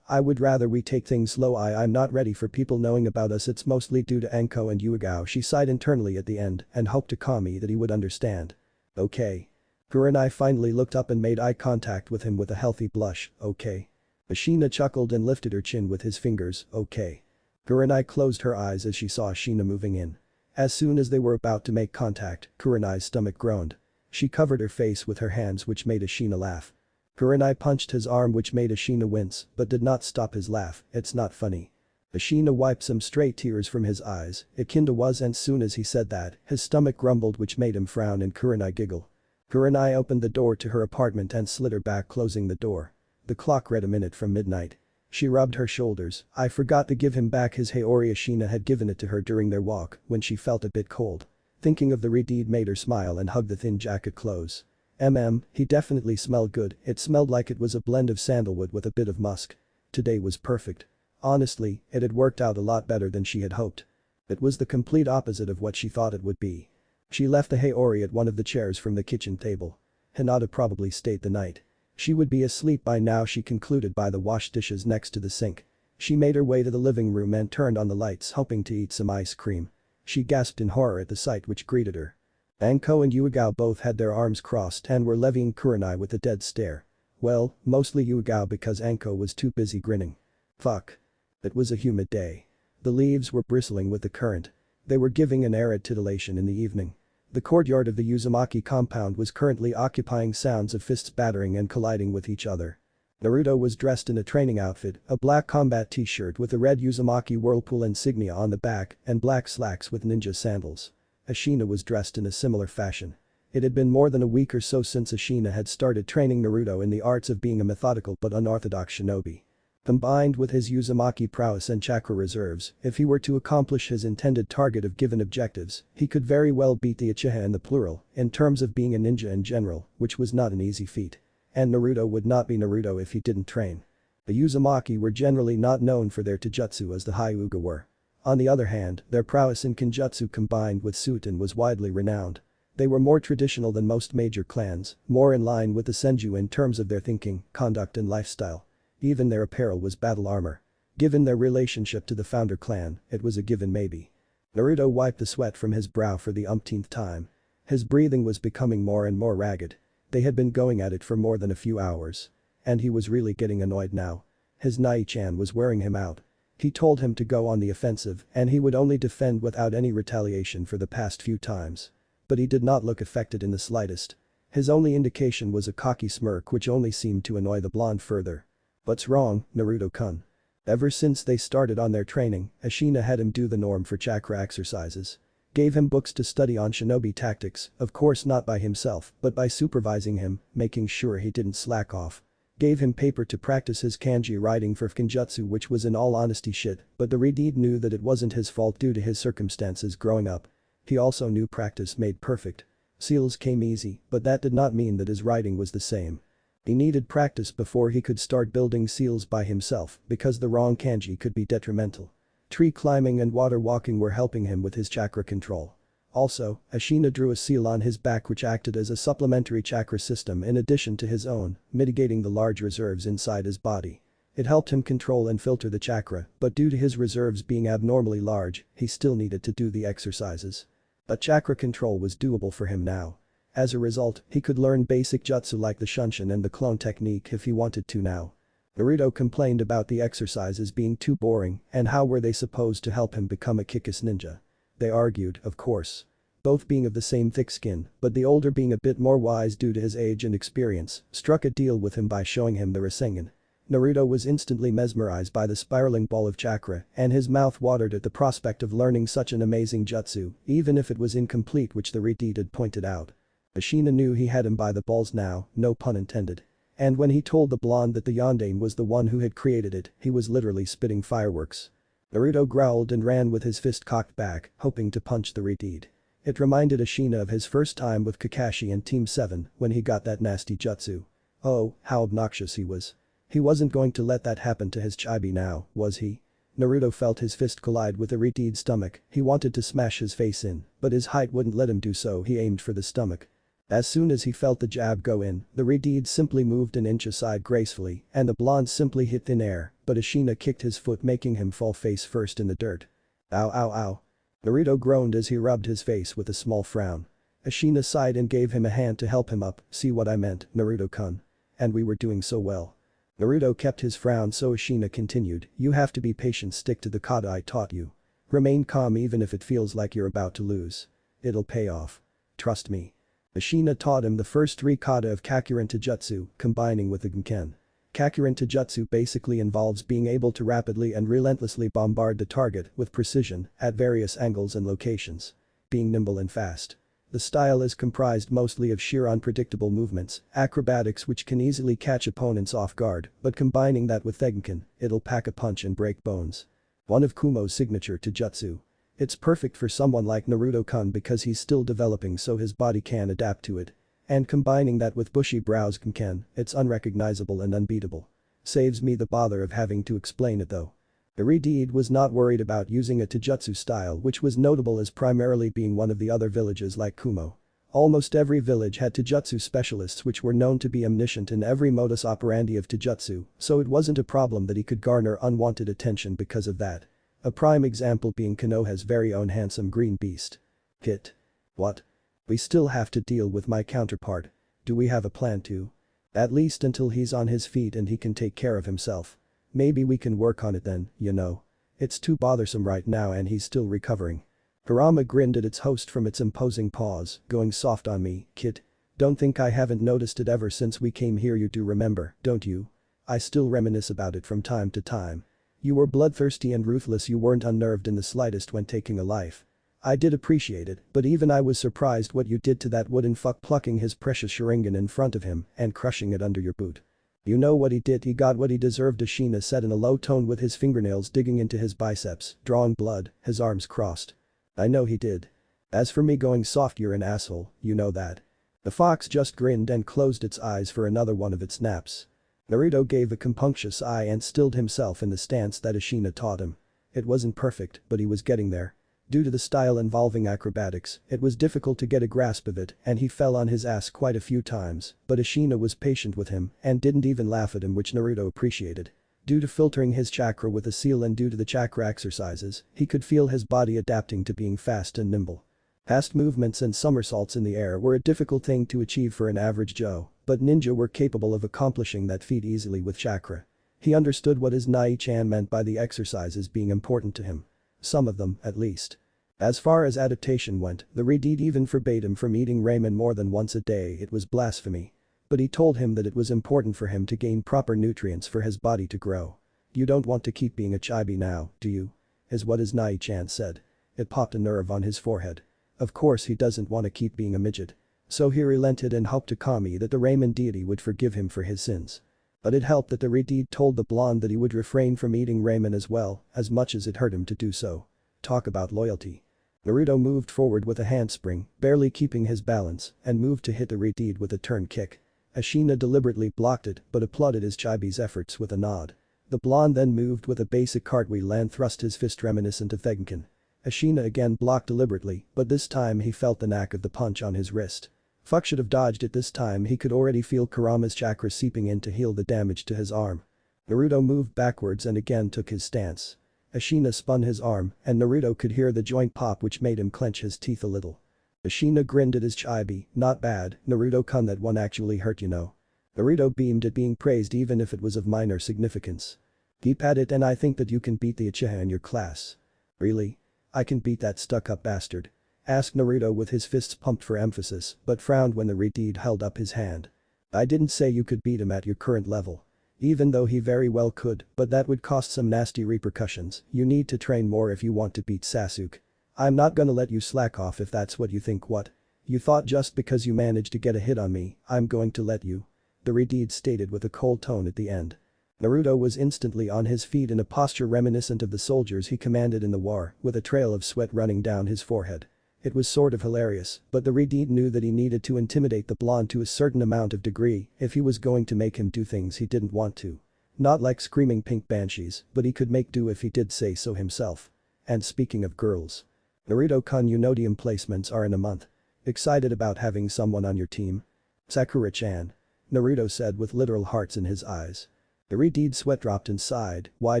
I would rather we take things slow. I'm not ready for people knowing about us. It's mostly due to Anko and Yugao. She sighed internally at the end and hoped to Kami that he would understand. Okay. Kurenai finally looked up and made eye contact with him with a healthy blush, okay. Ashina chuckled and lifted her chin with his fingers, okay. Kurenai closed her eyes as she saw Ashina moving in. As soon as they were about to make contact, Kurenai's stomach groaned. She covered her face with her hands which made Ashina laugh. Kurenai punched his arm which made Ashina wince but did not stop his laugh, it's not funny. Ashina wiped some stray tears from his eyes, it kinda was, and soon as he said that, his stomach grumbled which made him frown and Kurenai giggle. Kurenai opened the door to her apartment and slid her back, closing the door. The clock read a minute from midnight. She rubbed her shoulders. I forgot to give him back his haori. Ashina had given it to her during their walk when she felt a bit cold. Thinking of the Redeed made her smile and hug the thin jacket close. He definitely smelled good, it smelled like it was a blend of sandalwood with a bit of musk. Today was perfect. Honestly, it had worked out a lot better than she had hoped. It was the complete opposite of what she thought it would be. She left the haori at one of the chairs from the kitchen table. Hinata probably stayed the night. She would be asleep by now, she concluded, by the wash dishes next to the sink. She made her way to the living room and turned on the lights, hoping to eat some ice cream. She gasped in horror at the sight which greeted her. Anko and Yugao both had their arms crossed and were levying Kurenai with a dead stare. Well, mostly Yugao because Anko was too busy grinning. Fuck. It was a humid day. The leaves were bristling with the current. They were giving an arid titillation in the evening. The courtyard of the Uzumaki compound was currently occupying sounds of fists battering and colliding with each other. Naruto was dressed in a training outfit, a black combat t-shirt with a red Uzumaki whirlpool insignia on the back and black slacks with ninja sandals. Ashina was dressed in a similar fashion. It had been more than a week or so since Ashina had started training Naruto in the arts of being a methodical but unorthodox shinobi. Combined with his Uzumaki prowess and chakra reserves, if he were to accomplish his intended target of given objectives, he could very well beat the Uchiha in the plural, in terms of being a ninja in general, which was not an easy feat. And Naruto would not be Naruto if he didn't train. The Uzumaki were generally not known for their taijutsu as the Hyuga were. On the other hand, their prowess in Kenjutsu combined with Suiten was widely renowned. They were more traditional than most major clans, more in line with the Senju in terms of their thinking, conduct and lifestyle. Even their apparel was battle armor. Given their relationship to the founder clan, it was a given maybe. Naruto wiped the sweat from his brow for the umpteenth time. His breathing was becoming more and more ragged. They had been going at it for more than a few hours. And he was really getting annoyed now. His Nai-chan was wearing him out. He told him to go on the offensive and he would only defend without any retaliation for the past few times. But he did not look affected in the slightest. His only indication was a cocky smirk which only seemed to annoy the blonde further. "What's wrong, Naruto-kun?" Ever since they started on their training, Ashina had him do the norm for chakra exercises. Gave him books to study on shinobi tactics, of course not by himself, but by supervising him, making sure he didn't slack off. Gave him paper to practice his kanji writing for Fukinjutsu, which was in all honesty shit, but the Redeed knew that it wasn't his fault due to his circumstances growing up. He also knew practice made perfect. Seals came easy, but that did not mean that his writing was the same. He needed practice before he could start building seals by himself because the wrong kanji could be detrimental. Tree climbing and water walking were helping him with his chakra control. Also, Ashina drew a seal on his back which acted as a supplementary chakra system in addition to his own, mitigating the large reserves inside his body. It helped him control and filter the chakra, but due to his reserves being abnormally large, he still needed to do the exercises. But chakra control was doable for him now. As a result, he could learn basic jutsu like the shunshin and the clone technique if he wanted to now. Naruto complained about the exercises being too boring and how were they supposed to help him become a kick-ass ninja. They argued, of course. Both being of the same thick skin, but the older being a bit more wise due to his age and experience, struck a deal with him by showing him the Rasengan. Naruto was instantly mesmerized by the spiraling ball of chakra and his mouth watered at the prospect of learning such an amazing jutsu, even if it was incomplete, which the Redeed had pointed out. Ashina knew he had him by the balls now, no pun intended. And when he told the blonde that the yondaime was the one who had created it, he was literally spitting fireworks. Naruto growled and ran with his fist cocked back, hoping to punch the Redeed. It reminded Ashina of his first time with Kakashi and Team 7 when he got that nasty jutsu. Oh, how obnoxious he was. He wasn't going to let that happen to his chibi now, was he? Naruto felt his fist collide with the Redeed's stomach. He wanted to smash his face in, but his height wouldn't let him do so. He aimed for the stomach. As soon as he felt the jab go in, the Redeed simply moved an inch aside gracefully and the blonde simply hit thin air, but Ashina kicked his foot making him fall face first in the dirt. Ow ow ow. Naruto groaned as he rubbed his face with a small frown. Ashina sighed and gave him a hand to help him up. See what I meant, Naruto-kun? And we were doing so well. Naruto kept his frown so Ashina continued, you have to be patient, stick to the kata I taught you. Remain calm even if it feels like you're about to lose. It'll pay off. Trust me. Ashina taught him the first 3 kata of Kakuren Taijutsu, combining with the Genken. Kakuren Taijutsu basically involves being able to rapidly and relentlessly bombard the target with precision at various angles and locations. Being nimble and fast. The style is comprised mostly of sheer unpredictable movements, acrobatics which can easily catch opponents off guard, but combining that with Tengen, it'll pack a punch and break bones. One of Kumo's signature Taijutsu. It's perfect for someone like Naruto-kun because he's still developing so his body can adapt to it. And combining that with bushy brows Genken, it's unrecognizable and unbeatable. Saves me the bother of having to explain it though. The Redeed was not worried about using a Taijutsu style which was notable as primarily being one of the other villages like Kumo. Almost every village had Taijutsu specialists which were known to be omniscient in every modus operandi of Taijutsu, so it wasn't a problem that he could garner unwanted attention because of that. A prime example being Konoha's very own handsome green beast. Hit. What? We still have to deal with my counterpart. Do we have a plan to? At least until he's on his feet and he can take care of himself. Maybe we can work on it then, you know. It's too bothersome right now and he's still recovering. Kurama grinned at its host from its imposing paws, going soft on me, kid. Don't think I haven't noticed it ever since we came here, you do remember, don't you? I still reminisce about it from time to time. You were bloodthirsty and ruthless, you weren't unnerved in the slightest when taking a life. I did appreciate it, but even I was surprised what you did to that wooden fuck, plucking his precious Sharingan in front of him and crushing it under your boot. You know what he did, he got what he deserved, Ashina said in a low tone with his fingernails digging into his biceps, drawing blood, his arms crossed. I know he did. As for me going soft, you're an asshole, you know that. The fox just grinned and closed its eyes for another one of its naps. Naruto gave a compunctious eye and stilled himself in the stance that Ashina taught him. It wasn't perfect, but he was getting there. Due to the style involving acrobatics, it was difficult to get a grasp of it and he fell on his ass quite a few times, but Ashina was patient with him and didn't even laugh at him, which Naruto appreciated. Due to filtering his chakra with a seal and due to the chakra exercises, he could feel his body adapting to being fast and nimble. Fast movements and somersaults in the air were a difficult thing to achieve for an average Joe, but ninja were capable of accomplishing that feat easily with chakra. He understood what his Nai-chan meant by the exercises being important to him. Some of them, at least. As far as adaptation went, the Redeed even forbade him from eating ramen more than once a day. It was blasphemy. But he told him that it was important for him to gain proper nutrients for his body to grow. You don't want to keep being a chibi now, do you? Is what his Nai-chan said. It popped a nerve on his forehead. Of course he doesn't want to keep being a midget. So he relented and hoped to Kami that the ramen deity would forgive him for his sins. But it helped that the Redeed told the blonde that he would refrain from eating ramen as well, as much as it hurt him to do so. Talk about loyalty. Naruto moved forward with a handspring, barely keeping his balance, and moved to hit the Redeed with a turn kick. Ashina deliberately blocked it but applauded his chibi's efforts with a nod. The blonde then moved with a basic cartwheel and thrust his fist reminiscent of Thegenkin. Ashina again blocked deliberately, but this time he felt the knack of the punch on his wrist. Fuck should have dodged it this time. He could already feel Kurama's chakra seeping in to heal the damage to his arm. Naruto moved backwards and again took his stance. Ashina spun his arm, and Naruto could hear the joint pop which made him clench his teeth a little. Ashina grinned at his chibi. Not bad, Naruto-kun, that one actually hurt, you know. Naruto beamed at being praised even if it was of minor significance. Keep at it and I think that you can beat the Uchiha in your class. Really? I can beat that stuck-up bastard? Asked Naruto with his fists pumped for emphasis but frowned when the Redeed held up his hand. I didn't say you could beat him at your current level. Even though he very well could, but that would cost some nasty repercussions. You need to train more if you want to beat Sasuke. I'm not gonna let you slack off if that's what you think. What? You thought just because you managed to get a hit on me, I'm going to let you? The Redeed stated with a cold tone at the end. Naruto was instantly on his feet in a posture reminiscent of the soldiers he commanded in the war, with a trail of sweat running down his forehead. It was sort of hilarious, but the Redeed knew that he needed to intimidate the blonde to a certain amount of degree if he was going to make him do things he didn't want to. Not like screaming pink banshees, but he could make do if he did say so himself. And speaking of girls. Naruto-kun, Unodium placements are in a month. Excited about having someone on your team? Sakura-chan. Naruto said with literal hearts in his eyes. The Redeed sweat dropped and sighed. Why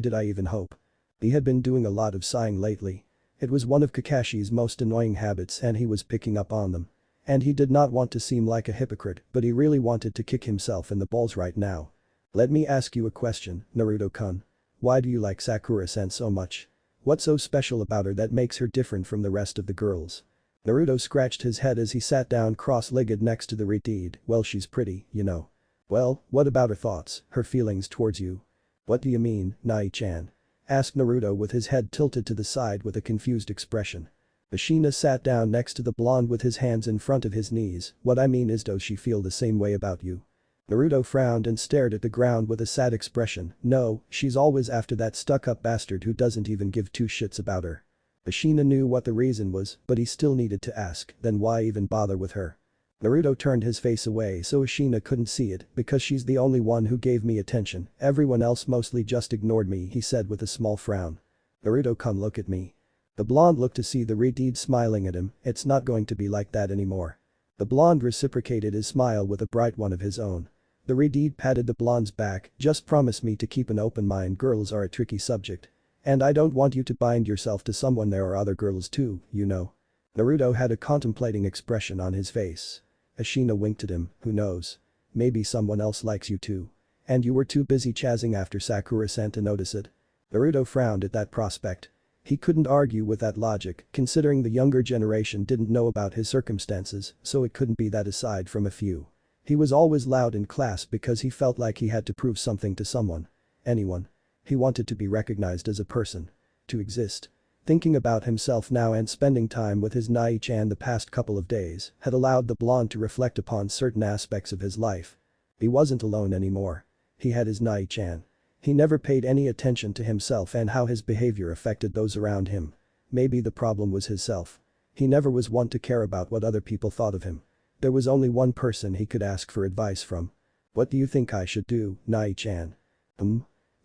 did I even hope? He had been doing a lot of sighing lately. It was one of Kakashi's most annoying habits and he was picking up on them. And he did not want to seem like a hypocrite, but he really wanted to kick himself in the balls right now. Let me ask you a question, Naruto-kun. Why do you like Sakura-san so much? What's so special about her that makes her different from the rest of the girls? Naruto scratched his head as he sat down cross-legged next to the Redeed. Well, she's pretty, you know. Well, what about her thoughts, her feelings towards you? What do you mean, Nai-chan? Asked Naruto with his head tilted to the side with a confused expression. Ashina sat down next to the blonde with his hands in front of his knees. What I mean is, does she feel the same way about you? Naruto frowned and stared at the ground with a sad expression. No, she's always after that stuck-up bastard who doesn't even give two shits about her. Ashina knew what the reason was, but he still needed to ask, then why even bother with her? Naruto turned his face away so Ashina couldn't see it, because she's the only one who gave me attention, everyone else mostly just ignored me, he said with a small frown. Naruto-kun, look at me. The blonde looked to see the Redeed smiling at him. It's not going to be like that anymore. The blonde reciprocated his smile with a bright one of his own. The Redeed patted the blonde's back. Just promise me to keep an open mind. Girls are a tricky subject. And I don't want you to bind yourself to someone. There are other girls too, you know. Naruto had a contemplating expression on his face. Ashina winked at him. Who knows? Maybe someone else likes you too. And you were too busy chazzing after Sakura-san to notice it. Naruto frowned at that prospect. He couldn't argue with that logic, considering the younger generation didn't know about his circumstances, so it couldn't be that aside from a few. He was always loud in class because he felt like he had to prove something to someone. Anyone. He wanted to be recognized as a person. To exist. Thinking about himself now and spending time with his Nai-chan the past couple of days had allowed the blonde to reflect upon certain aspects of his life. He wasn't alone anymore. He had his Nai-chan. He never paid any attention to himself and how his behavior affected those around him. Maybe the problem was himself. He never was one to care about what other people thought of him. There was only one person he could ask for advice from. What do you think I should do, Nai-chan?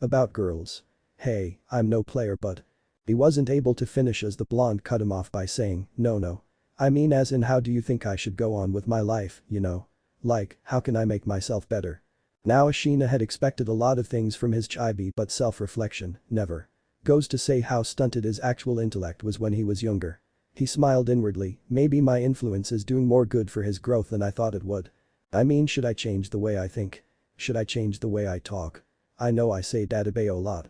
About girls. Hey, I'm no player but. He wasn't able to finish as the blonde cut him off by saying, no. I mean as in how do you think I should go on with my life, you know? Like, how can I make myself better? Now Ashina had expected a lot of things from his chibi but self-reflection, never. Goes to say how stunted his actual intellect was when he was younger. He smiled inwardly. Maybe my influence is doing more good for his growth than I thought it would. I mean, should I change the way I think? Should I change the way I talk? I know I say databeo a lot.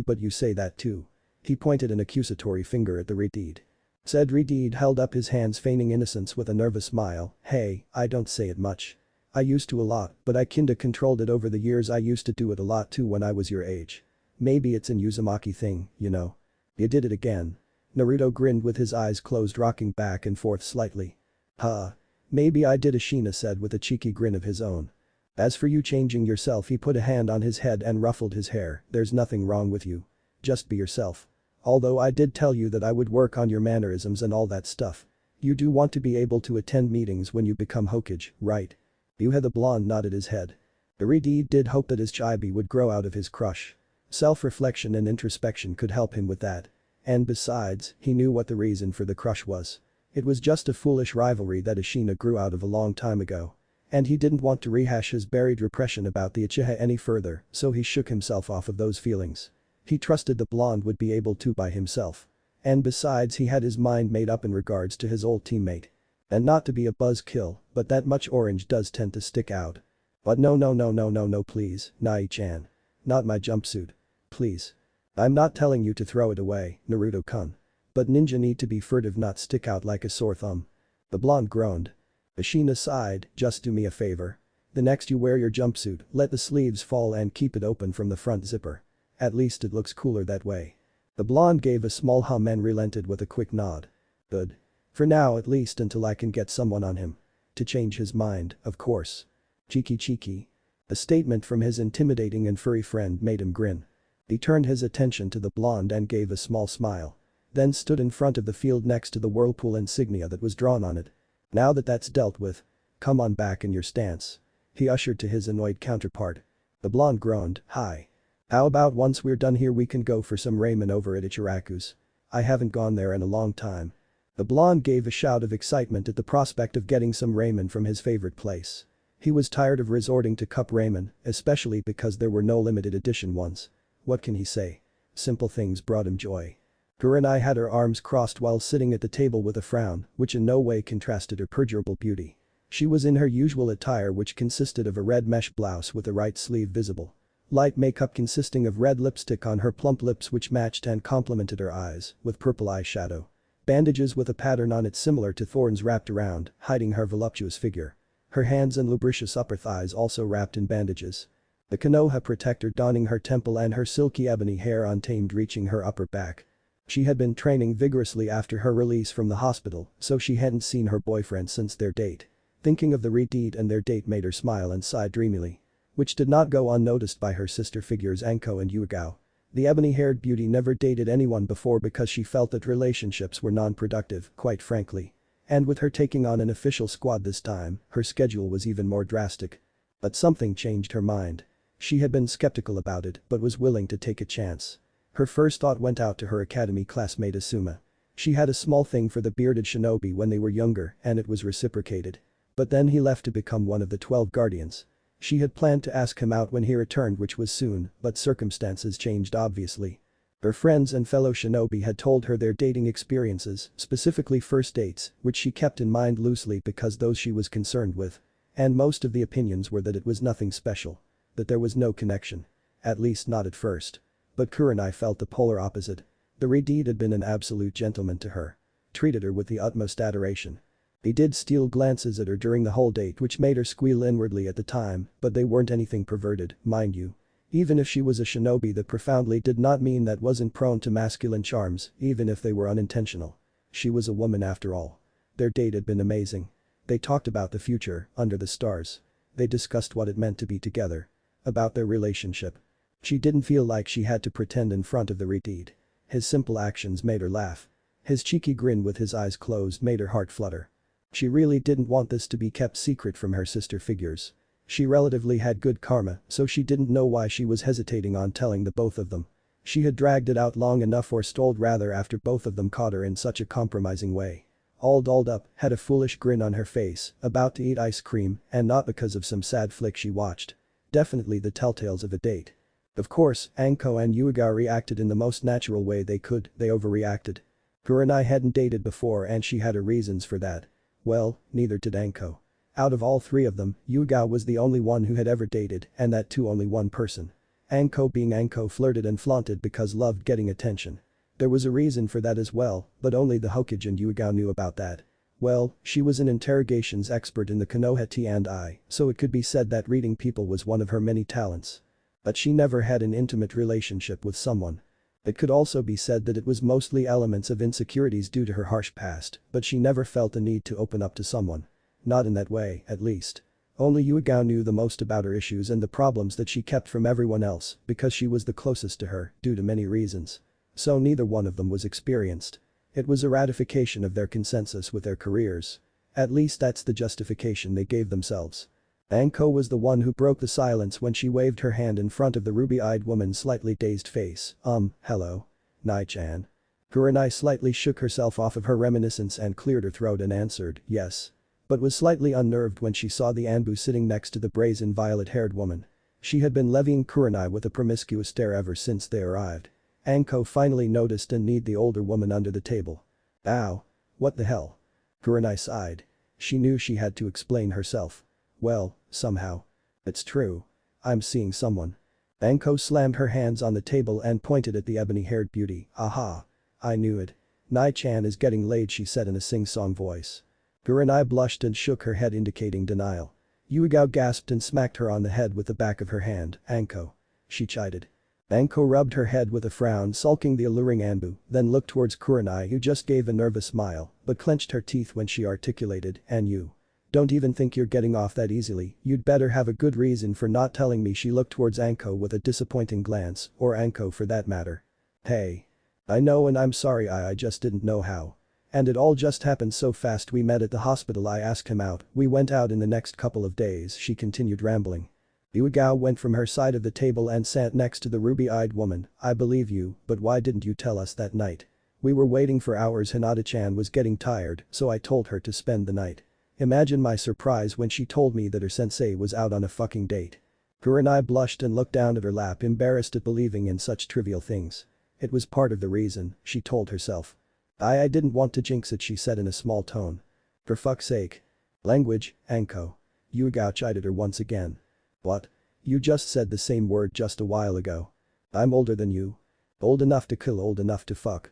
But you say that too. He pointed an accusatory finger at the Redeed. said Redeed held up his hands feigning innocence with a nervous smile. Hey, I don't say it much. I used to a lot, but I kinda controlled it over the years. I used to do it a lot too when I was your age. Maybe it's an Uzumaki thing, you know. You did it again. Naruto grinned with his eyes closed rocking back and forth slightly. Huh. Maybe I did, Ashina said with a cheeky grin of his own. As for you changing yourself, he put a hand on his head and ruffled his hair. There's nothing wrong with you. Just be yourself. Although I did tell you that I would work on your mannerisms and all that stuff. You do want to be able to attend meetings when you become Hokage, right? Yuha the blonde nodded his head. Iruka did hope that his chibi would grow out of his crush. Self-reflection and introspection could help him with that. And besides, he knew what the reason for the crush was. It was just a foolish rivalry that Ashina grew out of a long time ago. And he didn't want to rehash his buried repression about the Uchiha any further, so he shook himself off of those feelings. He trusted the blonde would be able to by himself. And besides, he had his mind made up in regards to his old teammate. And not to be a buzzkill, but that much orange does tend to stick out. But no please, Nai-chan. Not my jumpsuit. Please. I'm not telling you to throw it away, Naruto-kun. But ninja need to be furtive, not stick out like a sore thumb. The blonde groaned. Ashina sighed, just do me a favor. The next you wear your jumpsuit, let the sleeves fall and keep it open from the front zipper. At least it looks cooler that way. The blonde gave a small hum and relented with a quick nod. Good. For now at least, until I can get someone on him. To change his mind, of course. Cheeky. A statement from his intimidating and furry friend made him grin. He turned his attention to the blonde and gave a small smile. Then stood in front of the field next to the whirlpool insignia that was drawn on it. Now that that's dealt with. Come on back in your stance. He ushered to his annoyed counterpart. The blonde groaned, hi. How about once we're done here we can go for some ramen over at Ichiraku's? I haven't gone there in a long time. The blonde gave a shout of excitement at the prospect of getting some ramen from his favorite place. He was tired of resorting to cup ramen, especially because there were no limited edition ones. What can he say? Simple things brought him joy. Kurenai had her arms crossed while sitting at the table with a frown, which in no way contrasted her perdurable beauty. She was in her usual attire, which consisted of a red mesh blouse with the right sleeve visible. Light makeup consisting of red lipstick on her plump lips which matched and complemented her eyes, with purple eyeshadow. Bandages with a pattern on it similar to thorns wrapped around, hiding her voluptuous figure. Her hands and lubricious upper thighs also wrapped in bandages. The Konoha protector donning her temple and her silky ebony hair untamed reaching her upper back. She had been training vigorously after her release from the hospital, so she hadn't seen her boyfriend since their date. Thinking of the redeed and their date made her smile and sigh dreamily. Which did not go unnoticed by her sister figures Anko and Yugao. The ebony-haired beauty never dated anyone before because she felt that relationships were non-productive, quite frankly. And with her taking on an official squad this time, her schedule was even more drastic. But something changed her mind. She had been skeptical about it but was willing to take a chance. Her first thought went out to her academy classmate Asuma. She had a small thing for the bearded shinobi when they were younger and it was reciprocated. But then he left to become one of the 12 guardians. She had planned to ask him out when he returned, which was soon, but circumstances changed obviously. Her friends and fellow shinobi had told her their dating experiences, specifically first dates, which she kept in mind loosely because those she was concerned with. And most of the opinions were that it was nothing special. That there was no connection. At least not at first. But Kurenai felt the polar opposite. The redeed had been an absolute gentleman to her. Treated her with the utmost adoration. He did steal glances at her during the whole date which made her squeal inwardly at the time, but they weren't anything perverted, mind you. Even if she was a shinobi, that profoundly did not mean that wasn't prone to masculine charms, even if they were unintentional. She was a woman after all. Their date had been amazing. They talked about the future, under the stars. They discussed what it meant to be together. About their relationship. She didn't feel like she had to pretend in front of the redeed. His simple actions made her laugh. His cheeky grin with his eyes closed made her heart flutter. She really didn't want this to be kept secret from her sister figures. She relatively had good karma, so she didn't know why she was hesitating on telling the both of them. She had dragged it out long enough, or stalled rather, after both of them caught her in such a compromising way. All dolled up, had a foolish grin on her face, about to eat ice cream, and not because of some sad flick she watched. Definitely the telltales of a date. Of course, Anko and Hyuga reacted in the most natural way they could, they overreacted. Kurenai hadn't dated before and she had her reasons for that. Well, neither did Anko. Out of all three of them, Hyuga was the only one who had ever dated, and that too only one person. Anko being Anko flirted and flaunted because loved getting attention. There was a reason for that as well, but only the Hokage and Yugao knew about that. Well, she was an interrogations expert in the Konoha T&I, so it could be said that reading people was one of her many talents. But she never had an intimate relationship with someone. It could also be said that it was mostly elements of insecurities due to her harsh past, but she never felt the need to open up to someone. Not in that way, at least. Only Yugao knew the most about her issues and the problems that she kept from everyone else because she was the closest to her, due to many reasons. So neither one of them was experienced. It was a ratification of their consensus with their careers. At least that's the justification they gave themselves. Anko was the one who broke the silence when she waved her hand in front of the ruby-eyed woman's slightly dazed face. Hello. Nai-chan. Kurenai slightly shook herself off of her reminiscence and cleared her throat and answered, yes. But was slightly unnerved when she saw the Anbu sitting next to the brazen violet-haired woman. She had been levying Kurenai with a promiscuous stare ever since they arrived. Anko finally noticed and kneed the older woman under the table. Ow. What the hell? Kurenai sighed. She knew she had to explain herself. Well, somehow. It's true. I'm seeing someone. Anko slammed her hands on the table and pointed at the ebony-haired beauty. Aha. I knew it. Nai-chan is getting laid, she said in a sing-song voice. Kurenai blushed and shook her head indicating denial. Yugao gasped and smacked her on the head with the back of her hand. Anko. She chided. Anko rubbed her head with a frown, sulking the alluring Anbu, then looked towards Kurenai, who just gave a nervous smile but clenched her teeth when she articulated, and you. Don't even think you're getting off that easily, you'd better have a good reason for not telling me. She looked towards Anko with a disappointing glance, or Anko for that matter. Hey. I know and I'm sorry, I just didn't know how. And it all just happened so fast. We met at the hospital, I asked him out, we went out in the next couple of days, she continued rambling. Yugao went from her side of the table and sat next to the ruby-eyed woman. I believe you, but why didn't you tell us that night? We were waiting for hours. Hinata-chan was getting tired, so I told her to spend the night. Imagine my surprise when she told me that her sensei was out on a fucking date. Kurenai blushed and looked down at her lap, embarrassed at believing in such trivial things. It was part of the reason, she told herself. I didn't want to jinx it, she said in a small tone. For fuck's sake. Language, Anko. Yugao chided her once again. What? You just said the same word just a while ago. I'm older than you. Old enough to kill, old enough to fuck.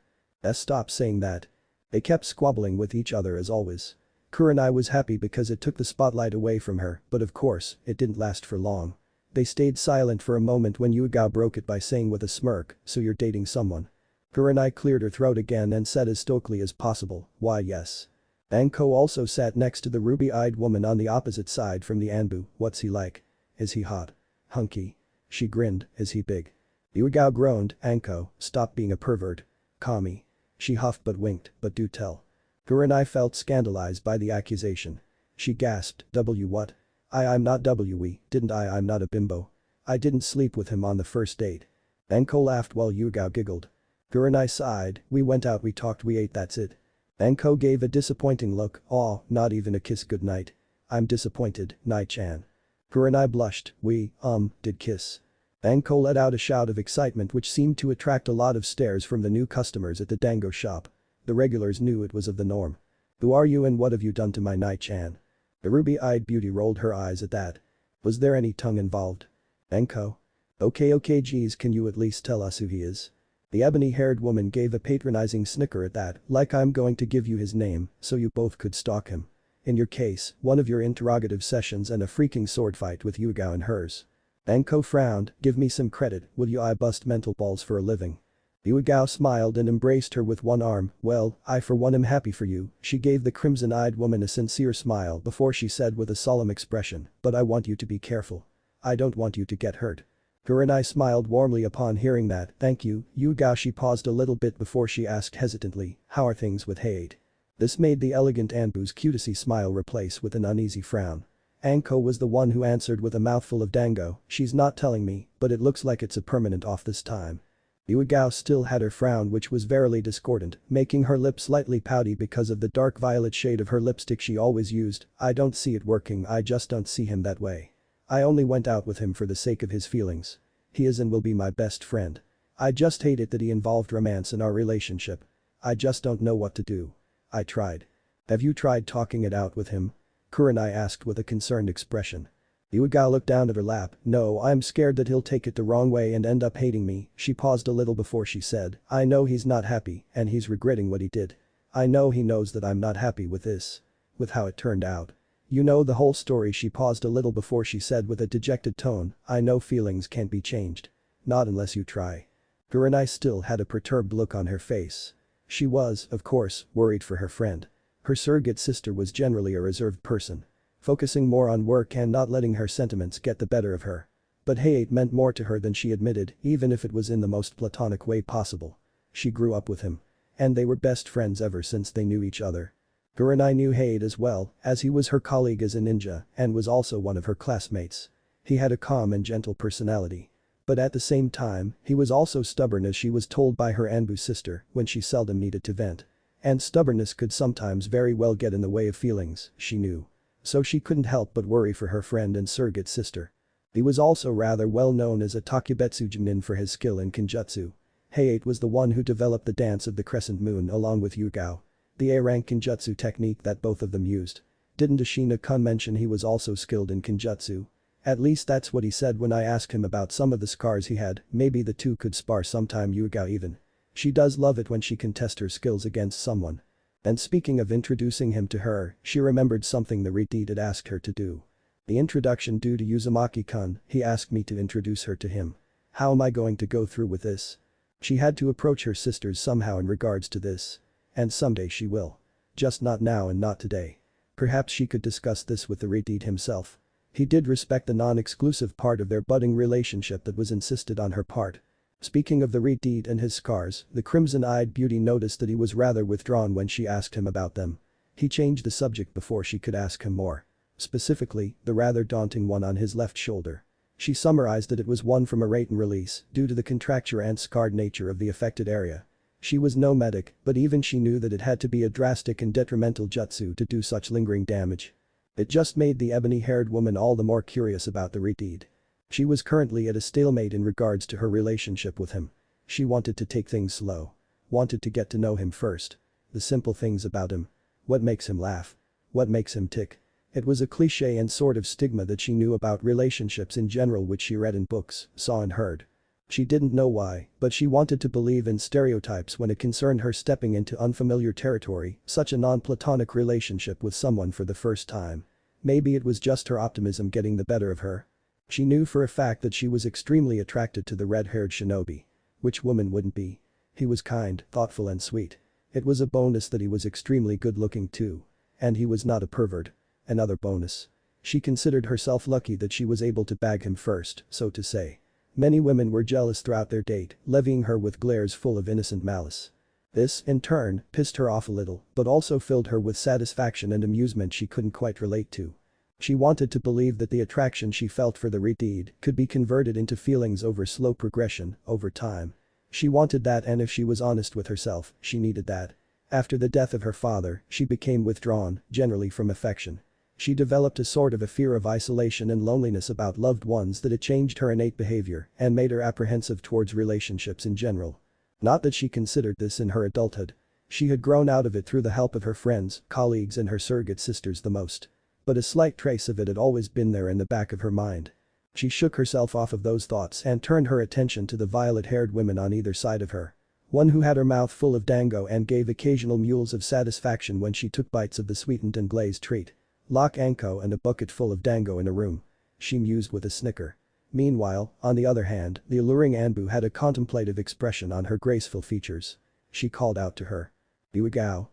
Stop saying that. They kept squabbling with each other as always. Kurenai was happy because it took the spotlight away from her, but of course, it didn't last for long. They stayed silent for a moment when Yugao broke it by saying with a smirk, so you're dating someone. Kurenai cleared her throat again and said as stoically as possible, why yes. Anko also sat next to the ruby-eyed woman on the opposite side from the Anbu. What's he like? Is he hot? Hunky? She grinned. Is he big? Yugao groaned. Anko, stop being a pervert. Kami. She huffed but winked, but do tell. Kurenai felt scandalized by the accusation. She gasped, what? I'm not didn't I'm not a bimbo. I didn't sleep with him on the first date. Anko laughed while Yugao giggled. Kurenai sighed, we went out, we talked, we ate, that's it. Anko gave a disappointing look. Aw, not even a kiss goodnight. I'm disappointed, Nai-chan. Kurenai blushed. We, did kiss. Anko let out a shout of excitement which seemed to attract a lot of stares from the new customers at the dango shop. The regulars knew it was of the norm. Who are you and what have you done to my Nai-chan? The ruby-eyed beauty rolled her eyes at that. Was there any tongue involved? Anko? Okay geez, can you at least tell us who he is? The ebony-haired woman gave a patronizing snicker at that, like I'm going to give you his name, so you both could stalk him. In your case, one of your interrogative sessions and a freaking sword fight with Yugao and hers. Anko frowned, give me some credit, will you? I bust mental balls for a living. Yugao smiled and embraced her with one arm. Well, I for one am happy for you. She gave the crimson-eyed woman a sincere smile before she said with a solemn expression, but I want you to be careful. I don't want you to get hurt. Kurenai smiled warmly upon hearing that. Thank you, Yugao. She paused a little bit before she asked hesitantly, how are things with Hate? This made the elegant Anbu's cutesy smile replace with an uneasy frown. Anko was the one who answered with a mouthful of dango, she's not telling me, but it looks like it's a permanent off this time. Yugao still had her frown, which was verily discordant, making her lips slightly pouty because of the dark violet shade of her lipstick she always used. I don't see it working, I just don't see him that way. I only went out with him for the sake of his feelings. He is and will be my best friend. I just hate it that he involved romance in our relationship. I just don't know what to do. I tried. Have you tried talking it out with him? Kurenai asked with a concerned expression. Hyuga looked down at her lap. "No, I'm scared that he'll take it the wrong way and end up hating me." She paused a little before she said, "I know he's not happy and he's regretting what he did. I know he knows that I'm not happy with this. With how it turned out. You know the whole story." She paused a little before she said with a dejected tone, "I know feelings can't be changed. Not unless you try." Kurenai still had a perturbed look on her face. She was, of course, worried for her friend. Her surrogate sister was generally a reserved person. Focusing more on work and not letting her sentiments get the better of her. But hate meant more to her than she admitted, even if it was in the most platonic way possible. She grew up with him. And they were best friends ever since they knew each other. Kurenai knew Hade as well, as he was her colleague as a ninja and was also one of her classmates. He had a calm and gentle personality. But at the same time, he was also stubborn, as she was told by her Anbu sister when she seldom needed to vent. And stubbornness could sometimes very well get in the way of feelings, she knew. So she couldn't help but worry for her friend and surrogate sister. He was also rather well known as a Takebetsu Junin for his skill in Kenjutsu. Hade was the one who developed the dance of the crescent moon along with Yugao. The A-rank Kenjutsu technique that both of them used. Didn't Ashina-kun mention he was also skilled in Kenjutsu? At least that's what he said when I asked him about some of the scars he had. Maybe the two could spar sometime. Yugao even. She does love it when she can test her skills against someone. And speaking of introducing him to her, she remembered something the Redeed had asked her to do. The introduction due to Uzumaki-kun, he asked me to introduce her to him. How am I going to go through with this? She had to approach her sisters somehow in regards to this. And someday she will. Just not now and not today. Perhaps she could discuss this with the Redeed himself. He did respect the non-exclusive part of their budding relationship that was insisted on her part. Speaking of the Redeed and his scars, the crimson-eyed beauty noticed that he was rather withdrawn when she asked him about them. He changed the subject before she could ask him more. Specifically, the rather daunting one on his left shoulder. She summarized that it was one from a rate and release due to the contracture and scarred nature of the affected area. She was no medic, but even she knew that it had to be a drastic and detrimental jutsu to do such lingering damage. It just made the ebony-haired woman all the more curious about the Redeed. She was currently at a stalemate in regards to her relationship with him. She wanted to take things slow. Wanted to get to know him first. The simple things about him. What makes him laugh? What makes him tick? It was a cliché and sort of stigma that she knew about relationships in general, which she read in books, saw and heard. She didn't know why, but she wanted to believe in stereotypes when it concerned her stepping into unfamiliar territory, such a non-platonic relationship with someone for the first time. Maybe it was just her optimism getting the better of her. She knew for a fact that she was extremely attracted to the red-haired shinobi. Which woman wouldn't be? He was kind, thoughtful and sweet. It was a bonus that he was extremely good-looking too. And he was not a pervert. Another bonus. She considered herself lucky that she was able to bag him first, so to say. Many women were jealous throughout their date, levying her with glares full of innocent malice. This, in turn, pissed her off a little, but also filled her with satisfaction and amusement she couldn't quite relate to. She wanted to believe that the attraction she felt for the Redeed could be converted into feelings over slow progression, over time. She wanted that, and if she was honest with herself, she needed that. After the death of her father, she became withdrawn, generally from affection. She developed a sort of a fear of isolation and loneliness about loved ones that it changed her innate behavior and made her apprehensive towards relationships in general. Not that she considered this in her adulthood. She had grown out of it through the help of her friends, colleagues and her surrogate sisters the most. But a slight trace of it had always been there in the back of her mind. She shook herself off of those thoughts and turned her attention to the violet-haired women on either side of her. One who had her mouth full of dango and gave occasional mewls of satisfaction when she took bites of the sweetened and glazed treat. Lock Anko and a bucket full of dango in a room. She mused with a snicker. Meanwhile, on the other hand, the alluring Anbu had a contemplative expression on her graceful features. She called out to her. Yugao.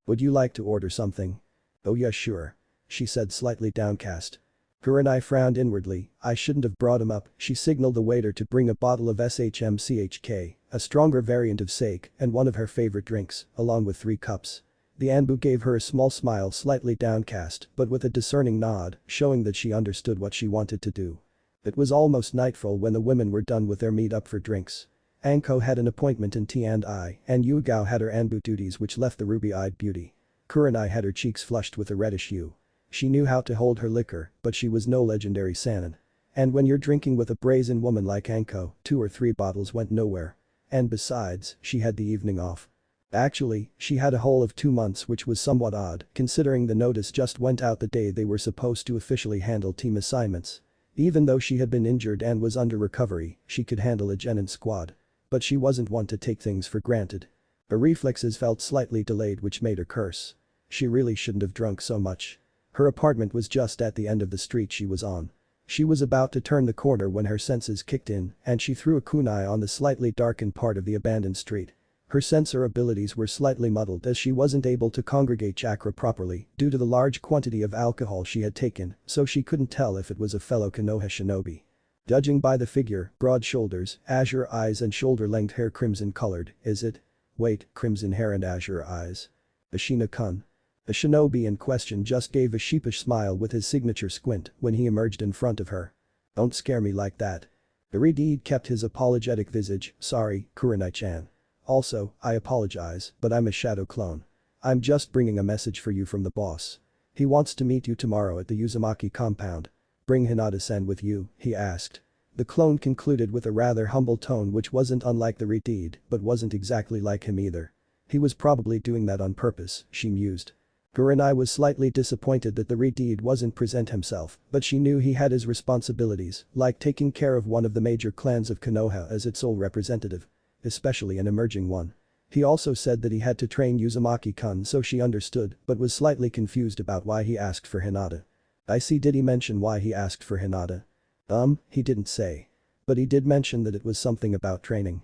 Would you like to order something? Oh yeah, sure. She said, slightly downcast. Kurenai frowned inwardly. I shouldn't have brought him up. She signaled the waiter to bring a bottle of SHMCHK, a stronger variant of sake, and one of her favorite drinks, along with 3 cups. The Anbu gave her a small smile, slightly downcast, but with a discerning nod, showing that she understood what she wanted to do. It was almost nightfall when the women were done with their meet-up for drinks. Anko had an appointment in T&I, and Yugao had her Anbu duties, which left the ruby-eyed beauty. Kurenai had her cheeks flushed with a reddish hue. She knew how to hold her liquor, but she was no legendary Sanin. And when you're drinking with a brazen woman like Anko, 2 or 3 bottles went nowhere. And besides, she had the evening off. Actually, she had a whole of 2 months, which was somewhat odd considering the notice just went out the day they were supposed to officially handle team assignments. Even though she had been injured and was under recovery, she could handle a genin squad. But she wasn't one to take things for granted. Her reflexes felt slightly delayed, which made her curse. She really shouldn't have drunk so much. Her apartment was just at the end of the street she was on. She was about to turn the corner when her senses kicked in and she threw a kunai on the slightly darkened part of the abandoned street. Her sensor abilities were slightly muddled as she wasn't able to congregate chakra properly due to the large quantity of alcohol she had taken, so she couldn't tell if it was a fellow Konoha shinobi. Judging by the figure, broad shoulders, azure eyes and shoulder-length hair crimson colored, is it? Wait, crimson hair and azure eyes. Ashina-kun. The shinobi in question just gave a sheepish smile with his signature squint when he emerged in front of her. Don't scare me like that. Irideed kept his apologetic visage, sorry, Kurenai-chan. Also, I apologize, but I'm a shadow clone. I'm just bringing a message for you from the boss. He wants to meet you tomorrow at the Uzumaki compound. Bring Hinata-san with you, he asked. The clone concluded with a rather humble tone which wasn't unlike the Irideed, but wasn't exactly like him either. He was probably doing that on purpose, she mused. Kurenai was slightly disappointed that the Irideed wasn't present himself, but she knew he had his responsibilities, like taking care of one of the major clans of Konoha as its sole representative. Especially an emerging one. He also said that he had to train Uzumaki-kun, so she understood but was slightly confused about why he asked for Hinata. I see, did he mention why he asked for Hinata? He didn't say. But he did mention that it was something about training.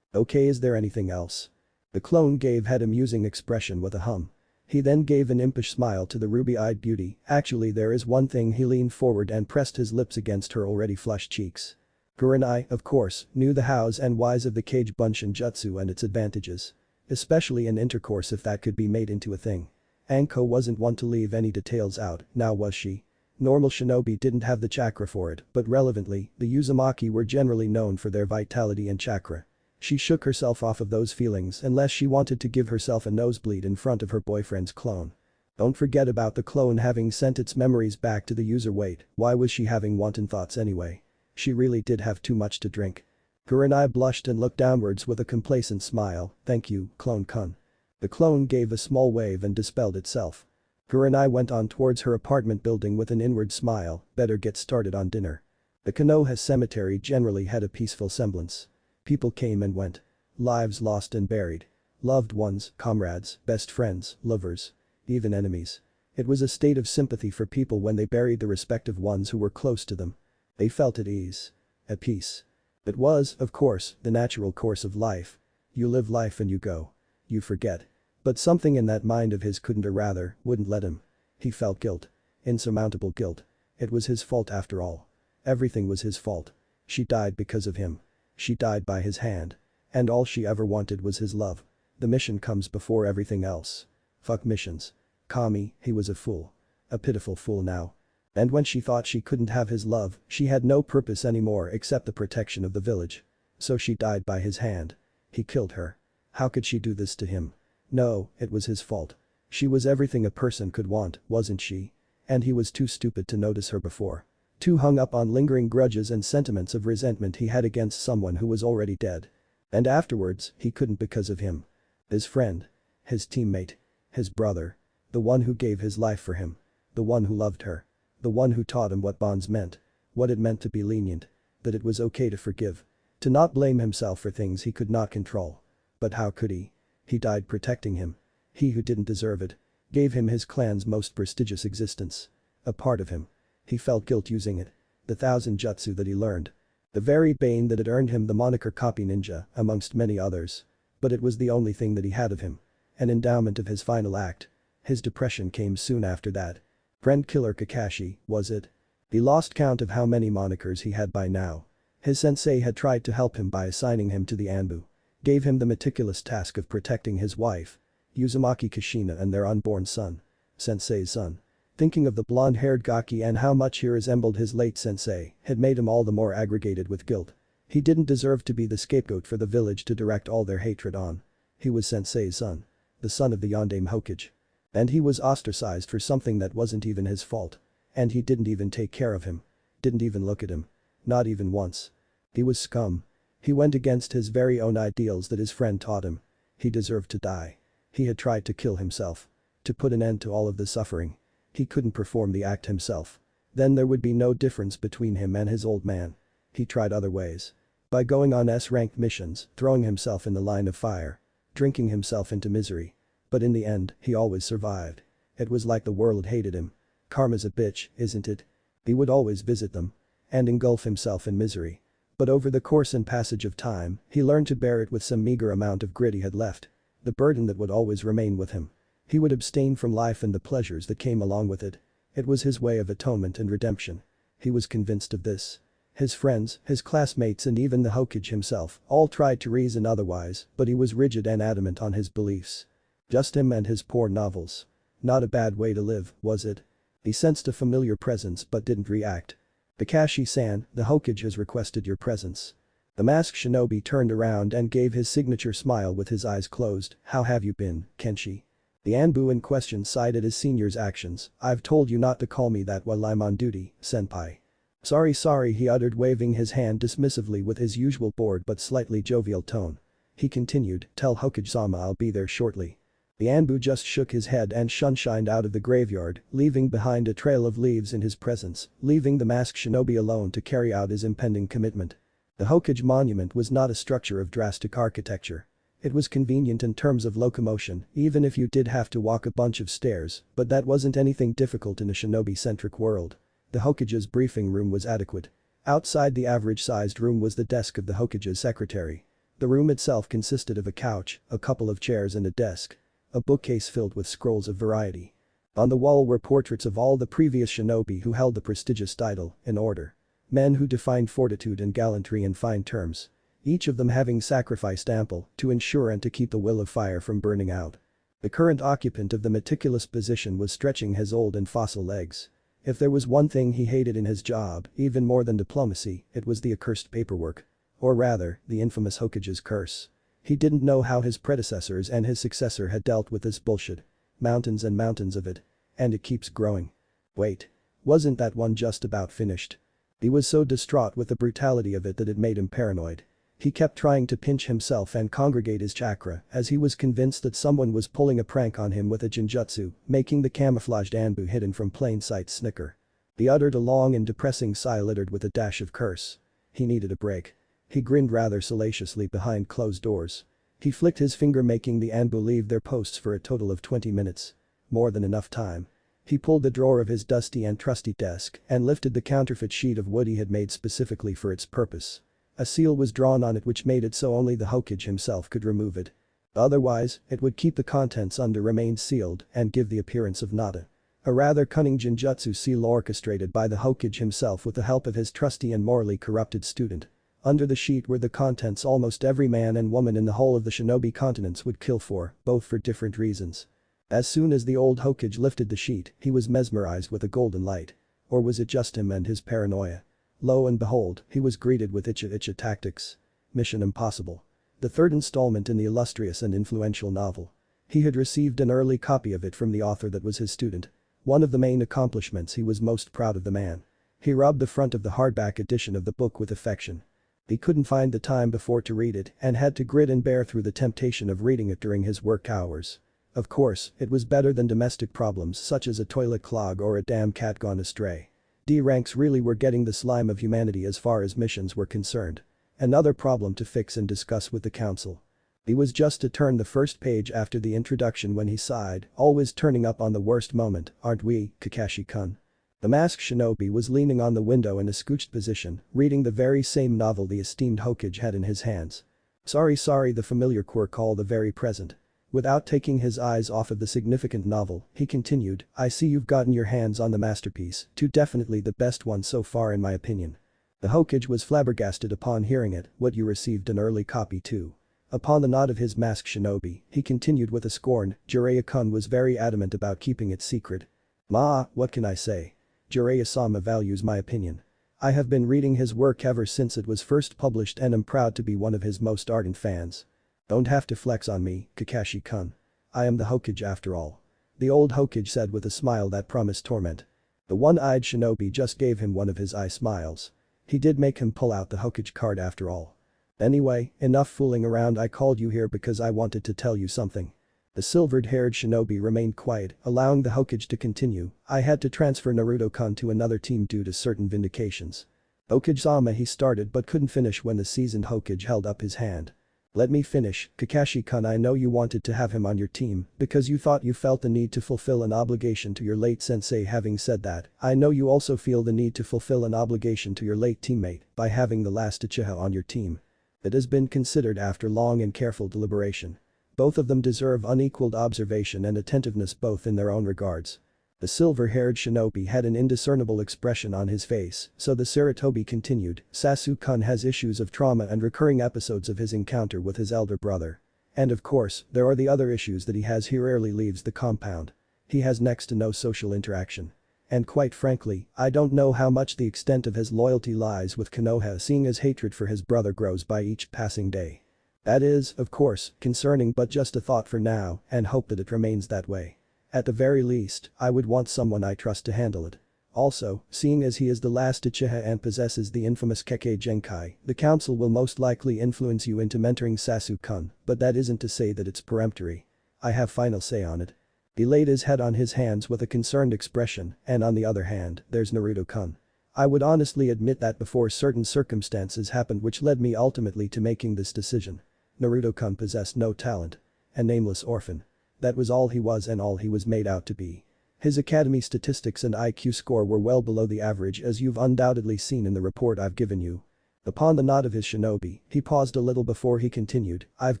Okay, is there anything else? The clone gave head amusing expression with a hum. He then gave an impish smile to the ruby-eyed beauty. Actually, there is one thing. He leaned forward and pressed his lips against her already flushed cheeks. Kurenai, of course, knew the hows and whys of the Kage Bunshin jutsu and its advantages. Especially in intercourse if that could be made into a thing. Anko wasn't one to leave any details out, now was she? Normal shinobi didn't have the chakra for it, but relevantly, the Uzumaki were generally known for their vitality and chakra. She shook herself off of those feelings unless she wanted to give herself a nosebleed in front of her boyfriend's clone. Don't forget about the clone having sent its memories back to the user. Wait, why was she having wanton thoughts anyway? She really did have too much to drink. Kurenai blushed and looked downwards with a complacent smile. Thank you, clone-kun. The clone gave a small wave and dispelled itself. Kurenai went on towards her apartment building with an inward smile. Better get started on dinner. The Konoha cemetery generally had a peaceful semblance. People came and went. Lives lost and buried. Loved ones, comrades, best friends, lovers. Even enemies. It was a state of sympathy for people when they buried the respective ones who were close to them. They felt at ease. At peace. It was, of course, the natural course of life. You live life and you go. You forget. But something in that mind of his couldn't, or rather, wouldn't let him. He felt guilt. Insurmountable guilt. It was his fault after all. Everything was his fault. She died because of him. She died by his hand. And all she ever wanted was his love. The mission comes before everything else. Fuck missions. Kami, he was a fool. A pitiful fool now. And when she thought she couldn't have his love, she had no purpose anymore except the protection of the village. So she died by his hand. He killed her. How could she do this to him? No, it was his fault. She was everything a person could want, wasn't she? And he was too stupid to notice her before. Too hung up on lingering grudges and sentiments of resentment he had against someone who was already dead. And afterwards, he couldn't because of him. His friend. His teammate. His brother. The one who gave his life for him. The one who loved her. The one who taught him what bonds meant. What it meant to be lenient. That it was okay to forgive. To not blame himself for things he could not control. But how could he? He died protecting him. He who didn't deserve it. Gave him his clan's most prestigious existence. A part of him. He felt guilt using it. The 1,000 jutsu that he learned. The very bane that had earned him the moniker Copy Ninja, amongst many others. But it was the only thing that he had of him. An endowment of his final act. His depression came soon after that. Friend Killer Kakashi, was it? He lost count of how many monikers he had by now. His sensei had tried to help him by assigning him to the Anbu. Gave him the meticulous task of protecting his wife. Uzumaki Kushina and their unborn son. Sensei's son. Thinking of the blonde-haired Gaki and how much he resembled his late sensei had made him all the more aggregated with guilt. He didn't deserve to be the scapegoat for the village to direct all their hatred on. He was sensei's son. The son of the Yondaime Hokage. And he was ostracized for something that wasn't even his fault. And he didn't even take care of him. Didn't even look at him. Not even once. He was scum. He went against his very own ideals that his friend taught him. He deserved to die. He had tried to kill himself. To put an end to all of the suffering. He couldn't perform the act himself. Then there would be no difference between him and his old man. He tried other ways. By going on S-ranked missions, throwing himself in the line of fire. Drinking himself into misery. But in the end, he always survived. It was like the world hated him. Karma's a bitch, isn't it? He would always visit them. And engulf himself in misery. But over the course and passage of time, he learned to bear it with some meager amount of grit he had left. The burden that would always remain with him. He would abstain from life and the pleasures that came along with it. It was his way of atonement and redemption. He was convinced of this. His friends, his classmates and even the Hokage himself all tried to reason otherwise, but he was rigid and adamant on his beliefs. Just him and his poor novels. Not a bad way to live, was it? He sensed a familiar presence but didn't react. Kakashi-san, the Hokage has requested your presence. The masked shinobi turned around and gave his signature smile with his eyes closed. How have you been, Kenshi? The Anbu in question sighed at his senior's actions. I've told you not to call me that while I'm on duty, senpai. Sorry he uttered, waving his hand dismissively with his usual bored but slightly jovial tone. He continued, tell Hokage-sama I'll be there shortly. The Anbu just shook his head and shunshined out of the graveyard, leaving behind a trail of leaves in his presence, leaving the masked shinobi alone to carry out his impending commitment. The Hokage monument was not a structure of drastic architecture. It was convenient in terms of locomotion, even if you did have to walk a bunch of stairs, but that wasn't anything difficult in a shinobi-centric world. The Hokage's briefing room was adequate. Outside the average-sized room was the desk of the Hokage's secretary. The room itself consisted of a couch, a couple of chairs and a desk. A bookcase filled with scrolls of variety. On the wall were portraits of all the previous shinobi who held the prestigious title, in order. Men who defined fortitude and gallantry in fine terms. Each of them having sacrificed ample to ensure and to keep the will of fire from burning out. The current occupant of the meticulous position was stretching his old and fossil legs. If there was one thing he hated in his job, even more than diplomacy, it was the accursed paperwork. Or rather, the infamous Hokage's curse. He didn't know how his predecessors and his successor had dealt with this bullshit. Mountains and mountains of it. And it keeps growing. Wait. Wasn't that one just about finished? He was so distraught with the brutality of it that it made him paranoid. He kept trying to pinch himself and congregate his chakra as he was convinced that someone was pulling a prank on him with a genjutsu, making the camouflaged Anbu hidden from plain sight snicker. He uttered a long and depressing sigh littered with a dash of curse. He needed a break. He grinned rather salaciously behind closed doors. He flicked his finger, making the Anbu leave their posts for a total of 20 minutes. More than enough time. He pulled the drawer of his dusty and trusty desk and lifted the counterfeit sheet of wood he had made specifically for its purpose. A seal was drawn on it which made it so only the Hokage himself could remove it. Otherwise, it would keep the contents under remain sealed and give the appearance of nada. A rather cunning genjutsu seal orchestrated by the Hokage himself with the help of his trusty and morally corrupted student. Under the sheet were the contents almost every man and woman in the whole of the shinobi continents would kill for, both for different reasons. As soon as the old Hokage lifted the sheet, he was mesmerized with a golden light. Or was it just him and his paranoia? Lo and behold, he was greeted with Icha tactics. Mission Impossible. The third installment in the illustrious and influential novel. He had received an early copy of it from the author that was his student. One of the main accomplishments he was most proud of the man. He rubbed the front of the hardback edition of the book with affection. He couldn't find the time before to read it and had to grit and bear through the temptation of reading it during his work hours. Of course, it was better than domestic problems such as a toilet clog or a damn cat gone astray. D ranks really were getting the slime of humanity as far as missions were concerned. Another problem to fix and discuss with the council. He was just to turn the first page after the introduction when he sighed, always turning up on the worst moment, aren't we, Kakashi-kun? The masked shinobi was leaning on the window in a scooched position, reading the very same novel the esteemed Hokage had in his hands. Sorry, the familiar quirk all the very present. Without taking his eyes off of the significant novel, he continued, I see you've gotten your hands on the masterpiece, too, definitely the best one so far in my opinion. The Hokage was flabbergasted upon hearing it, what, you received an early copy too? Upon the nod of his masked shinobi, he continued with a scorn, Jiraiya-kun was very adamant about keeping it secret. What can I say? Jiraiya-sama values my opinion. I have been reading his work ever since it was first published and am proud to be one of his most ardent fans. Don't have to flex on me, Kakashi-kun. I am the Hokage after all. The old Hokage said with a smile that promised torment. The one-eyed shinobi just gave him one of his eye smiles. He did make him pull out the Hokage card after all. Anyway, enough fooling around, I called you here because I wanted to tell you something. The silvered-haired shinobi remained quiet, allowing the Hokage to continue. "I had to transfer Naruto-kun to another team due to certain vindications." Hokage-sama he started but couldn't finish when the seasoned Hokage held up his hand. "Let me finish, Kakashi-kun. I know you wanted to have him on your team because you thought you felt the need to fulfill an obligation to your late sensei. Having said that, I know you also feel the need to fulfill an obligation to your late teammate by having the last Uchiha on your team. It has been considered after long and careful deliberation. Both of them deserve unequaled observation and attentiveness both in their own regards." The silver-haired shinobi had an indiscernible expression on his face, so the Sarutobi continued, "Sasuke-kun has issues of trauma and recurring episodes of his encounter with his elder brother. And of course, there are the other issues that he has. He rarely leaves the compound. He has next to no social interaction. And quite frankly, I don't know how much the extent of his loyalty lies with Konoha, seeing as hatred for his brother grows by each passing day. That is, of course, concerning, but just a thought for now, and hope that it remains that way. At the very least, I would want someone I trust to handle it. Also, seeing as he is the last Uchiha and possesses the infamous Kekkei Genkai, the council will most likely influence you into mentoring Sasuke-kun, but that isn't to say that it's peremptory. I have final say on it." He laid his head on his hands with a concerned expression, "And on the other hand, there's Naruto-kun. I would honestly admit that before certain circumstances happened which led me ultimately to making this decision. Naruto-kun possessed no talent. A nameless orphan. That was all he was and all he was made out to be. His academy statistics and IQ score were well below the average, as you've undoubtedly seen in the report I've given you." Upon the nod of his shinobi, he paused a little before he continued, "I've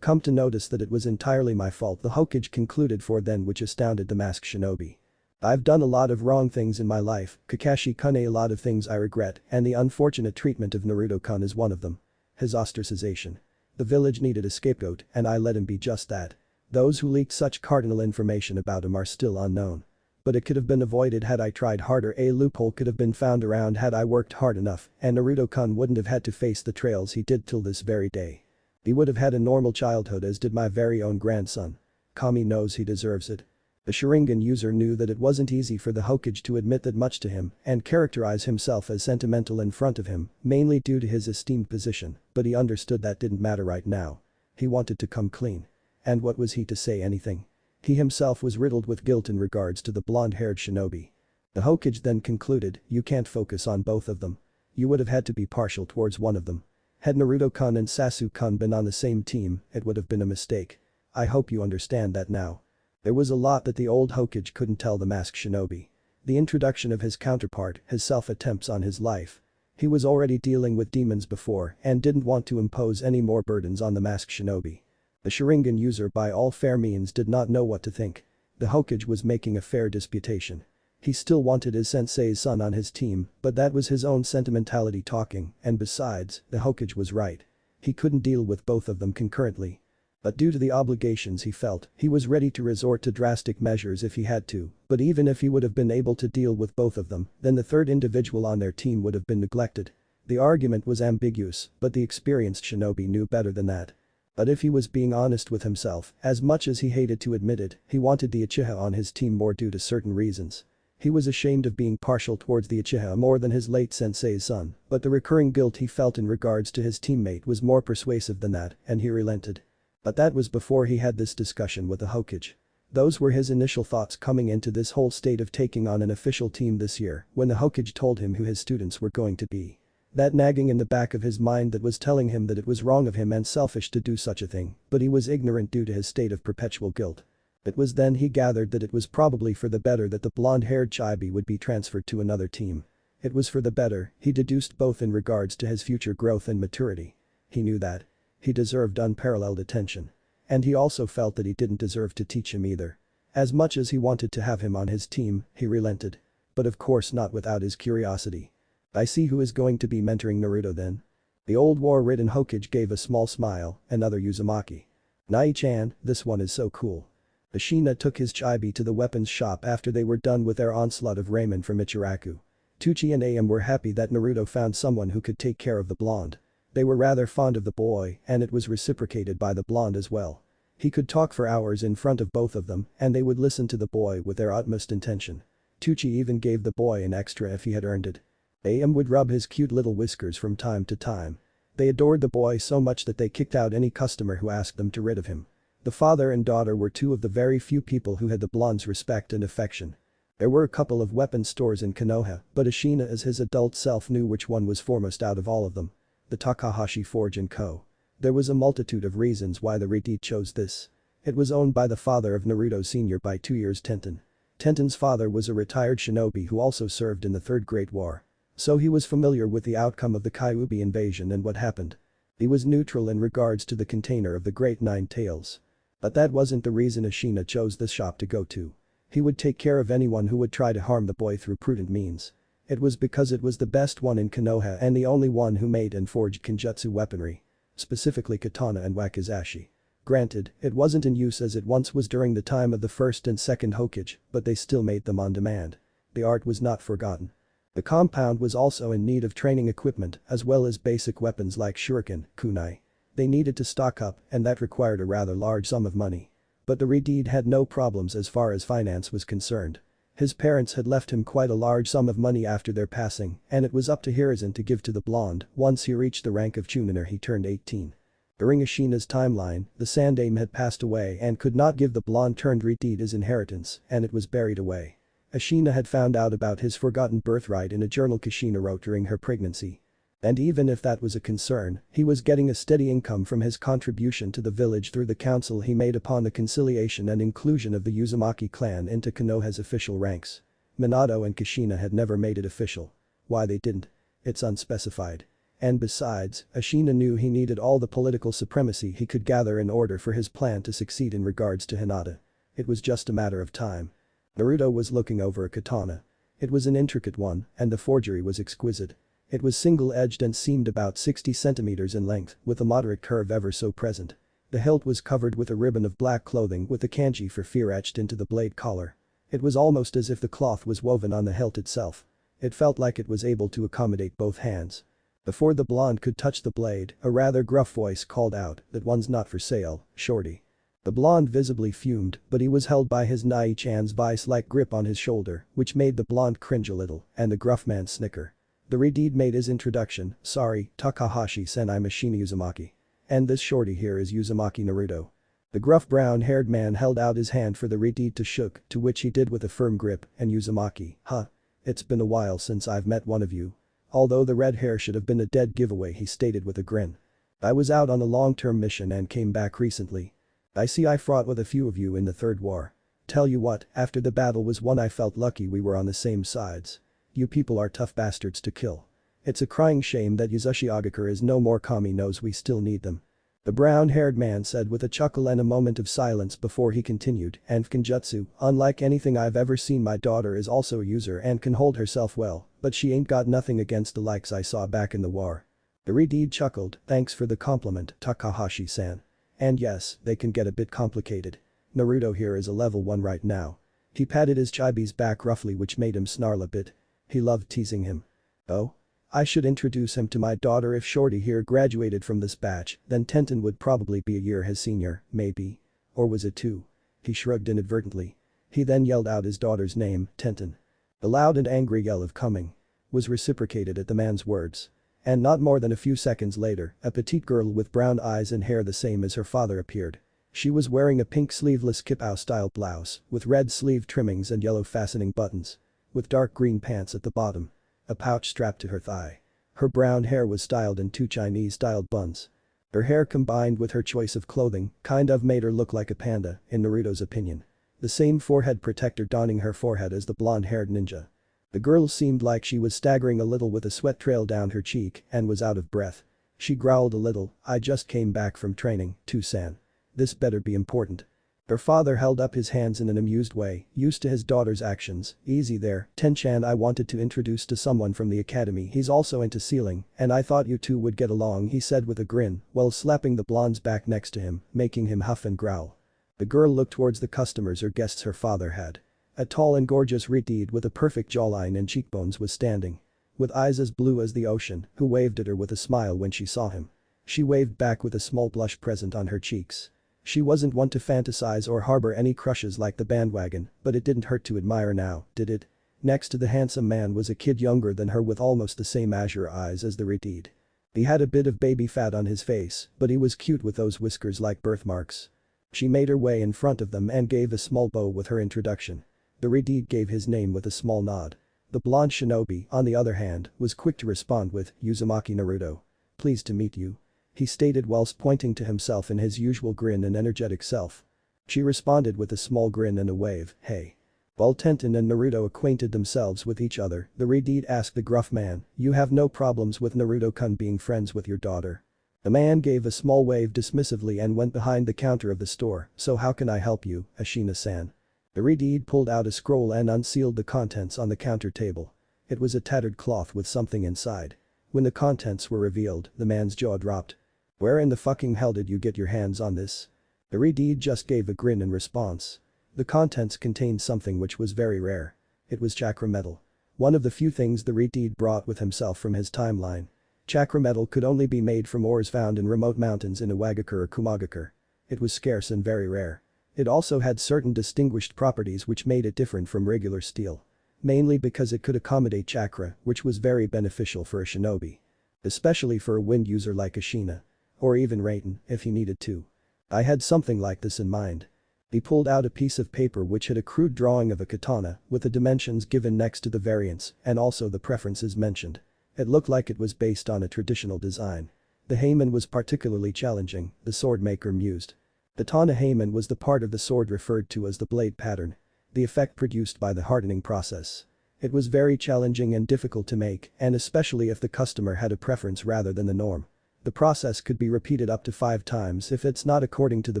come to notice that it was entirely my fault," the Hokage concluded, for then, which astounded the masked shinobi. "I've done a lot of wrong things in my life, Kakashi-kun, a lot of things I regret, and the unfortunate treatment of Naruto-kun is one of them. His ostracization. The village needed a scapegoat, and I let him be just that. Those who leaked such cardinal information about him are still unknown. But it could have been avoided had I tried harder. A loophole could have been found around had I worked hard enough, and Naruto-kun wouldn't have had to face the trails he did till this very day. He would have had a normal childhood, as did my very own grandson. Kami knows he deserves it." The Sharingan user knew that it wasn't easy for the Hokage to admit that much to him and characterize himself as sentimental in front of him, mainly due to his esteemed position, but he understood that didn't matter right now. He wanted to come clean. And what was he to say anything? He himself was riddled with guilt in regards to the blonde-haired shinobi. The Hokage then concluded, "You can't focus on both of them. You would have had to be partial towards one of them. Had Naruto-kun and Sasuke-kun been on the same team, it would have been a mistake. I hope you understand that now." There was a lot that the old Hokage couldn't tell the masked shinobi. The introduction of his counterpart, his self-attempts on his life. He was already dealing with demons before and didn't want to impose any more burdens on the masked shinobi. The Sharingan user by all fair means did not know what to think. The Hokage was making a fair disputation. He still wanted his sensei's son on his team, but that was his own sentimentality talking, and besides, the Hokage was right. He couldn't deal with both of them concurrently. But due to the obligations he felt, he was ready to resort to drastic measures if he had to, but even if he would have been able to deal with both of them, then the third individual on their team would have been neglected. The argument was ambiguous, but the experienced shinobi knew better than that. But if he was being honest with himself, as much as he hated to admit it, he wanted the Uchiha on his team more due to certain reasons. He was ashamed of being partial towards the Uchiha more than his late sensei's son, but the recurring guilt he felt in regards to his teammate was more persuasive than that, and he relented. But that was before he had this discussion with the Hokage. Those were his initial thoughts coming into this whole state of taking on an official team this year, when the Hokage told him who his students were going to be. That nagging in the back of his mind that was telling him that it was wrong of him and selfish to do such a thing, but he was ignorant due to his state of perpetual guilt. It was then he gathered that it was probably for the better that the blonde-haired chibi would be transferred to another team. It was for the better, he deduced, both in regards to his future growth and maturity. He knew that. He deserved unparalleled attention. And he also felt that he didn't deserve to teach him either. As much as he wanted to have him on his team, he relented. But of course not without his curiosity. "I see who is going to be mentoring Naruto then." The old war-ridden Hokage gave a small smile, another Uzumaki. "Nai-chan, this one is so cool." The Shina took his chibi to the weapons shop after they were done with their onslaught of ramen from Ichiraku. Tucci and Am were happy that Naruto found someone who could take care of the blonde. They were rather fond of the boy, and it was reciprocated by the blonde as well. He could talk for hours in front of both of them, and they would listen to the boy with their utmost intention. Tucci even gave the boy an extra if he had earned it. Am would rub his cute little whiskers from time to time. They adored the boy so much that they kicked out any customer who asked them to rid of him. The father and daughter were two of the very few people who had the blonde's respect and affection. There were a couple of weapon stores in Konoha, but Ashina as his adult self knew which one was foremost out of all of them. The Takahashi Forge & Co. There was a multitude of reasons why the Reddit chose this. It was owned by the father of Naruto Sr. by 2 years Tenten. Tenten's father was a retired shinobi who also served in the Third Great War. So he was familiar with the outcome of the Kyuubi invasion and what happened. He was neutral in regards to the container of the Great Nine Tails. But that wasn't the reason Ashina chose this shop to go to. He would take care of anyone who would try to harm the boy through prudent means. It was because it was the best one in Konoha and the only one who made and forged Kenjutsu weaponry. Specifically katana and wakizashi. Granted, it wasn't in use as it once was during the time of the first and second Hokage, but they still made them on demand. The art was not forgotten. The compound was also in need of training equipment as well as basic weapons like shuriken, kunai. They needed to stock up and that required a rather large sum of money. But the Redeed had no problems as far as finance was concerned. His parents had left him quite a large sum of money after their passing and it was up to Hiruzen to give to the blonde once he reached the rank of Chunin he turned 18. During Ashina's timeline, the Sandaime had passed away and could not give the blonde-turned-Redeed his inheritance and it was buried away. Ashina had found out about his forgotten birthright in a journal Kushina wrote during her pregnancy. And even if that was a concern, he was getting a steady income from his contribution to the village through the council he made upon the conciliation and inclusion of the Uzumaki clan into Konoha's official ranks. Minato and Kushina had never made it official. Why they didn't? It's unspecified. And besides, Ashina knew he needed all the political supremacy he could gather in order for his plan to succeed in regards to Hinata. It was just a matter of time. Naruto was looking over a katana. It was an intricate one, and the forgery was exquisite. It was single-edged and seemed about 60 centimeters in length, with a moderate curve ever so present. The hilt was covered with a ribbon of black clothing with the kanji for fear etched into the blade collar. It was almost as if the cloth was woven on the hilt itself. It felt like it was able to accommodate both hands. Before the blonde could touch the blade, a rather gruff voice called out, "That one's not for sale, shorty." The blonde visibly fumed, but he was held by his Nai-chan's vice-like grip on his shoulder, which made the blonde cringe a little, and the gruff man snicker. The Redeed made his introduction, "Sorry, Takahashi-sen, I'm Ashina Uzumaki. And this shorty here is Uzumaki Naruto." The gruff brown-haired man held out his hand for the Redeed to shook, to which he did with a firm grip, and Uzumaki, "Huh. It's been a while since I've met one of you. Although the red hair should have been a dead giveaway," he stated with a grin. "I was out on a long-term mission and came back recently. I see I fought with a few of you in the Third War. Tell you what, after the battle was won I felt lucky we were on the same sides. You people are tough bastards to kill. It's a crying shame that Yasushi Agakura is no more. Kami knows we still need them." The brown-haired man said with a chuckle and a moment of silence before he continued, "And Kenjutsu, unlike anything I've ever seen, my daughter is also a user and can hold herself well, but she ain't got nothing against the likes I saw back in the war." The Redeed chuckled, "Thanks for the compliment, Takahashi-san. And yes, they can get a bit complicated. Naruto here is a level 1 right now." He patted his chibi's back roughly which made him snarl a bit. He loved teasing him. "Oh? I should introduce him to my daughter. If Shorty here graduated from this batch, then Tenten would probably be a year his senior, maybe. Or was it 2? He shrugged inadvertently. He then yelled out his daughter's name, Tenten. The loud and angry yell of "coming" was reciprocated at the man's words. And not more than a few seconds later, a petite girl with brown eyes and hair the same as her father appeared. She was wearing a pink sleeveless kipao-style blouse with red sleeve trimmings and yellow fastening buttons. With dark green pants at the bottom. A pouch strapped to her thigh. Her brown hair was styled in 2 Chinese-styled buns. Her hair combined with her choice of clothing kind of made her look like a panda, in Naruto's opinion. The same forehead protector donning her forehead as the blonde-haired ninja. The girl seemed like she was staggering a little with a sweat trail down her cheek and was out of breath. She growled a little, "I just came back from training, too-san. This better be important." Her father held up his hands in an amused way, used to his daughter's actions. "Easy there, Ten-chan, I wanted to introduce to someone from the academy. He's also into sealing, and I thought you two would get along," he said with a grin, while slapping the blonde's back next to him, making him huff and growl. The girl looked towards the customers or guests her father had. A tall and gorgeous Redeed with a perfect jawline and cheekbones was standing. With eyes as blue as the ocean, who waved at her with a smile when she saw him. She waved back with a small blush present on her cheeks. She wasn't one to fantasize or harbor any crushes like the bandwagon, but it didn't hurt to admire now, did it? Next to the handsome man was a kid younger than her with almost the same azure eyes as the Redeed. He had a bit of baby fat on his face, but he was cute with those whiskers like birthmarks. She made her way in front of them and gave a small bow with her introduction. The Redeed gave his name with a small nod. The blonde shinobi, on the other hand, was quick to respond with, "Uzumaki Naruto. Pleased to meet you," he stated whilst pointing to himself in his usual grin and energetic self. She responded with a small grin and a wave, "Hey." While Tenten and Naruto acquainted themselves with each other, the Redeed asked the gruff man, "You have no problems with Naruto-kun being friends with your daughter?" The man gave a small wave dismissively and went behind the counter of the store. "So how can I help you, Ashina-san?" The Redeed pulled out a scroll and unsealed the contents on the counter table. It was a tattered cloth with something inside. When the contents were revealed, the man's jaw dropped. "Where in the fucking hell did you get your hands on this?" The Redeed just gave a grin in response. The contents contained something which was very rare. It was chakra metal. One of the few things the Redeed brought with himself from his timeline. Chakra metal could only be made from ores found in remote mountains in Iwagakure or Kumagakure. It was scarce and very rare. It also had certain distinguished properties which made it different from regular steel. Mainly because it could accommodate chakra, which was very beneficial for a shinobi. Especially for a wind user like Ashina. Or even Raiden, if he needed to. "I had something like this in mind." He pulled out a piece of paper which had a crude drawing of a katana, with the dimensions given next to the variants, and also the preferences mentioned. It looked like it was based on a traditional design. The heimin was particularly challenging, the sword maker mused. The Tana heimin was the part of the sword referred to as the blade pattern. The effect produced by the hardening process. It was very challenging and difficult to make, and especially if the customer had a preference rather than the norm. The process could be repeated up to 5 times if it's not according to the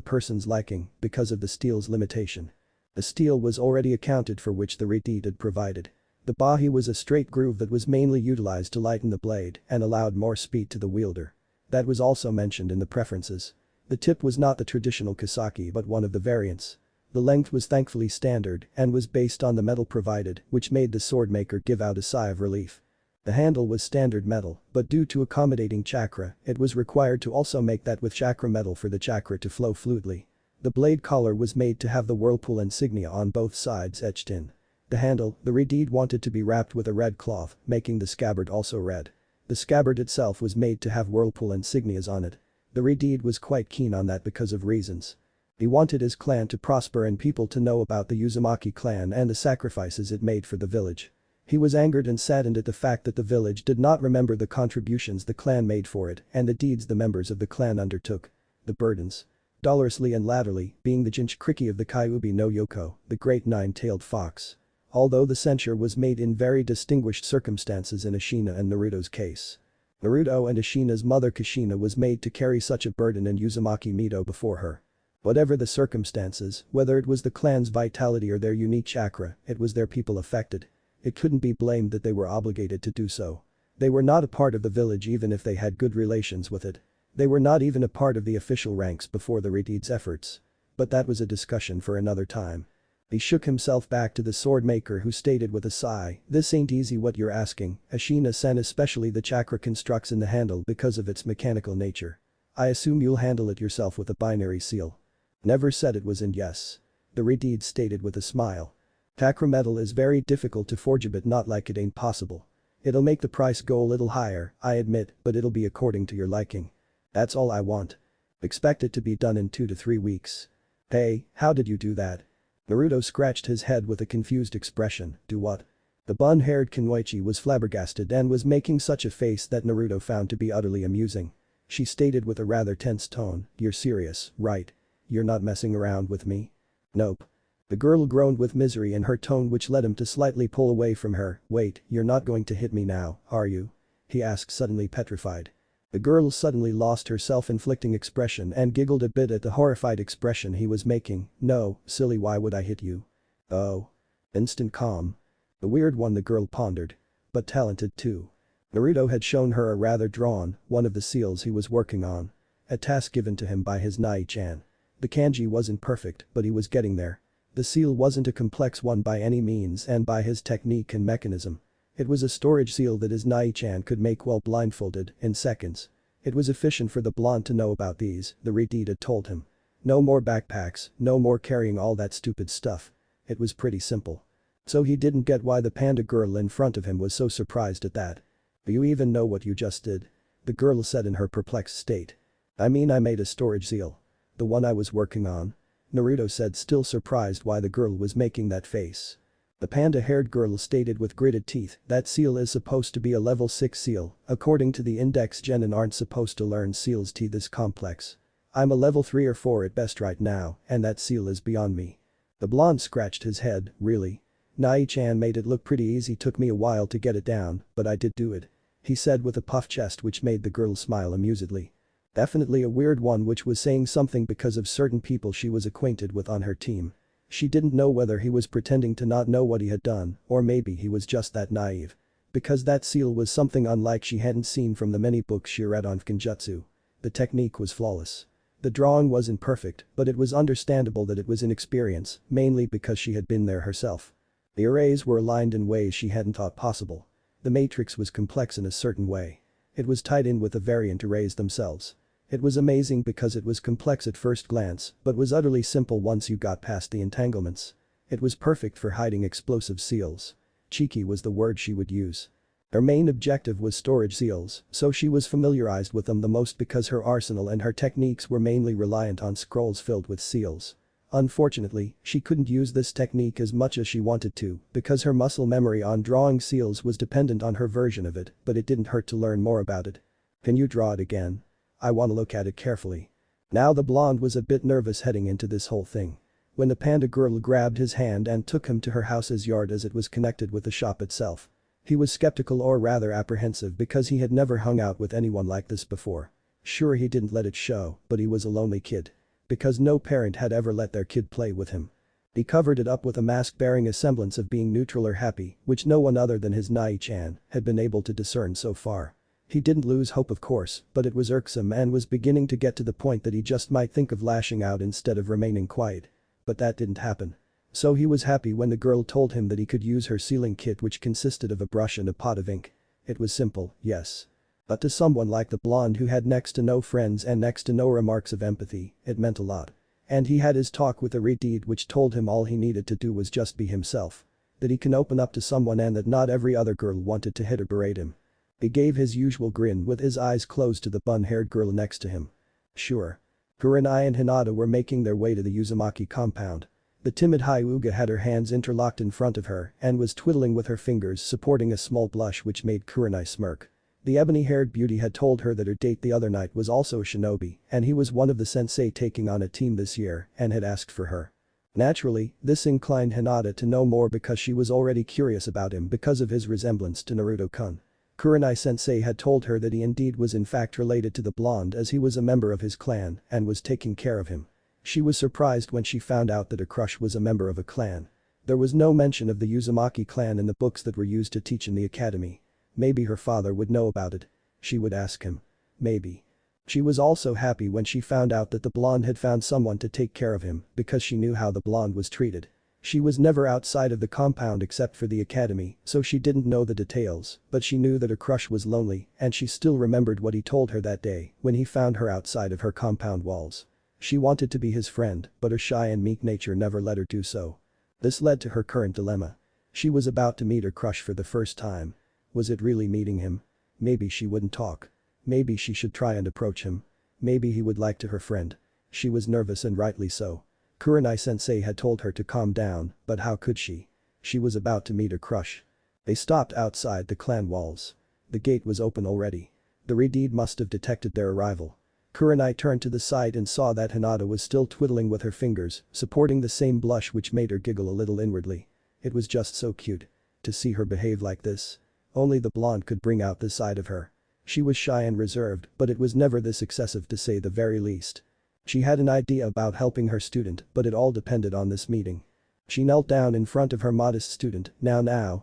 person's liking because of the steel's limitation. The steel was already accounted for which the Redeed had provided. The bahi was a straight groove that was mainly utilized to lighten the blade and allowed more speed to the wielder. That was also mentioned in the preferences. The tip was not the traditional kasaki but one of the variants. The length was thankfully standard and was based on the metal provided, which made the sword maker give out a sigh of relief. The handle was standard metal, but due to accommodating chakra, it was required to also make that with chakra metal for the chakra to flow fluidly. The blade collar was made to have the whirlpool insignia on both sides etched in. The handle, the Redeed wanted to be wrapped with a red cloth, making the scabbard also red. The scabbard itself was made to have whirlpool insignias on it. The Redeed was quite keen on that because of reasons. He wanted his clan to prosper and people to know about the Uzumaki clan and the sacrifices it made for the village. He was angered and saddened at the fact that the village did not remember the contributions the clan made for it and the deeds the members of the clan undertook. The burdens. Dolorously and latterly, being the Jinchuriki of the Kyuubi no Yoko, the great nine-tailed fox. Although the censure was made in very distinguished circumstances in Ashina and Naruto's case. Naruto and Ashina's mother Kushina was made to carry such a burden and Uzumaki Mido before her. Whatever the circumstances, whether it was the clan's vitality or their unique chakra, it was their people affected. It couldn't be blamed that they were obligated to do so. They were not a part of the village even if they had good relations with it. They were not even a part of the official ranks before the Redeed's efforts. But that was a discussion for another time. He shook himself back to the sword maker who stated with a sigh, "This ain't easy what you're asking, Ashina-san, especially the chakra constructs in the handle because of its mechanical nature. I assume you'll handle it yourself with a binary seal." Never said it was and yes. The Redeed stated with a smile. Chakra metal is very difficult to forge but not like it ain't possible. It'll make the price go a little higher, I admit, but it'll be according to your liking. That's all I want. Expect it to be done in 2 to 3 weeks. Hey, how did you do that? Naruto scratched his head with a confused expression. Do what? The bun-haired Kunoichi was flabbergasted and was making such a face that Naruto found to be utterly amusing. She stated with a rather tense tone, "You're serious, right? You're not messing around with me?" "Nope." The girl groaned with misery in her tone which led him to slightly pull away from her. "Wait, you're not going to hit me now, are you?" he asked, suddenly petrified. The girl suddenly lost her self-inflicting expression and giggled a bit at the horrified expression he was making. "No, silly, why would I hit you?" "Oh." Instant calm. The weird one, the girl pondered. But talented too. Naruto had shown her a rather drawn, one of the seals he was working on. A task given to him by his Nai-chan. The kanji wasn't perfect, but he was getting there. The seal wasn't a complex one by any means and by his technique and mechanism. It was a storage seal that his Nai-chan could make while blindfolded, in seconds. It was efficient for the blonde to know about these, the Redeed had told him. No more backpacks, no more carrying all that stupid stuff. It was pretty simple. So he didn't get why the panda girl in front of him was so surprised at that. "Do you even know what you just did?" the girl said in her perplexed state. "I mean, I made a storage seal. The one I was working on." Naruto said, still surprised why the girl was making that face. The panda-haired girl stated with gritted teeth, that seal is supposed to be a level 6 seal, according to the index genin aren't supposed to learn seal's teeth this complex. I'm a level 3 or 4 at best right now, and that seal is beyond me. The blonde scratched his head, really? Nai-chan made it look pretty easy, took me a while to get it down, but I did do it. He said with a puffed chest which made the girl smile amusedly. Definitely a weird one, which was saying something because of certain people she was acquainted with on her team. She didn't know whether he was pretending to not know what he had done, or maybe he was just that naive. Because that seal was something unlike she hadn't seen from the many books she read on Genjutsu. The technique was flawless. The drawing wasn't perfect, but it was understandable that it was inexperience, mainly because she had been there herself. The arrays were aligned in ways she hadn't thought possible. The matrix was complex in a certain way. It was tied in with the variant arrays themselves. It was amazing because it was complex at first glance, but was utterly simple once you got past the entanglements. It was perfect for hiding explosive seals. Cheeky was the word she would use. Her main objective was storage seals, so she was familiarized with them the most because her arsenal and her techniques were mainly reliant on scrolls filled with seals. Unfortunately, she couldn't use this technique as much as she wanted to because her muscle memory on drawing seals was dependent on her version of it, but it didn't hurt to learn more about it. Can you draw it again? I want to look at it carefully. Now the blonde was a bit nervous heading into this whole thing. When the panda girl grabbed his hand and took him to her house's yard as it was connected with the shop itself. He was skeptical, or rather apprehensive, because he had never hung out with anyone like this before. Sure, he didn't let it show, but he was a lonely kid. Because no parent had ever let their kid play with him. He covered it up with a mask bearing a semblance of being neutral or happy, which no one other than his Nai-chan had been able to discern so far. He didn't lose hope, of course, but it was irksome and was beginning to get to the point that he just might think of lashing out instead of remaining quiet. But that didn't happen. So he was happy when the girl told him that he could use her sealing kit, which consisted of a brush and a pot of ink. It was simple, yes. But to someone like the blonde who had next to no friends and next to no remarks of empathy, it meant a lot. And he had his talk with the Redeed, which told him all he needed to do was just be himself. That he can open up to someone and that not every other girl wanted to hit or berate him. He gave his usual grin with his eyes closed to the bun-haired girl next to him. Sure. Kurenai and Hinata were making their way to the Uzumaki compound. The timid Hyuga had her hands interlocked in front of her and was twiddling with her fingers, supporting a small blush which made Kurenai smirk. The ebony-haired beauty had told her that her date the other night was also a shinobi, and he was one of the sensei taking on a team this year, and had asked for her. Naturally, this inclined Hinata to know more because she was already curious about him because of his resemblance to Naruto-kun. Kurenai-sensei had told her that he indeed was in fact related to the blonde, as he was a member of his clan and was taking care of him. She was surprised when she found out that her crush was a member of a clan. There was no mention of the Uzumaki clan in the books that were used to teach in the academy. Maybe her father would know about it. She would ask him. Maybe. She was also happy when she found out that the blonde had found someone to take care of him because she knew how the blonde was treated. She was never outside of the compound except for the academy, so she didn't know the details, but she knew that her crush was lonely, and she still remembered what he told her that day when he found her outside of her compound walls. She wanted to be his friend, but her shy and meek nature never let her do so. This led to her current dilemma. She was about to meet her crush for the first time. Was it really meeting him? Maybe she wouldn't talk. Maybe she should try and approach him. Maybe he would like to her friend. She was nervous, and rightly so. Kurenai-sensei had told her to calm down, but how could she? She was about to meet her crush. They stopped outside the clan walls. The gate was open already. The Redeed must have detected their arrival. Kurenai turned to the side and saw that Hinata was still twiddling with her fingers, supporting the same blush which made her giggle a little inwardly. It was just so cute. To see her behave like this. Only the blonde could bring out this side of her. She was shy and reserved, but it was never this excessive, to say the very least. She had an idea about helping her student, but it all depended on this meeting. She knelt down in front of her modest student. Now,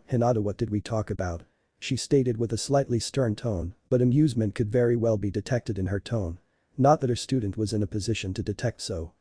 Hinata, what did we talk about? She stated with a slightly stern tone, but amusement could very well be detected in her tone. Not that her student was in a position to detect so.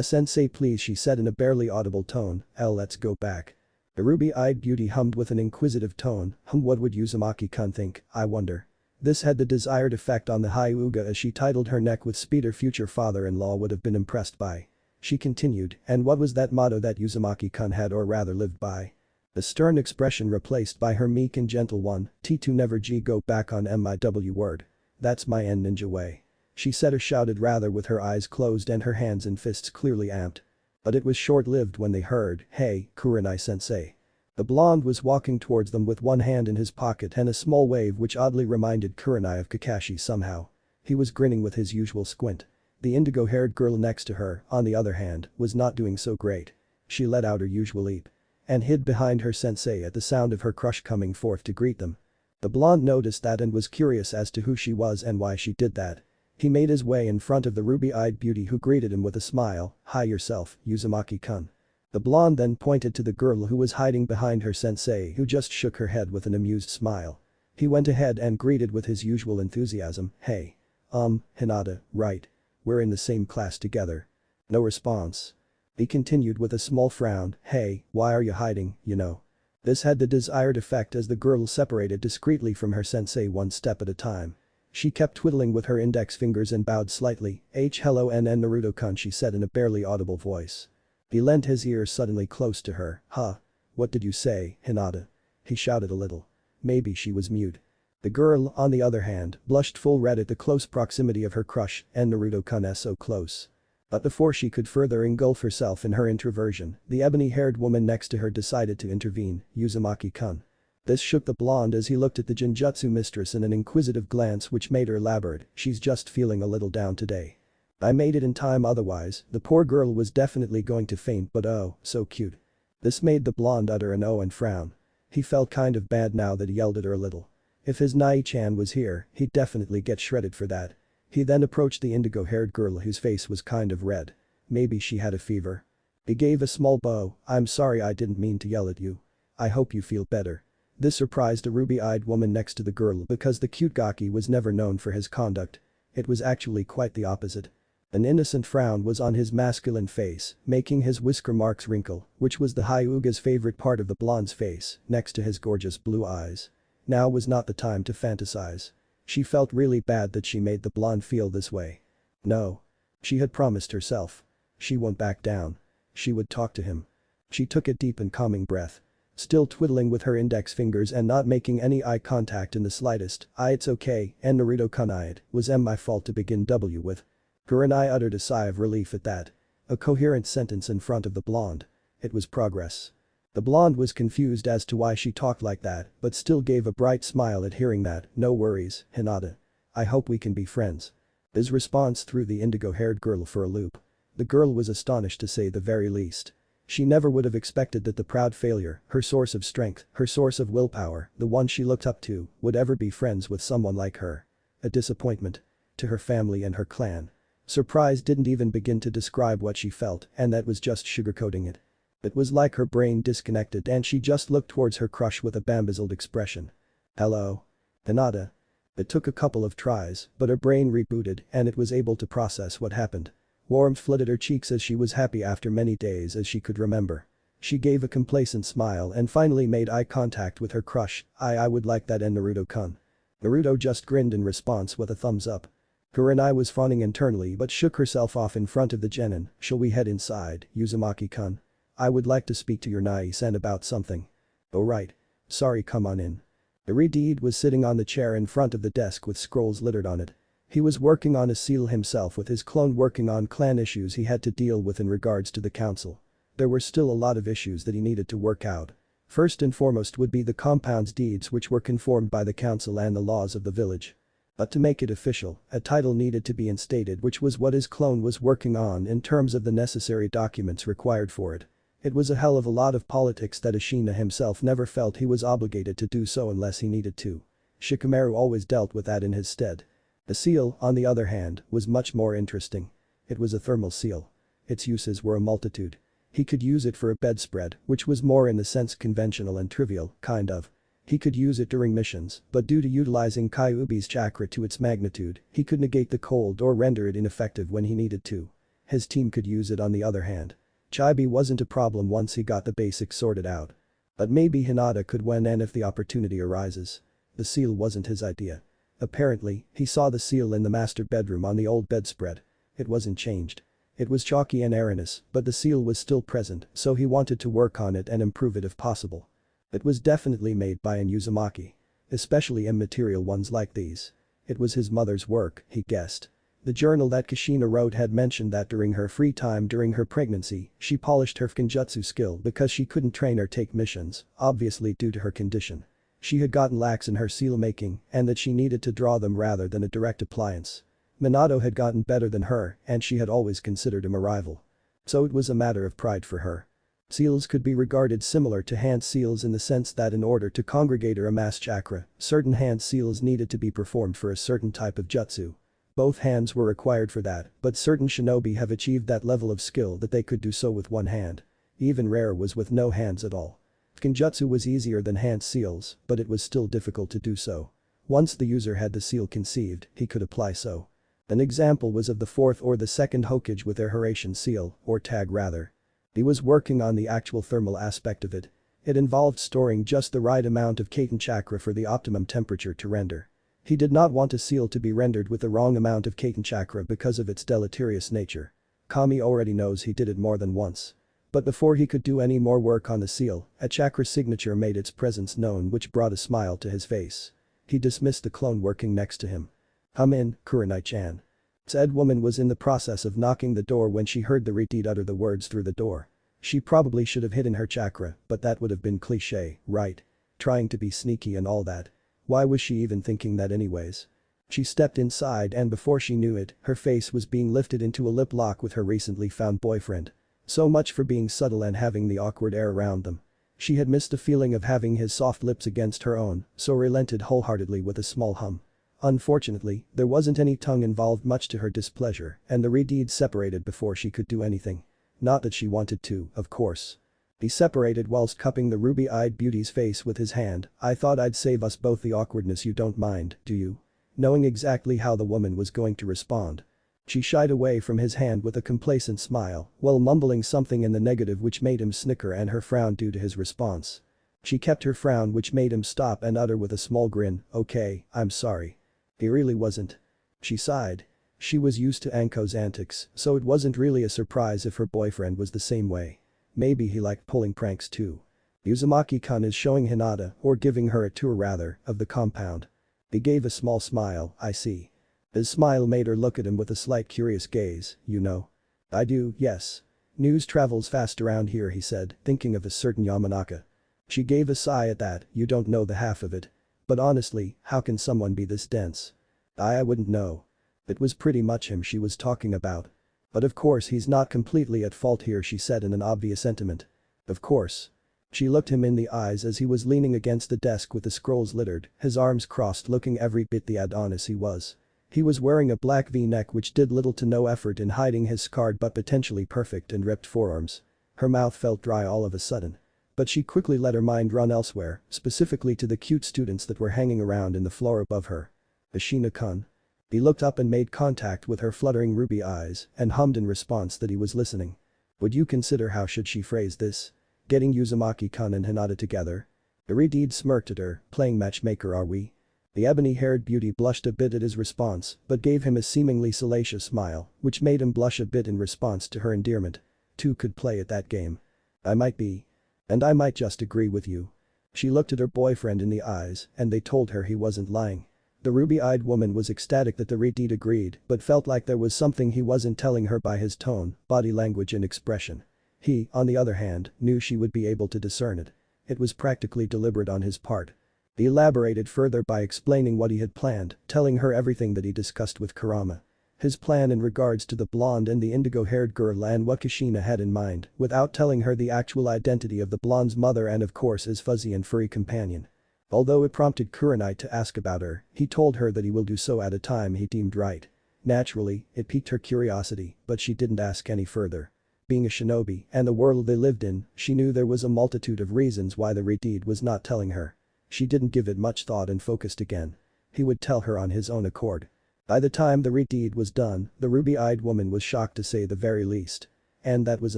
Sensei, please, she said in a barely audible tone. Let's go back. The ruby-eyed beauty hummed with an inquisitive tone. What would Uzumaki-kun think, I wonder? This had the desired effect on the Hyuga, as she titled her neck with speed. Her future father-in-law would have been impressed by. She continued, and what was that motto that Uzumaki-kun had, or rather lived by? The stern expression replaced by her meek and gentle one. T2 never G go back on MIW word. That's my end ninja way. She said or shouted rather with her eyes closed and her hands and fists clearly amped. But it was short-lived when they heard, "Hey, Kurenai-sensei." The blonde was walking towards them with one hand in his pocket and a small wave which oddly reminded Kurenai of Kakashi somehow. He was grinning with his usual squint. The indigo-haired girl next to her, on the other hand, was not doing so great. She let out her usual leap and hid behind her sensei at the sound of her crush coming forth to greet them. The blonde noticed that and was curious as to who she was and why she did that. He made his way in front of the ruby-eyed beauty who greeted him with a smile. "Hi yourself, Uzumaki-kun." The blonde then pointed to the girl who was hiding behind her sensei who just shook her head with an amused smile. He went ahead and greeted with his usual enthusiasm, "Hey. Hinata, right. We're in the same class together." No response. He continued with a small frown, "Hey, why are you hiding, you know?" This had the desired effect as the girl separated discreetly from her sensei one step at a time. She kept twiddling with her index fingers and bowed slightly. Hello NN Naruto-kun," she said in a barely audible voice. He leant his ear suddenly close to her. "Huh? What did you say, Hinata?" He shouted a little. Maybe she was mute. The girl, on the other hand, blushed full red at the close proximity of her crush and Naruto-kun so close. But before she could further engulf herself in her introversion, the ebony-haired woman next to her decided to intervene, "Uzumaki-kun." This shook the blonde as he looked at the Genjutsu mistress in an inquisitive glance which made her elaborate, "She's just feeling a little down today. I made it in time otherwise, the poor girl was definitely going to faint but oh, so cute." This made the blonde utter an oh and frown. He felt kind of bad now that he yelled at her a little. If his Nai-chan was here, he'd definitely get shredded for that. He then approached the indigo-haired girl whose face was kind of red. Maybe she had a fever. He gave a small bow. "I'm sorry, I didn't mean to yell at you. I hope you feel better." This surprised a ruby-eyed woman next to the girl because the cute gaki was never known for his conduct. It was actually quite the opposite. An innocent frown was on his masculine face, making his whisker marks wrinkle, which was the Hyuga's favorite part of the blonde's face, next to his gorgeous blue eyes. Now was not the time to fantasize. She felt really bad that she made the blonde feel this way. No. She had promised herself. She won't back down. She would talk to him. She took a deep and calming breath. Still twiddling with her index fingers and not making any eye contact in the slightest. It's okay, and Naruto-kun it was my fault to begin with." Kurenai uttered a sigh of relief at that. A coherent sentence in front of the blonde. It was progress. The blonde was confused as to why she talked like that, but still gave a bright smile at hearing that. "No worries, Hinata. I hope we can be friends." His response threw the indigo-haired girl for a loop. The girl was astonished to say the very least. She never would have expected that the proud failure, her source of strength, her source of willpower, the one she looked up to, would ever be friends with someone like her. A disappointment. To her family and her clan. Surprise didn't even begin to describe what she felt, and that was just sugarcoating it. It was like her brain disconnected and she just looked towards her crush with a bamboozled expression. "Hello? Hinata?" It took a couple of tries, but her brain rebooted and it was able to process what happened. Warmth flooded her cheeks as she was happy after many days as she could remember. She gave a complacent smile and finally made eye contact with her crush. I would like that, and Naruto-kun." Naruto just grinned in response with a thumbs up. Kurenai was fawning internally but shook herself off in front of the genin. "Shall we head inside, Uzumaki-kun? I would like to speak to your Nai-san about something." "Oh right. Sorry, come on in." Irideed was sitting on the chair in front of the desk with scrolls littered on it. He was working on a seal himself with his clone working on clan issues he had to deal with in regards to the council. There were still a lot of issues that he needed to work out. First and foremost would be the compound's deeds which were conformed by the council and the laws of the village. But to make it official, a title needed to be instated, which was what his clone was working on in terms of the necessary documents required for it. It was a hell of a lot of politics that Ashina himself never felt he was obligated to do so unless he needed to. Shikamaru always dealt with that in his stead. The seal, on the other hand, was much more interesting. It was a thermal seal. Its uses were a multitude. He could use it for a bedspread, which was more in the sense conventional and trivial, kind of. He could use it during missions, but due to utilizing Kyuubi's chakra to its magnitude, he could negate the cold or render it ineffective when he needed to. His team could use it on the other hand. Chibi wasn't a problem once he got the basics sorted out. But maybe Hinata could when and if the opportunity arises. The seal wasn't his idea. Apparently, he saw the seal in the master bedroom on the old bedspread. It wasn't changed. It was chalky and erroneous, but the seal was still present, so he wanted to work on it and improve it if possible. It was definitely made by an Uzumaki. Especially immaterial ones like these. It was his mother's work, he guessed. The journal that Kushina wrote had mentioned that during her free time during her pregnancy, she polished her genjutsu skill because she couldn't train or take missions, obviously due to her condition. She had gotten lax in her seal making and that she needed to draw them rather than a direct appliance. Minato had gotten better than her and she had always considered him a rival. So it was a matter of pride for her. Seals could be regarded similar to hand seals in the sense that in order to congregate or amass chakra, certain hand seals needed to be performed for a certain type of jutsu. Both hands were required for that, but certain shinobi have achieved that level of skill that they could do so with one hand. Even rarer was with no hands at all. Genjutsu was easier than hand seals, but it was still difficult to do so. Once the user had the seal conceived, he could apply so. An example was of the fourth or the second Hokage with their Horatian seal, or tag rather. He was working on the actual thermal aspect of it. It involved storing just the right amount of Kaiten chakra for the optimum temperature to render. He did not want a seal to be rendered with the wrong amount of Kaiten chakra because of its deleterious nature. Kami already knows he did it more than once. But before he could do any more work on the seal, a chakra signature made its presence known which brought a smile to his face. He dismissed the clone working next to him. "Come in, Kurenai-chan." Said woman was in the process of knocking the door when she heard the redeed utter the words through the door. She probably should have hidden her chakra, but that would have been cliché, right? Trying to be sneaky and all that. Why was she even thinking that anyways? She stepped inside and before she knew it, her face was being lifted into a lip lock with her recently found boyfriend. So much for being subtle and having the awkward air around them. She had missed the feeling of having his soft lips against her own, so relented wholeheartedly with a small hum. Unfortunately, there wasn't any tongue involved much to her displeasure and the redeed separated before she could do anything. Not that she wanted to, of course. He separated whilst cupping the ruby-eyed beauty's face with his hand. "I thought I'd save us both the awkwardness, you don't mind, do you?" Knowing exactly how the woman was going to respond. She shied away from his hand with a complacent smile while mumbling something in the negative which made him snicker and her frown due to his response. She kept her frown which made him stop and utter with a small grin, "Okay, I'm sorry." He really wasn't. She sighed. She was used to Anko's antics, so it wasn't really a surprise if her boyfriend was the same way. Maybe he liked pulling pranks too. Uzumaki-kun is showing Hinata, or giving her a tour rather, of the compound. He gave a small smile, "I see." His smile made her look at him with a slight curious gaze, "You know?" "I do, yes. News travels fast around here," he said, thinking of a certain Yamanaka. She gave a sigh at that, "You don't know the half of it. But honestly, how can someone be this dense?" I wouldn't know." It was pretty much him she was talking about. "But of course he's not completely at fault here," she said in an obvious sentiment. "Of course." She looked him in the eyes as he was leaning against the desk with the scrolls littered, his arms crossed looking every bit the Adonis he was. He was wearing a black V-neck which did little to no effort in hiding his scarred but potentially perfect and ripped forearms. Her mouth felt dry all of a sudden. But she quickly let her mind run elsewhere, specifically to the cute students that were hanging around in the floor above her. "Ashina-kun." He looked up and made contact with her fluttering ruby eyes and hummed in response that he was listening. "Would you consider how should she phrase this? Getting Uzumaki-kun and Hinata together?" Irideed smirked at her, "Playing matchmaker are we?" The ebony-haired beauty blushed a bit at his response but gave him a seemingly salacious smile which made him blush a bit in response to her endearment. Two could play at that game. "I might be. And I might just agree with you." She looked at her boyfriend in the eyes and they told her he wasn't lying. The ruby-eyed woman was ecstatic that the redeed agreed but felt like there was something he wasn't telling her by his tone, body language and expression. He, on the other hand, knew she would be able to discern it. It was practically deliberate on his part. He elaborated further by explaining what he had planned, telling her everything that he discussed with Kurama. His plan in regards to the blonde and the indigo-haired girl and what Kushina had in mind, without telling her the actual identity of the blonde's mother and of course his fuzzy and furry companion. Although it prompted Kurenai to ask about her, he told her that he will do so at a time he deemed right. Naturally, it piqued her curiosity, but she didn't ask any further. Being a shinobi and the world they lived in, she knew there was a multitude of reasons why the redeed was not telling her. She didn't give it much thought and focused again. He would tell her on his own accord. By the time the redeed was done, the ruby-eyed woman was shocked to say the very least. And that was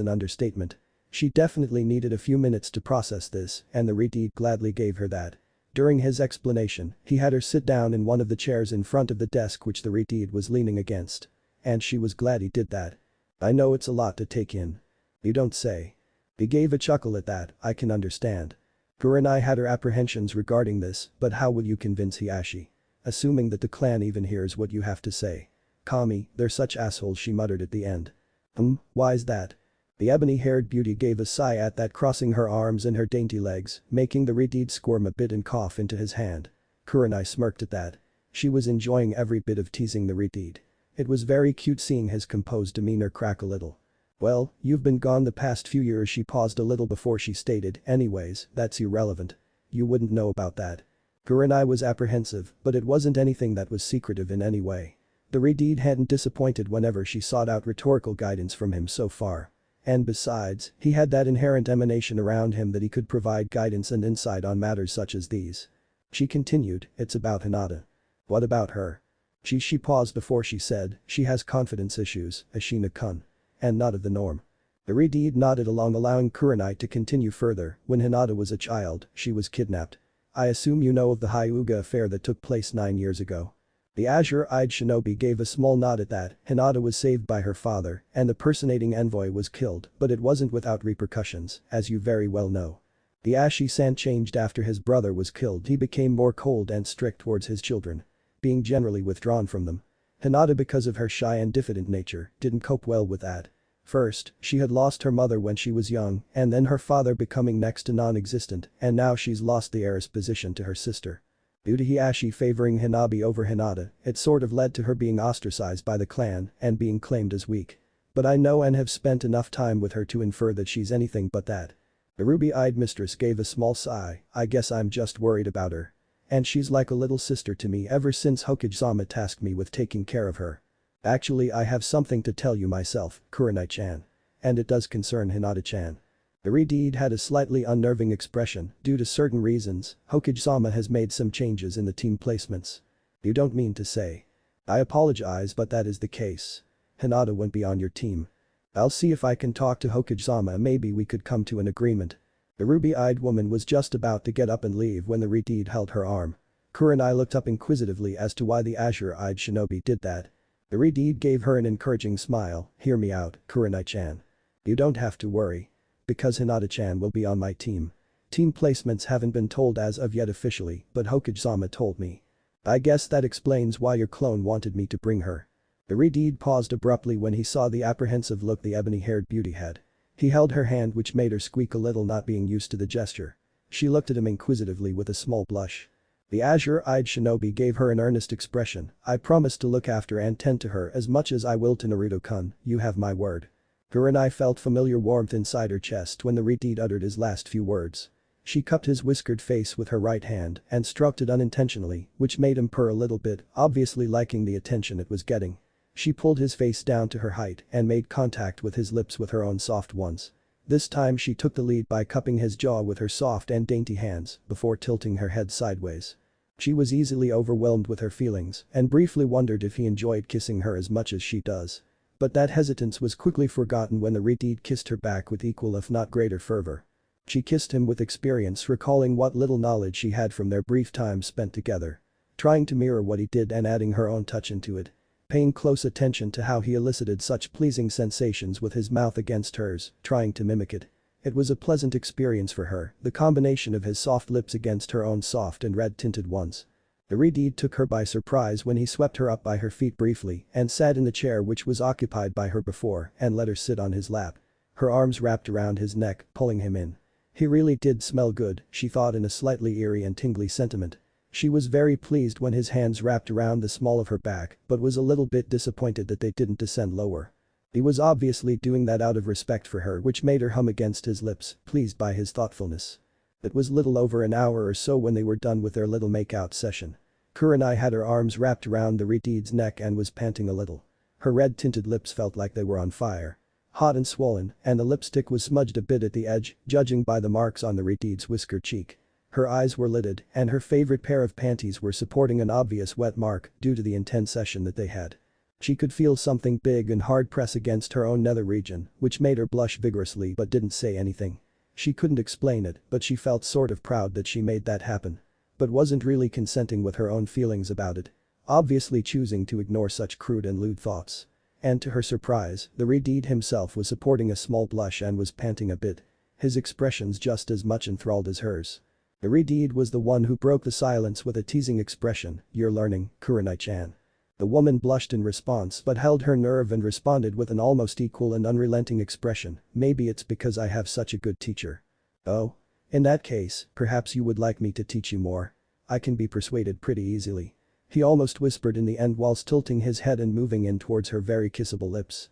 an understatement. She definitely needed a few minutes to process this and the redeed gladly gave her that. During his explanation, he had her sit down in one of the chairs in front of the desk which the redeed was leaning against. And she was glad he did that. "I know it's a lot to take in." "You don't say." He gave a chuckle at that, "I can understand." Kurenai had her apprehensions regarding this, but how will you convince Hiashi? Assuming that the clan even hears what you have to say. Kami, they're such assholes," she muttered at the end. Why's that?" The ebony-haired beauty gave a sigh at that, crossing her arms and her dainty legs, making the Redeed squirm a bit and cough into his hand. Kurenai smirked at that. She was enjoying every bit of teasing the Redeed. It was very cute seeing his composed demeanor crack a little. "Well, you've been gone the past few years," she paused a little before she stated, "anyways, that's irrelevant. You wouldn't know about that." Kurenai was apprehensive, but it wasn't anything that was secretive in any way. The Redeed hadn't disappointed whenever she sought out rhetorical guidance from him so far. And besides, he had that inherent emanation around him that he could provide guidance and insight on matters such as these. She continued, "It's about Hinata." "What about her?" She paused before she said, "She has confidence issues, Ashina-kun. And not of the norm." The Redeed nodded along, allowing Kurenai to continue further. "When Hinata was a child, she was kidnapped. I assume you know of the Hyuga affair that took place 9 years ago." The azure-eyed shinobi gave a small nod at that. "Hinata was saved by her father, and the personating envoy was killed, but it wasn't without repercussions, as you very well know. The Ashi-san changed after his brother was killed. He became more cold and strict towards his children, being generally withdrawn from them. Hinata, because of her shy and diffident nature, didn't cope well with that. First, she had lost her mother when she was young, and then her father becoming next to non-existent, and now she's lost the heiress position to her sister. Due to Hiashi favoring Hinabi over Hinata, it sort of led to her being ostracized by the clan and being claimed as weak. But I know and have spent enough time with her to infer that she's anything but that." The ruby-eyed mistress gave a small sigh. "I guess I'm just worried about her. And she's like a little sister to me ever since Hokage-sama tasked me with taking care of her. Actually, I have something to tell you myself, Kurenai-chan. And it does concern Hinata-chan." The Redeed had a slightly unnerving expression. "Due to certain reasons, Hokage-sama has made some changes in the team placements." "You don't mean to say?" "I apologize, but that is the case. Hinata won't be on your team." "I'll see if I can talk to Hokage-sama, maybe we could come to an agreement." The ruby-eyed woman was just about to get up and leave when the Redeed held her arm. Kurenai looked up inquisitively as to why the azure-eyed shinobi did that. The Redeed gave her an encouraging smile. "Hear me out, Kurenai-chan. You don't have to worry. Because Hinata-chan will be on my team. Team placements haven't been told as of yet officially, but Hokage-sama told me. I guess that explains why your clone wanted me to bring her." The Redeed paused abruptly when he saw the apprehensive look the ebony-haired beauty had. He held her hand, which made her squeak a little, not being used to the gesture. She looked at him inquisitively with a small blush. The azure-eyed shinobi gave her an earnest expression. "I promise to look after and tend to her as much as I will to Naruto-kun, you have my word." Kurenai felt familiar warmth inside her chest when the Redeed uttered his last few words. She cupped his whiskered face with her right hand and stroked it unintentionally, which made him purr a little bit, obviously liking the attention it was getting. She pulled his face down to her height and made contact with his lips with her own soft ones. This time she took the lead by cupping his jaw with her soft and dainty hands before tilting her head sideways. She was easily overwhelmed with her feelings and briefly wondered if he enjoyed kissing her as much as she does. But that hesitance was quickly forgotten when the Redeed kissed her back with equal if not greater fervor. She kissed him with experience, recalling what little knowledge she had from their brief time spent together. Trying to mirror what he did and adding her own touch into it. Paying close attention to how he elicited such pleasing sensations with his mouth against hers, trying to mimic it. It was a pleasant experience for her, the combination of his soft lips against her own soft and red-tinted ones. The Redeed took her by surprise when he swept her up by her feet briefly and sat in the chair which was occupied by her before and let her sit on his lap. Her arms wrapped around his neck, pulling him in. He really did smell good, she thought in a slightly eerie and tingly sentiment. She was very pleased when his hands wrapped around the small of her back, but was a little bit disappointed that they didn't descend lower. He was obviously doing that out of respect for her, which made her hum against his lips, pleased by his thoughtfulness. It was little over an hour or so when they were done with their little make-out session. Kurenai had her arms wrapped around the Redeed's neck and was panting a little. Her red-tinted lips felt like they were on fire. Hot and swollen, and the lipstick was smudged a bit at the edge, judging by the marks on the Redeed's whiskered cheek. Her eyes were lidded, and her favorite pair of panties were supporting an obvious wet mark due to the intense session that they had. She could feel something big and hard press against her own nether region, which made her blush vigorously but didn't say anything. She couldn't explain it, but she felt sort of proud that she made that happen. But wasn't really consenting with her own feelings about it. Obviously choosing to ignore such crude and lewd thoughts. And to her surprise, the Redeed himself was supporting a small blush and was panting a bit. His expressions just as much enthralled as hers. The Redeed was the one who broke the silence with a teasing expression. "You're learning, Kurenai-chan." The woman blushed in response but held her nerve and responded with an almost equal and unrelenting expression, maybe it's because I have such a good teacher. Oh? In that case, perhaps you would like me to teach you more. I can be persuaded pretty easily. He almost whispered in the end whilst tilting his head and moving in towards her very kissable lips.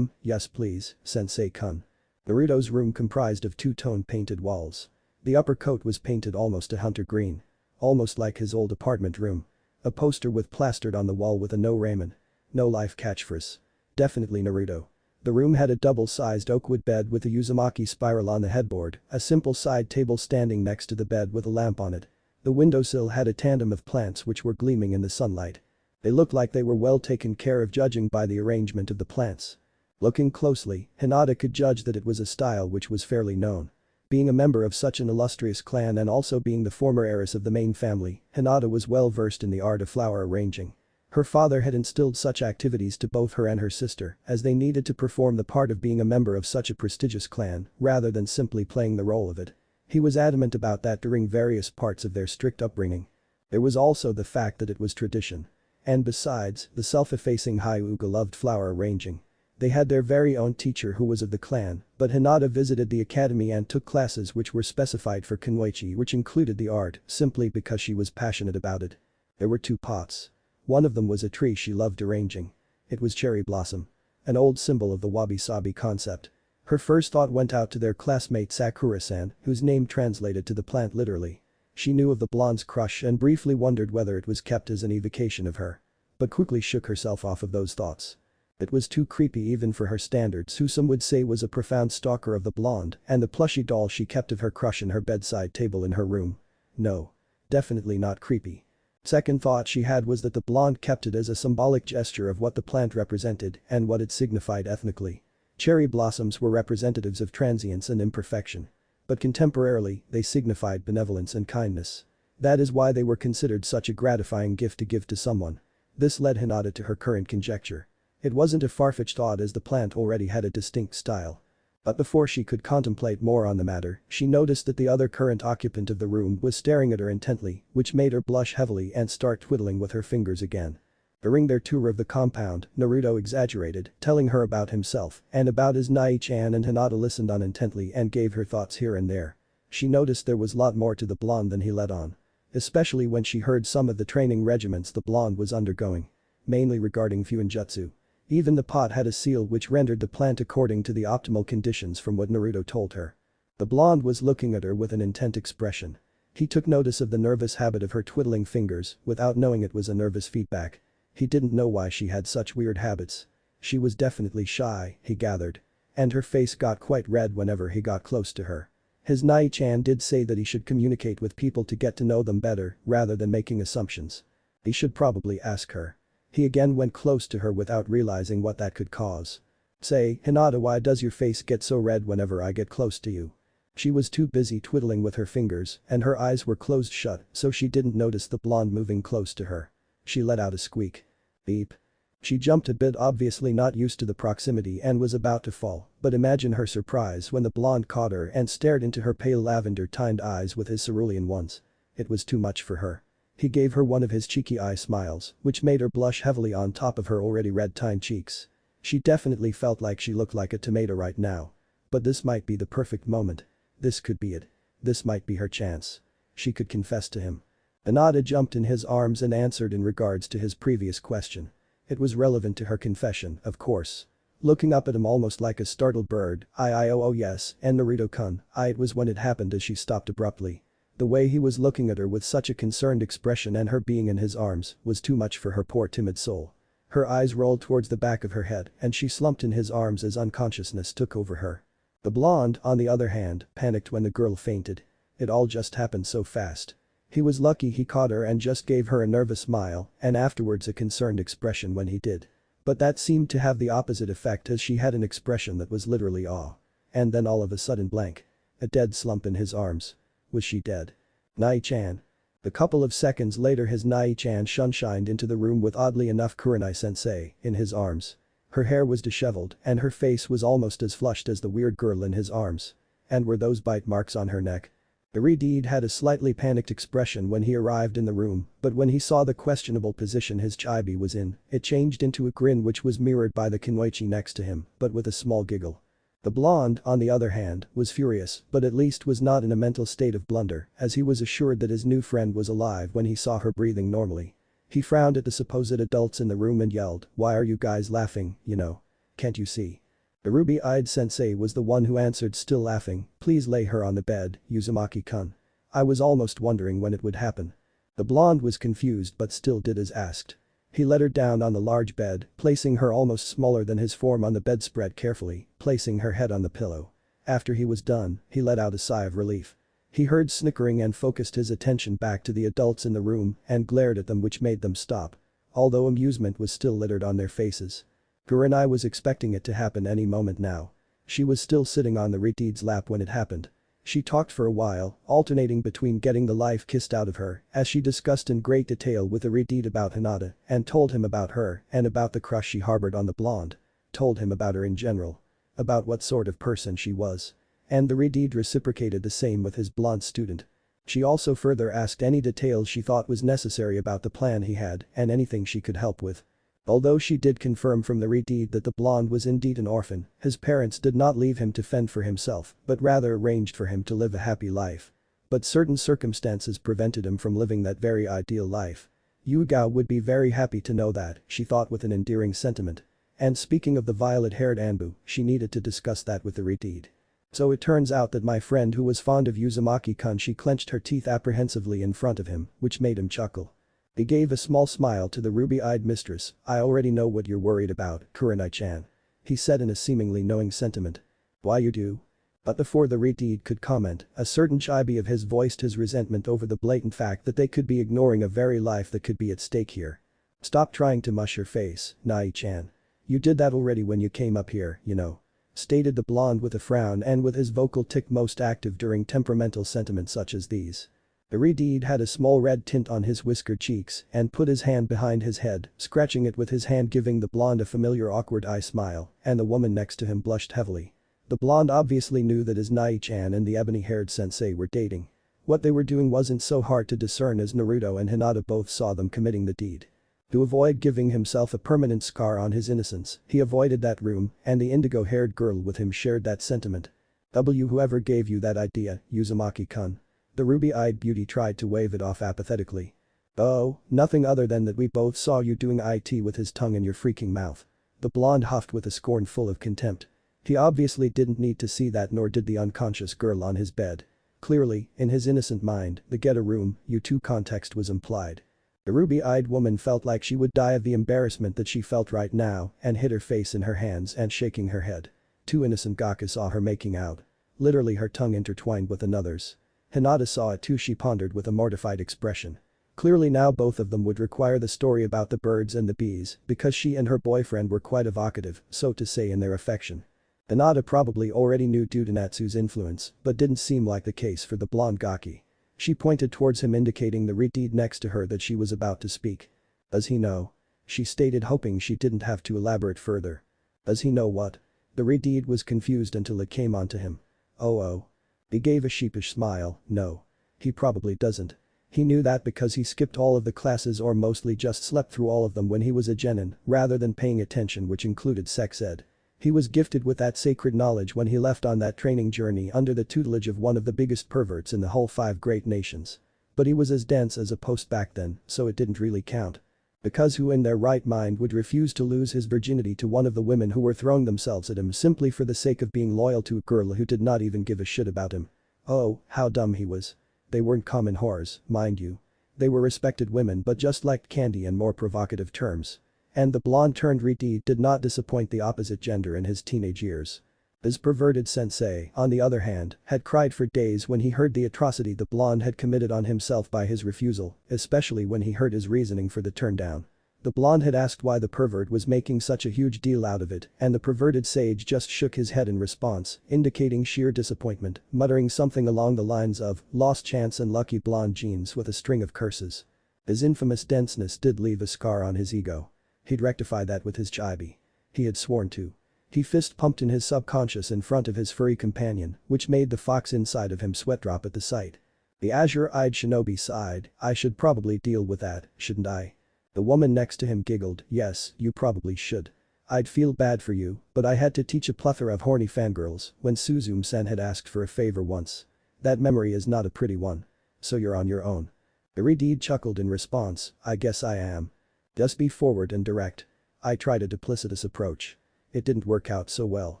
Yes please, sensei-kun. Naruto's room comprised of two-tone painted walls. The upper coat was painted almost a hunter green. Almost like his old apartment room. A poster with plastered on the wall with a no ramen. No life catchphrase. Definitely Naruto. The room had a double-sized oak wood bed with a Uzumaki spiral on the headboard, a simple side table standing next to the bed with a lamp on it. The windowsill had a tandem of plants which were gleaming in the sunlight. They looked like they were well taken care of judging by the arrangement of the plants. Looking closely, Hinata could judge that it was a style which was fairly known. Being a member of such an illustrious clan and also being the former heiress of the main family, Hinata was well versed in the art of flower arranging. Her father had instilled such activities to both her and her sister as they needed to perform the part of being a member of such a prestigious clan rather than simply playing the role of it. He was adamant about that during various parts of their strict upbringing. There was also the fact that it was tradition. And besides, the self-effacing Hyuga loved flower arranging. They had their very own teacher who was of the clan, but Hinata visited the academy and took classes which were specified for Kunoichi which included the art simply because she was passionate about it. There were two pots. One of them was a tree she loved arranging. It was cherry blossom. An old symbol of the wabi-sabi concept. Her first thought went out to their classmate Sakura-san, whose name translated to the plant literally. She knew of the blonde's crush and briefly wondered whether it was kept as an evocation of her. But quickly shook herself off of those thoughts. It was too creepy even for her standards, who some would say was a profound stalker of the blonde and the plushy doll she kept of her crush in her bedside table in her room. No. Definitely not creepy. Second thought she had was that the blonde kept it as a symbolic gesture of what the plant represented and what it signified ethnically. Cherry blossoms were representatives of transience and imperfection. But contemporarily, they signified benevolence and kindness. That is why they were considered such a gratifying gift to give to someone. This led Hinata to her current conjecture. It wasn't a far-fetched thought as the plant already had a distinct style. But before she could contemplate more on the matter, she noticed that the other current occupant of the room was staring at her intently, which made her blush heavily and start twiddling with her fingers again. During their tour of the compound, Naruto exaggerated, telling her about himself and about his Nai-chan, and Hinata listened on intently and gave her thoughts here and there. She noticed there was lot more to the blonde than he let on. Especially when she heard some of the training regimens the blonde was undergoing. Mainly regarding Fuinjutsu. Even the pot had a seal which rendered the plant according to the optimal conditions from what Naruto told her. The blonde was looking at her with an intent expression. He took notice of the nervous habit of her twiddling fingers without knowing it was a nervous feedback. He didn't know why she had such weird habits. She was definitely shy, he gathered. And her face got quite red whenever he got close to her. His Nai-chan did say that he should communicate with people to get to know them better rather than making assumptions. He should probably ask her. He again went close to her without realizing what that could cause. Say, Hinata, why does your face get so red whenever I get close to you? She was too busy twiddling with her fingers and her eyes were closed shut so she didn't notice the blonde moving close to her. She let out a squeak. Beep. She jumped a bit, obviously not used to the proximity, and was about to fall, but imagine her surprise when the blonde caught her and stared into her pale lavender-tinted eyes with his cerulean ones. It was too much for her. He gave her one of his cheeky eye smiles, which made her blush heavily on top of her already red-tinted cheeks. She definitely felt like she looked like a tomato right now. But this might be the perfect moment. This could be it. This might be her chance. She could confess to him. Hinata jumped in his arms and answered in regards to his previous question. It was relevant to her confession, of course. Looking up at him almost like a startled bird, oh yes, and Naruto-kun, it was when it happened as she stopped abruptly. The way he was looking at her with such a concerned expression and her being in his arms was too much for her poor timid soul. Her eyes rolled towards the back of her head and she slumped in his arms as unconsciousness took over her. The blonde, on the other hand, panicked when the girl fainted. It all just happened so fast. He was lucky he caught her and just gave her a nervous smile and afterwards a concerned expression when he did. But that seemed to have the opposite effect as she had an expression that was literally awe. And then all of a sudden blank. A dead slump in his arms. Was she dead? Nai-chan. A couple of seconds later his Nai-chan sunshined into the room with oddly enough Kurenai-sensei in his arms. Her hair was disheveled and her face was almost as flushed as the weird girl in his arms. And were those bite marks on her neck? The Redeed had a slightly panicked expression when he arrived in the room, but when he saw the questionable position his chibi was in, it changed into a grin which was mirrored by the Kenwaichi next to him, but with a small giggle. The blonde, on the other hand, was furious, but at least was not in a mental state of blunder, as he was assured that his new friend was alive when he saw her breathing normally. He frowned at the supposed adults in the room and yelled, "Why are you guys laughing, you know? Can't you see?" The ruby-eyed sensei was the one who answered, still laughing, "Please lay her on the bed, Uzumaki-kun. I was almost wondering when it would happen." The blonde was confused but still did as asked. He let her down on the large bed, placing her almost smaller than his form on the bedspread carefully, placing her head on the pillow. After he was done, he let out a sigh of relief. He heard snickering and focused his attention back to the adults in the room and glared at them, which made them stop. Although amusement was still littered on their faces. Kurenai was expecting it to happen any moment now. She was still sitting on the Redeed's lap when it happened. She talked for a while, alternating between getting the life kissed out of her, as she discussed in great detail with the Redeed about Hinata, and told him about her and about the crush she harbored on the blonde. Told him about her in general. About what sort of person she was. And the Redeed reciprocated the same with his blonde student. She also further asked any details she thought was necessary about the plan he had and anything she could help with. Although she did confirm from the Redeed that the blonde was indeed an orphan, his parents did not leave him to fend for himself, but rather arranged for him to live a happy life. But certain circumstances prevented him from living that very ideal life. Yugao would be very happy to know that, she thought with an endearing sentiment. And speaking of the violet-haired Anbu, she needed to discuss that with the Redeed. So it turns out that my friend who was fond of Uzumaki-kun, she clenched her teeth apprehensively in front of him, which made him chuckle. He gave a small smile to the ruby-eyed mistress. "I already know what you're worried about, Kurenai-chan," he said in a seemingly knowing sentiment. "Why you do?" But before the Redeed could comment, a certain chibi of his voiced his resentment over the blatant fact that they could be ignoring a very life that could be at stake here. "Stop trying to mush your face, Nai-chan. You did that already when you came up here, you know," stated the blonde with a frown and with his vocal tick most active during temperamental sentiments such as these. The Redeed had a small red tint on his whiskered cheeks and put his hand behind his head, scratching it with his hand, giving the blonde a familiar awkward eye smile, and the woman next to him blushed heavily. The blonde obviously knew that his Nai-chan and the ebony-haired sensei were dating. What they were doing wasn't so hard to discern as Naruto and Hinata both saw them committing the deed. To avoid giving himself a permanent scar on his innocence, he avoided that room, and the indigo-haired girl with him shared that sentiment. Whoever gave you that idea, Uzumaki-kun?" The ruby-eyed beauty tried to wave it off apathetically. "Oh, nothing other than that we both saw you doing it with his tongue in your freaking mouth." The blonde huffed with a scorn full of contempt. He obviously didn't need to see that, nor did the unconscious girl on his bed. Clearly, in his innocent mind, the get a room, you two context was implied. The ruby-eyed woman felt like she would die of the embarrassment that she felt right now and hid her face in her hands and shaking her head. Two innocent Gaka saw her making out. Literally her tongue intertwined with another's. Hinata saw it too, she pondered with a mortified expression. Clearly now both of them would require the story about the birds and the bees because she and her boyfriend were quite evocative, so to say, in their affection. Hinata probably already knew due to Natsu's influence, but didn't seem like the case for the blonde Gaki. She pointed towards him, indicating the Redeed next to her that she was about to speak. "Does he know?" she stated, hoping she didn't have to elaborate further. "Does he know what?" The Redeed was confused until it came onto him. Oh. He gave a sheepish smile. "No. He probably doesn't. He knew that because he skipped all of the classes or mostly just slept through all of them when he was a genin, rather than paying attention, which included sex ed. He was gifted with that sacred knowledge when he left on that training journey under the tutelage of one of the biggest perverts in the whole 5 great nations. But he was as dense as a post back then, so it didn't really count. Because who in their right mind would refuse to lose his virginity to one of the women who were throwing themselves at him simply for the sake of being loyal to a girl who did not even give a shit about him? Oh, how dumb he was. They weren't common whores, mind you. They were respected women, but just liked candy and more provocative terms. And the blonde-turned Redeed did not disappoint the opposite gender in his teenage years. His perverted sensei, on the other hand, had cried for days when he heard the atrocity the blonde had committed on himself by his refusal, especially when he heard his reasoning for the turn down. The blonde had asked why the pervert was making such a huge deal out of it, and the perverted sage just shook his head in response, indicating sheer disappointment, muttering something along the lines of, "lost chance and lucky blonde genes," with a string of curses. His infamous denseness did leave a scar on his ego. He'd rectify that with his chibi. He had sworn to. He fist pumped in his subconscious in front of his furry companion, which made the fox inside of him sweat drop at the sight. The azure-eyed shinobi sighed, I should probably deal with that, shouldn't I? The woman next to him giggled, yes, you probably should. I'd feel bad for you, but I had to teach a plethora of horny fangirls when Suzume-san had asked for a favor once. That memory is not a pretty one. So you're on your own. Iridide chuckled in response, I guess I am. Just be forward and direct. I tried a duplicitous approach. It didn't work out so well.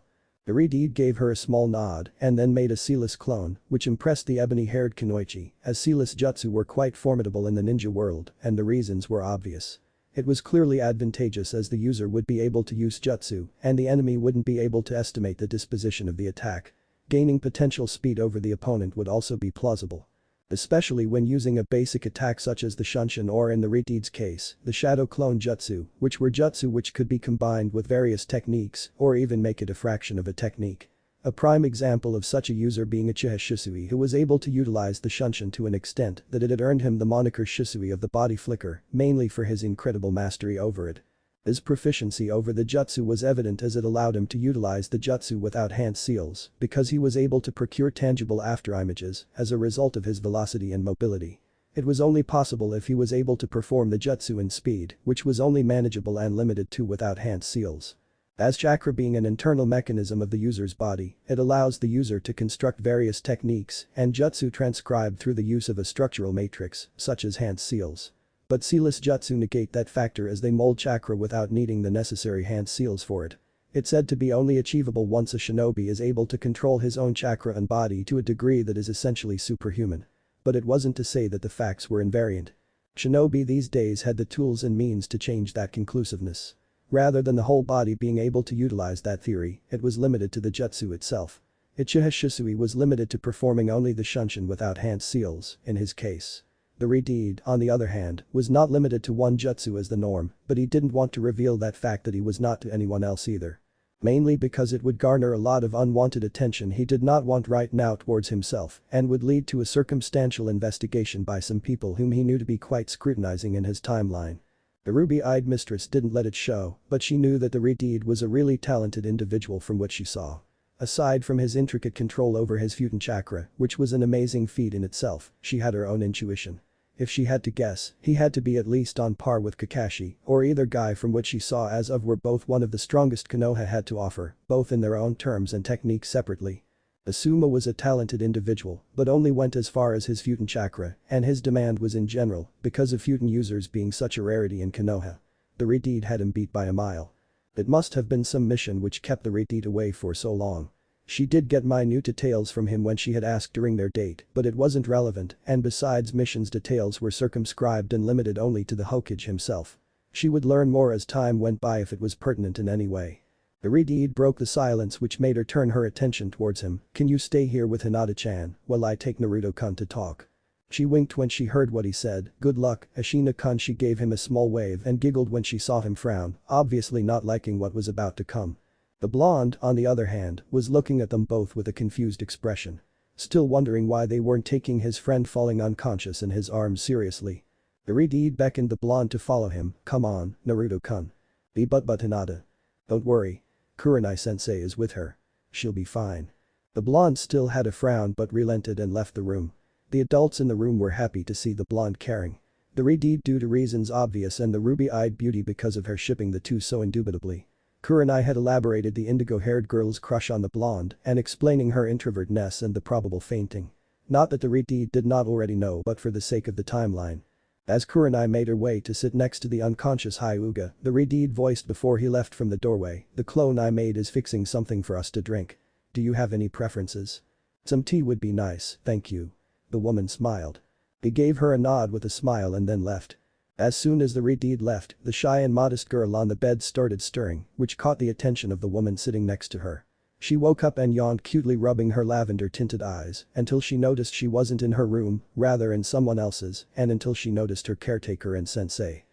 Iridide gave her a small nod and then made a sealess clone, which impressed the ebony-haired kunoichi, as sealess jutsu were quite formidable in the ninja world, and the reasons were obvious. It was clearly advantageous as the user would be able to use jutsu and the enemy wouldn't be able to estimate the disposition of the attack. Gaining potential speed over the opponent would also be plausible. Especially when using a basic attack such as the Shunshin or in the Ritide's case, the Shadow Clone Jutsu, which were jutsu which could be combined with various techniques or even make it a fraction of a technique. A prime example of such a user being a Chiha Shisui who was able to utilize the Shunshin to an extent that it had earned him the moniker Shisui of the body flicker, mainly for his incredible mastery over it. His proficiency over the jutsu was evident as it allowed him to utilize the jutsu without hand seals because he was able to procure tangible afterimages as a result of his velocity and mobility. It was only possible if he was able to perform the jutsu in speed, which was only manageable and limited to without hand seals. As chakra being an internal mechanism of the user's body, it allows the user to construct various techniques and jutsu transcribed through the use of a structural matrix, such as hand seals. But sealless jutsu negate that factor as they mold chakra without needing the necessary hand seals for it. It's said to be only achievable once a shinobi is able to control his own chakra and body to a degree that is essentially superhuman. But it wasn't to say that the facts were invariant. Shinobi these days had the tools and means to change that conclusiveness. Rather than the whole body being able to utilize that theory, it was limited to the jutsu itself. Uchiha Shisui was limited to performing only the Shunshin without hand seals, in his case. The Ridide, on the other hand, was not limited to one jutsu as the norm, but he didn't want to reveal that fact that he was not to anyone else either. Mainly because it would garner a lot of unwanted attention he did not want right now towards himself and would lead to a circumstantial investigation by some people whom he knew to be quite scrutinizing in his timeline. The ruby-eyed mistress didn't let it show, but she knew that the Ridide was a really talented individual from what she saw. Aside from his intricate control over his Futon chakra, which was an amazing feat in itself, she had her own intuition. If she had to guess, he had to be at least on par with Kakashi or either guy from what she saw as of were both one of the strongest Konoha had to offer, both in their own terms and techniques separately. Asuma was a talented individual, but only went as far as his Futon chakra, and his demand was in general, because of Futon users being such a rarity in Konoha. The Ridide had him beat by a mile. It must have been some mission which kept the Ridide away for so long. She did get minute details from him when she had asked during their date, but it wasn't relevant, and besides mission's details were circumscribed and limited only to the Hokage himself. She would learn more as time went by if it was pertinent in any way. The Ridide broke the silence which made her turn her attention towards him. Can you stay here with Hinata-chan while I take Naruto-kun to talk? She winked when she heard what he said, good luck, Ashina-kun. She gave him a small wave and giggled when she saw him frown, obviously not liking what was about to come. The blonde, on the other hand, was looking at them both with a confused expression. Still wondering why they weren't taking his friend falling unconscious in his arms seriously. The Ridide beckoned the blonde to follow him, come on, Naruto-kun. But Hinata. Don't worry. Kurenai-sensei is with her. She'll be fine. The blonde still had a frown but relented and left the room. The adults in the room were happy to see the blonde caring. The Ridide due to reasons obvious and the ruby-eyed beauty because of her shipping the two so indubitably. Kurenai had elaborated the indigo-haired girl's crush on the blonde and explaining her introvertness and the probable fainting. Not that the Ridide did not already know but for the sake of the timeline. As Kurenai made her way to sit next to the unconscious Hyuga, the Ridide voiced before he left from the doorway, the clone I made is fixing something for us to drink. Do you have any preferences? Some tea would be nice, thank you. The woman smiled. He gave her a nod with a smile and then left. As soon as the Ridide left, the shy and modest girl on the bed started stirring, which caught the attention of the woman sitting next to her. She woke up and yawned cutely, rubbing her lavender-tinted eyes until she noticed she wasn't in her room, rather in someone else's, and until she noticed her caretaker and sensei.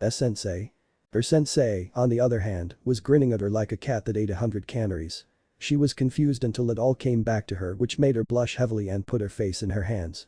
Sensei? Her sensei, on the other hand, was grinning at her like a cat that ate 100 canaries. She was confused until it all came back to her, which made her blush heavily and put her face in her hands.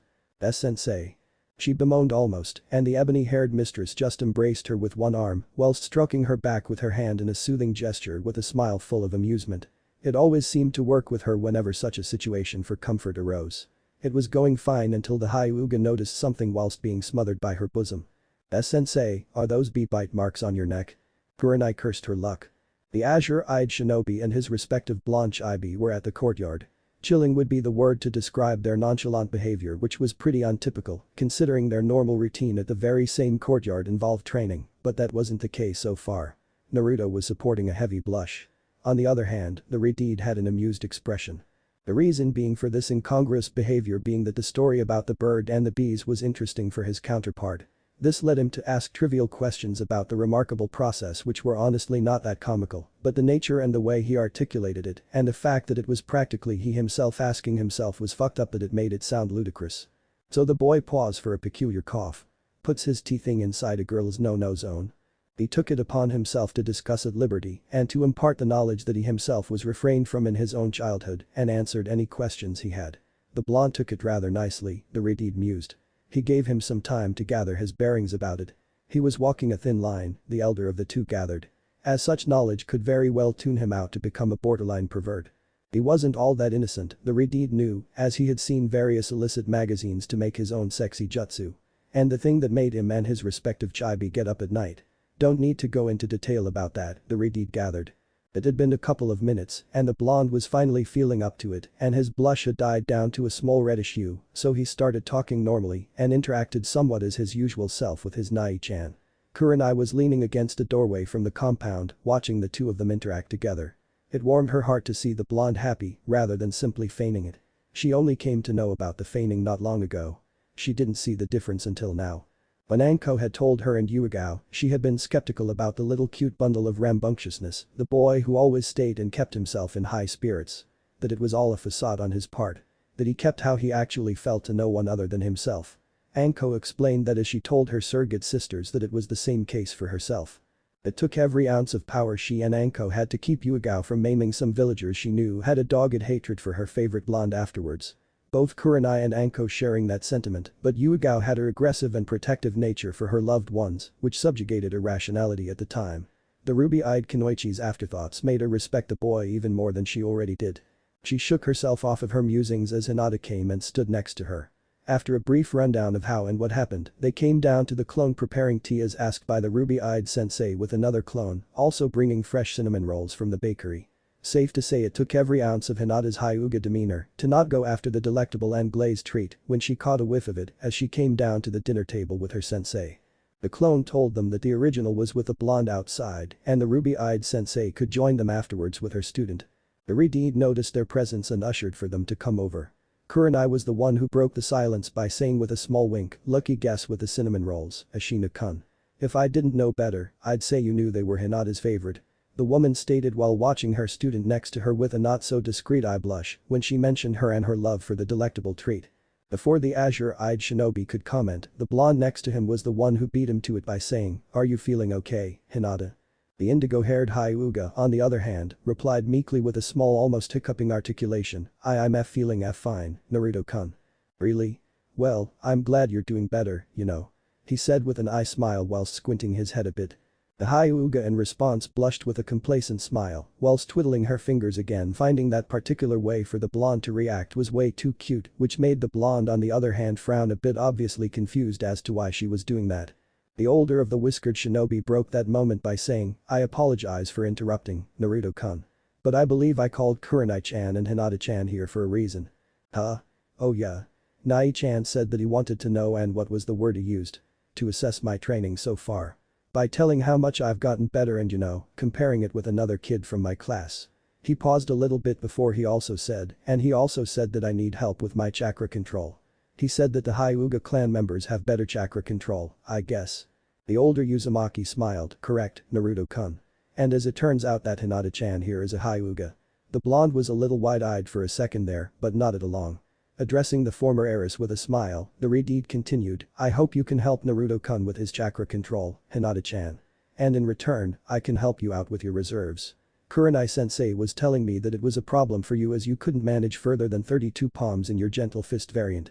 Sensei. She bemoaned almost, and the ebony-haired mistress just embraced her with one arm whilst stroking her back with her hand in a soothing gesture with a smile full of amusement. It always seemed to work with her whenever such a situation for comfort arose. It was going fine until the Hyuga noticed something whilst being smothered by her bosom. "Sensei, are those bee bite marks on your neck?" Kurenai cursed her luck. The azure-eyed shinobi and his respective blonde chibi were at the courtyard. Chilling would be the word to describe their nonchalant behavior, which was pretty untypical considering their normal routine at the very same courtyard involved training, but that wasn't the case so far. Naruto was supporting a heavy blush. On the other hand, the Redeed had an amused expression. The reason being for this incongruous behavior being that the story about the bird and the bees was interesting for his counterpart. This led him to ask trivial questions about the remarkable process, which were honestly not that comical, but the nature and the way he articulated it and the fact that it was practically he himself asking himself was fucked up that it made it sound ludicrous. So the boy paused for a peculiar cough. Puts his teething inside a girl's no-no zone. He took it upon himself to discuss at liberty and to impart the knowledge that he himself was refrained from in his own childhood and answered any questions he had. The blonde took it rather nicely, the Redeed mused. He gave him some time to gather his bearings about it. He was walking a thin line, the elder of the two gathered. As such knowledge could very well tune him out to become a borderline pervert. He wasn't all that innocent, the Redeed knew, as he had seen various illicit magazines to make his own sexy jutsu. And the thing that made him and his respective chibi get up at night. Don't need to go into detail about that, the Redeed gathered. It had been a couple of minutes and the blonde was finally feeling up to it and his blush had died down to a small reddish hue, so he started talking normally and interacted somewhat as his usual self with his Nai-chan. Kurenai was leaning against a doorway from the compound, watching the two of them interact together. It warmed her heart to see the blonde happy rather than simply feigning it. She only came to know about the feigning not long ago. She didn't see the difference until now. When Anko had told her and Yugao, she had been skeptical about the little cute bundle of rambunctiousness, the boy who always stayed and kept himself in high spirits. That it was all a facade on his part. That he kept how he actually felt to no one other than himself. Anko explained that as she told her surrogate sisters that it was the same case for herself. It took every ounce of power she and Anko had to keep Yugao from maiming some villagers she knew had a dogged hatred for her favorite blonde afterwards. Both Kurenai and Anko sharing that sentiment, but Yugao had her aggressive and protective nature for her loved ones, which subjugated her rationality at the time. The ruby-eyed Kunoichi's afterthoughts made her respect the boy even more than she already did. She shook herself off of her musings as Hinata came and stood next to her. After a brief rundown of how and what happened, they came down to the clone preparing tea as asked by the ruby-eyed sensei with another clone, also bringing fresh cinnamon rolls from the bakery. Safe to say it took every ounce of Hinata's Hyuga demeanor to not go after the delectable and glazed treat when she caught a whiff of it as she came down to the dinner table with her sensei. The clone told them that the original was with a blonde outside and the ruby-eyed sensei could join them afterwards with her student. The Redeed noticed their presence and ushered for them to come over. Kurenai was the one who broke the silence by saying with a small wink, "Lucky guess with the cinnamon rolls, Ashina-kun. If I didn't know better, I'd say you knew they were Hinata's favorite." The woman stated while watching her student next to her with a not-so-discreet eye blush when she mentioned her and her love for the delectable treat. Before the azure-eyed shinobi could comment, the blonde next to him was the one who beat him to it by saying, "Are you feeling okay, Hinata?" The indigo-haired Hyuga, on the other hand, replied meekly with a small almost hiccuping articulation, I'm feeling fine, Naruto-kun." "Really? Well, I'm glad you're doing better, you know," he said with an eye smile whilst squinting his head a bit. The Hyuga in response blushed with a complacent smile whilst twiddling her fingers again, finding that particular way for the blonde to react was way too cute, which made the blonde on the other hand frown a bit, obviously confused as to why she was doing that. The older of the whiskered shinobi broke that moment by saying, "I apologize for interrupting, Naruto-kun. But I believe I called Kurenai-chan and Hinata-chan here for a reason." "Huh? Oh yeah." Nai-chan said that he wanted to know, and what was the word he used? "To assess my training so far. By telling how much I've gotten better and comparing it with another kid from my class." He paused a little bit before he also said that I need help with my chakra control. He said that the Hyuga clan members have better chakra control, I guess. The older Uzumaki smiled, "Correct, Naruto-kun. And as it turns out that Hinata-chan here is a Hyuga." The blonde was a little wide-eyed for a second there, but nodded along. Addressing the former heiress with a smile, the Redeed continued, "I hope you can help Naruto-kun with his chakra control, Hinata-chan. And in return, I can help you out with your reserves. Kurenai-sensei was telling me that it was a problem for you as you couldn't manage further than 32 palms in your gentle fist variant."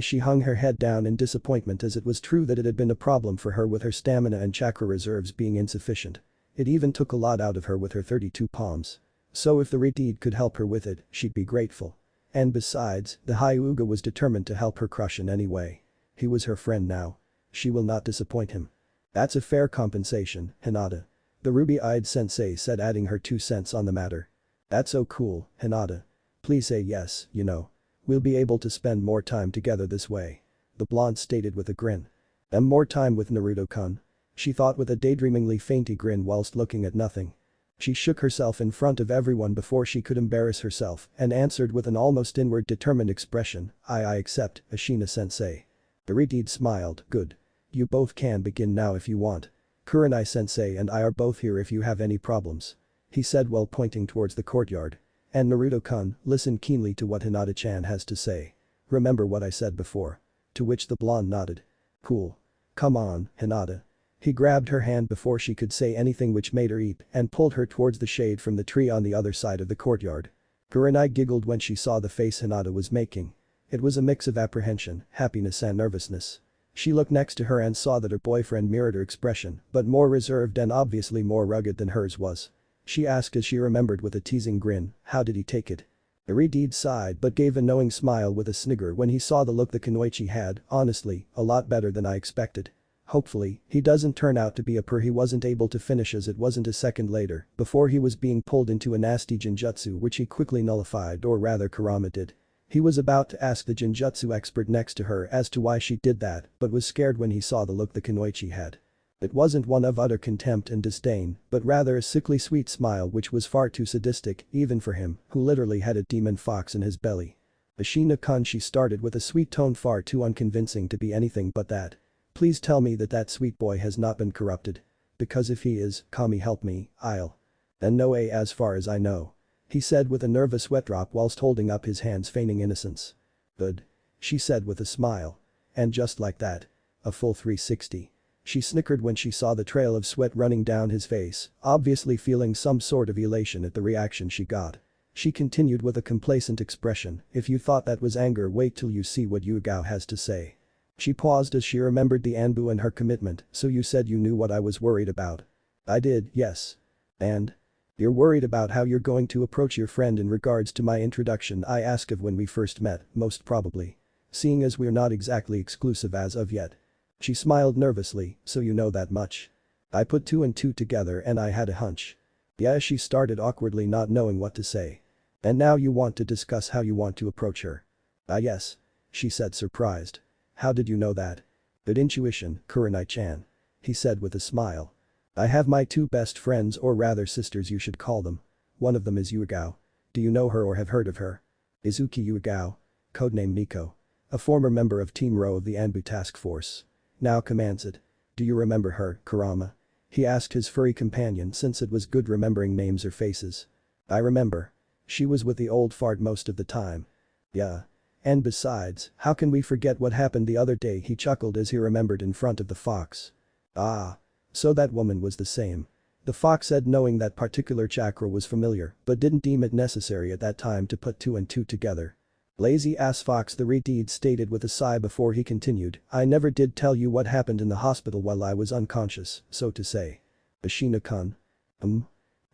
She hung her head down in disappointment as it was true that it had been a problem for her with her stamina and chakra reserves being insufficient. It even took a lot out of her with her 32 palms. So if the Redeed could help her with it, she'd be grateful. And besides, the Hyuga was determined to help her crush in any way. He was her friend now. She will not disappoint him. That's a fair compensation, Hinata. The ruby-eyed sensei said, adding her 2 cents on the matter. That's so cool, Hinata. Please say yes, you know. We'll be able to spend more time together this way. The blonde stated with a grin. And more time with Naruto-kun? She thought with a daydreamingly fainty grin whilst looking at nothing. She shook herself in front of everyone before she could embarrass herself and answered with an almost inward determined expression, I accept, Ashina-sensei. Iruka smiled, good. You both can begin now if you want. Kurenai-sensei and I are both here if you have any problems. He said while pointing towards the courtyard. And Naruto-kun, listen keenly to what Hinata-chan has to say. Remember what I said before. To which the blonde nodded. Cool. Come on, Hinata. He grabbed her hand before she could say anything, which made her eep and pulled her towards the shade from the tree on the other side of the courtyard. Kurenai giggled when she saw the face Hinata was making. It was a mix of apprehension, happiness and nervousness. She looked next to her and saw that her boyfriend mirrored her expression, but more reserved and obviously more rugged than hers was. She asked as she remembered with a teasing grin, how did he take it? Iruka sighed but gave a knowing smile with a snigger when he saw the look the kunoichi had, honestly, a lot better than I expected. Hopefully, he doesn't turn out to be a purr. He wasn't able to finish as it wasn't a second later before he was being pulled into a nasty genjutsu which he quickly nullified, or rather Kurama did. He was about to ask the genjutsu expert next to her as to why she did that but was scared when he saw the look the kunoichi had. It wasn't one of utter contempt and disdain, but rather a sickly sweet smile which was far too sadistic even for him, who literally had a demon fox in his belly. Ashina-kun, she started with a sweet tone far too unconvincing to be anything but that. Please tell me that that sweet boy has not been corrupted. Because if he is, Kami help me, I'll. And no way as far as I know. He said with a nervous sweat drop whilst holding up his hands feigning innocence. Good. She said with a smile. And just like that. A full 360. She snickered when she saw the trail of sweat running down his face, obviously feeling some sort of elation at the reaction she got. She continued with a complacent expression, if you thought that was anger, wait till you see what Yugao has to say. She paused as she remembered the Anbu and her commitment, so you said you knew what I was worried about. I did, yes. And? You're worried about how you're going to approach your friend in regards to my introduction I asked of when we first met, most probably. Seeing as we're not exactly exclusive as of yet. She smiled nervously, so you know that much. I put 2 and 2 together and I had a hunch. Yeah, she started awkwardly not knowing what to say. And now you want to discuss how you want to approach her. Yes. She said surprised. How did you know that? Good intuition, Kurenai-chan. He said with a smile. I have my 2 best friends, or rather sisters you should call them. One of them is Yugao. Do you know her or have heard of her? Izuki Yugao. Codename Miko. A former member of Team Rho of the Anbu Task Force. Now commands it. Do you remember her, Kurama? He asked his furry companion since it was good remembering names or faces. I remember. She was with the old fart most of the time. Yeah. And besides, how can we forget what happened the other day? He chuckled as he remembered in front of the fox. Ah. So that woman was the same. The fox said, knowing that particular chakra was familiar but didn't deem it necessary at that time to put 2 and 2 together. Lazy ass fox, the redeed stated with a sigh before he continued, I never did tell you what happened in the hospital while I was unconscious, so to say. Ashina-kun.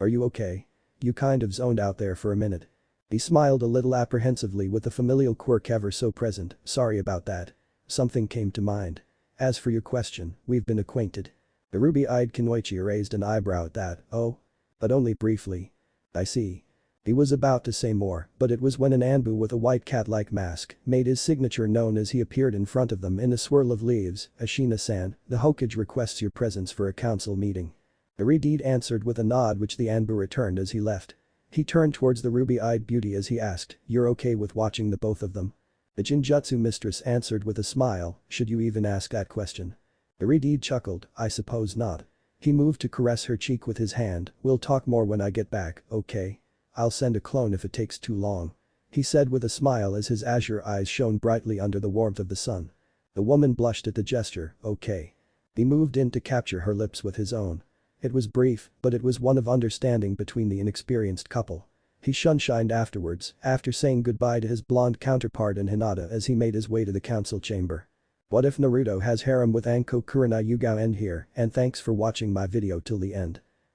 Are you okay? You kind of zoned out there for a minute. He smiled a little apprehensively with the familial quirk ever so present, sorry about that. Something came to mind. As for your question, we've been acquainted. The ruby-eyed kunoichi raised an eyebrow at that, oh? But only briefly. I see. He was about to say more, but it was when an Anbu with a white cat-like mask made his signature known as he appeared in front of them in a swirl of leaves. Ashina-san, the Hokage requests your presence for a council meeting. Iruka answered with a nod which the Anbu returned as he left. He turned towards the ruby-eyed beauty as he asked, you're okay with watching the both of them? The Jinjutsu mistress answered with a smile, should you even ask that question? Iruka chuckled, I suppose not. He moved to caress her cheek with his hand, we'll talk more when I get back, okay? I'll send a clone if it takes too long. He said with a smile as his azure eyes shone brightly under the warmth of the sun. The woman blushed at the gesture, okay. He moved in to capture her lips with his own. It was brief, but it was one of understanding between the inexperienced couple. He sunshined afterwards, after saying goodbye to his blonde counterpart and Hinata as he made his way to the council chamber. What if Naruto has harem with Anko Kurenai Yugao? End here, and thanks for watching my video till the end.